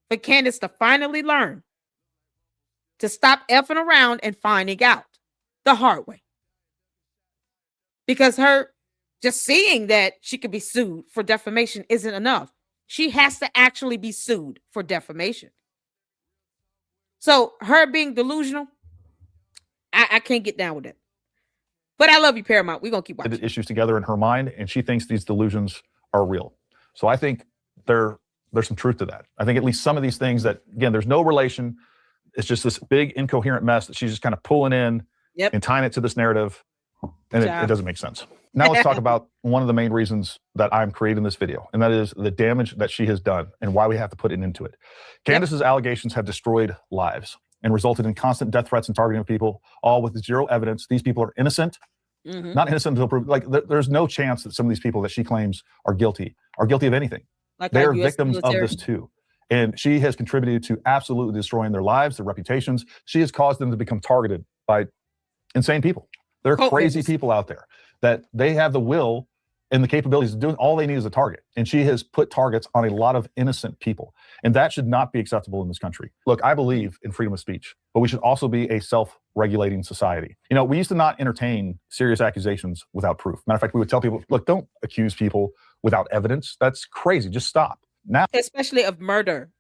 for Candace to finally learn to stop effing around and finding out the hard way. Because her just seeing that she could be sued for defamation isn't enough. She has to actually be sued for defamation. So her being delusional, I can't get down with it. But I love you, Paramount. We're going to keep watching. Issues together in her mind, and she thinks these delusions are real. So I think there's some truth to that. I think at least some of these things that, again, there's no relation. It's just this big incoherent mess that she's just kind of pulling in and tying it to this narrative, and it doesn't make sense. Now let's talk about one of the main reasons that I'm creating this video, and that is the damage that she has done and why we have to put it into it. Candace's allegations have destroyed lives and resulted in constant death threats and targeting of people, all with zero evidence. These people are innocent, not innocent until proved. Like there's no chance that some of these people that she claims are guilty of anything. Like they are victims of this too. And she has contributed to absolutely destroying their lives, their reputations. She has caused them to become targeted by insane people. There are crazy people out there that they have the will and the capabilities of doing all they need is a target. And she has put targets on a lot of innocent people. And that should not be acceptable in this country. Look, I believe in freedom of speech, but we should also be a self-regulating society. We used to not entertain serious accusations without proof. Matter of fact, we would tell people, look, don't accuse people without evidence. That's crazy. Just stop. Now, especially of murder,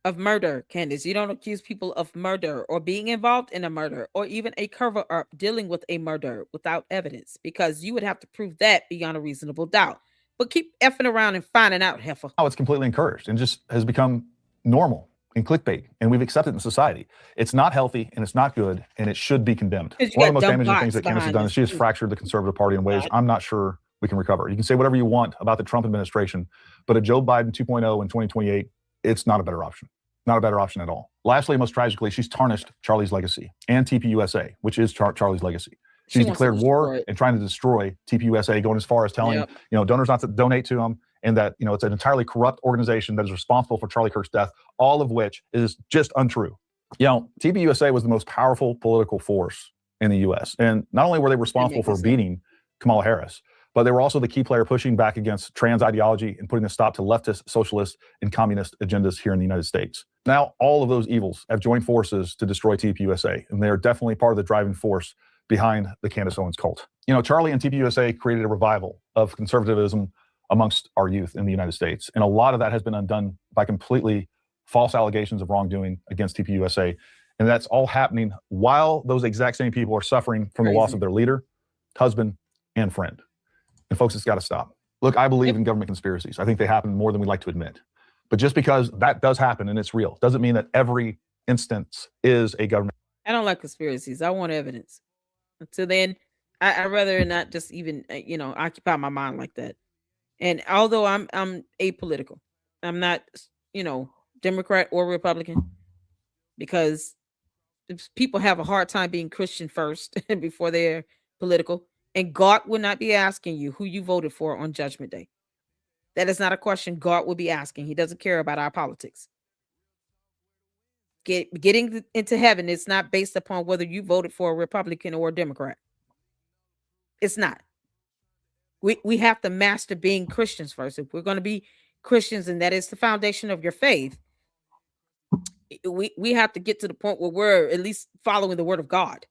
Candace. You don't accuse people of murder or being involved in a murder or even a cover-up dealing with a murder without evidence, because you would have to prove that beyond a reasonable doubt. But keep effing around and finding out, heifer. Now it's completely encouraged and just has become normal and clickbait, and we've accepted it in society. It's not healthy and it's not good, and it should be condemned. One of the most damaging things that Candace has done is she has fractured the conservative party in ways I'm not sure we can recover. You can say whatever you want about the Trump administration, but a Joe Biden 2.0 in 2028, it's not a better option. Not a better option at all. Lastly, most tragically, she's tarnished Charlie's legacy and TPUSA, which is Charlie's legacy. She's declared war and trying to destroy TPUSA, going as far as telling donors not to donate to them, and that it's an entirely corrupt organization that is responsible for Charlie Kirk's death, all of which is just untrue. TPUSA was the most powerful political force in the U.S. And not only were they responsible for beating Kamala Harris, but they were also the key player pushing back against trans ideology and putting a stop to leftist, socialist, and communist agendas here in the United States. Now, all of those evils have joined forces to destroy TPUSA, and they are definitely part of the driving force behind the Candace Owens cult. Charlie and TPUSA created a revival of conservatism amongst our youth in the United States, and a lot of that has been undone by completely false allegations of wrongdoing against TPUSA. And that's all happening while those exact same people are suffering from the loss of their leader, husband, and friend. And folks, it's got to stop. Look, I believe in government conspiracies. I think they happen more than we like to admit. But just because that does happen and it's real doesn't mean that every instance is a government. I don't like conspiracies. I want evidence. Until then, I'd rather not just even, occupy my mind like that. And although I'm apolitical, I'm not, Democrat or Republican, because people have a hard time being Christian first before they're political. And God will not be asking you who you voted for on Judgment Day. That is not a question God will be asking. He doesn't care about our politics. Getting into heaven is not based upon whether you voted for a Republican or a Democrat. It's not. We have to master being Christians first. If we're going to be Christians, and that is the foundation of your faith, we have to get to the point where we're at least following the word of God.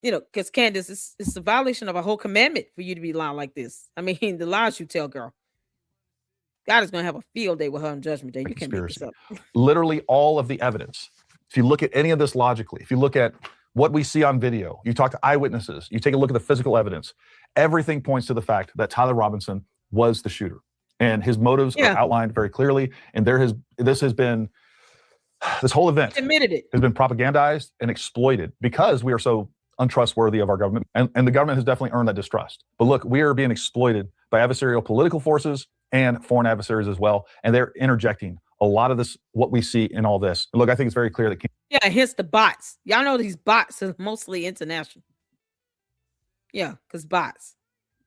Because Candace, it's a violation of a whole commandment for you to be lying like this. I mean, the lies you tell, girl. God is going to have a field day with her on Judgment Day. You can't make this up. Literally all of the evidence. If you look at any of this logically, if you look at what we see on video, you talk to eyewitnesses, you take a look at the physical evidence, everything points to the fact that Tyler Robinson was the shooter. And his motives are outlined very clearly. And this whole event admitted it has been propagandized and exploited because we are so untrustworthy of our government. And the government has definitely earned that distrust. But look, we are being exploited by adversarial political forces and foreign adversaries as well. And they're interjecting a lot of this, what we see in all this. Look, I think it's very clear that... hence the bots. Y'all know these bots are mostly international. Yeah, because bots.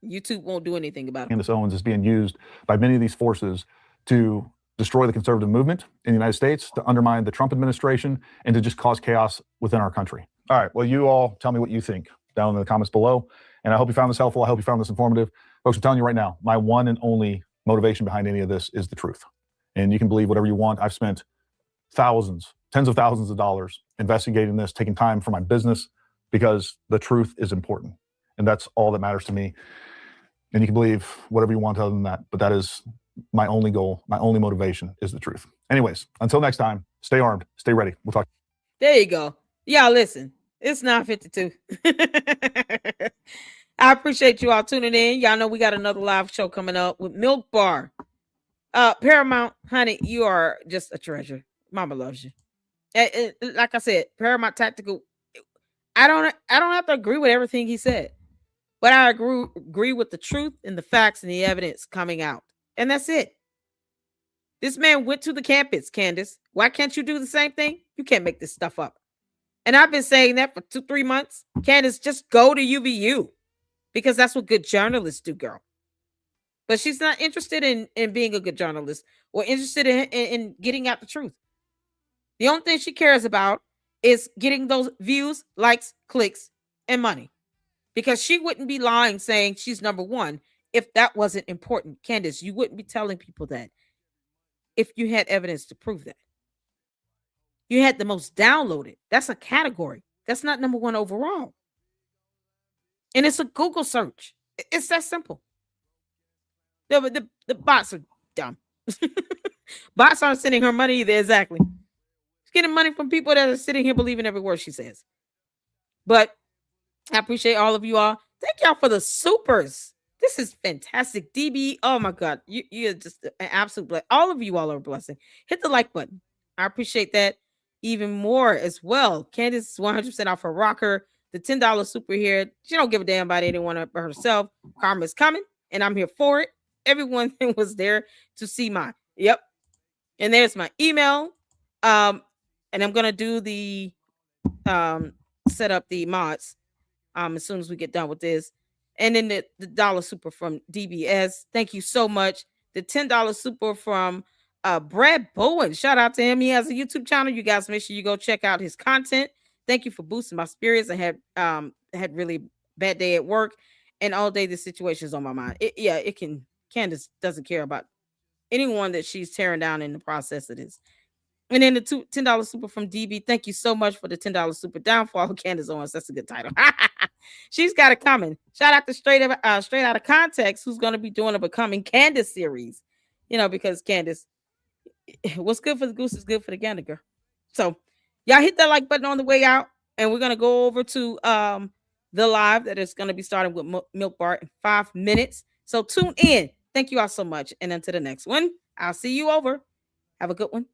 YouTube won't do anything about it. Candace Owens is being used by many of these forces to destroy the conservative movement in the United States, to undermine the Trump administration, and to just cause chaos within our country. All right, well, you all tell me what you think down in the comments below. And I hope you found this helpful. I hope you found this informative. Folks, I'm telling you right now, my one and only motivation behind any of this is the truth. And you can believe whatever you want. I've spent thousands, tens of thousands of dollars investigating this, taking time for my business, because the truth is important. And that's all that matters to me. And you can believe whatever you want other than that. But that is my only goal. My only motivation is the truth. Anyways, until next time, stay armed, stay ready. We'll talk. There you go. Y'all listen, it's 9:52. I appreciate you all tuning in. Y'all know we got another live show coming up with Milk Bar. Paramount, honey, you are just a treasure. Mama loves you. Like I said, Paramount Tactical. I don't have to agree with everything he said, but I agree with the truth and the facts and the evidence coming out. And that's it. This man went to the campus, Candace. Why can't you do the same thing? You can't make this stuff up. And I've been saying that for 2-3 months. Candace, just go to UVU, because that's what good journalists do, girl. But she's not interested in being a good journalist or interested in getting out the truth. The only thing she cares about is getting those views, likes, clicks, and money. Because she wouldn't be lying saying she's number one if that wasn't important. Candace, you wouldn't be telling people that if you had evidence to prove that. You had the most downloaded. That's a category. That's not number one overall. And it's a Google search. It's that simple. The bots are dumb. Bots aren't sending her money either. Exactly. She's getting money from people that are sitting here believing every word she says. But I appreciate all of you all. Thank y'all for the supers. This is fantastic. DB, oh my God. You're just an absolute blessing. All of you all are a blessing. Hit the like button. I appreciate that even more as well. Candace is 100% off her rocker. The $10 super here. She don't give a damn about anyone but herself. Karma's coming, and I'm here for it. Everyone was there to see mine. Yep. And there's my email. And I'm gonna do the set up the mods as soon as we get done with this. And then the dollar super from DBS. Thank you so much. The $10 super from Brad Bowen. Shout out to him. He has a YouTube channel. You guys make sure you go check out his content. Thank you for boosting my spirits. I had really bad day at work, and all day this situation is on my mind. It can. Candace doesn't care about anyone that she's tearing down in the process of this. And then the $10 super from DB. Thank you so much for the $10 super downfall. Candace Owens. That's a good title. She's got it coming. Shout out to Straight Out of Context, who's going to be doing a Becoming Candace series. Because Candace, what's good for the goose is good for the gander, girl. So y'all hit that like button on the way out, and we're gonna go over to the live that is gonna be starting with Milk Bar in 5 minutes. So tune in. Thank you all so much, and until the next one, I'll see you over. Have a good one.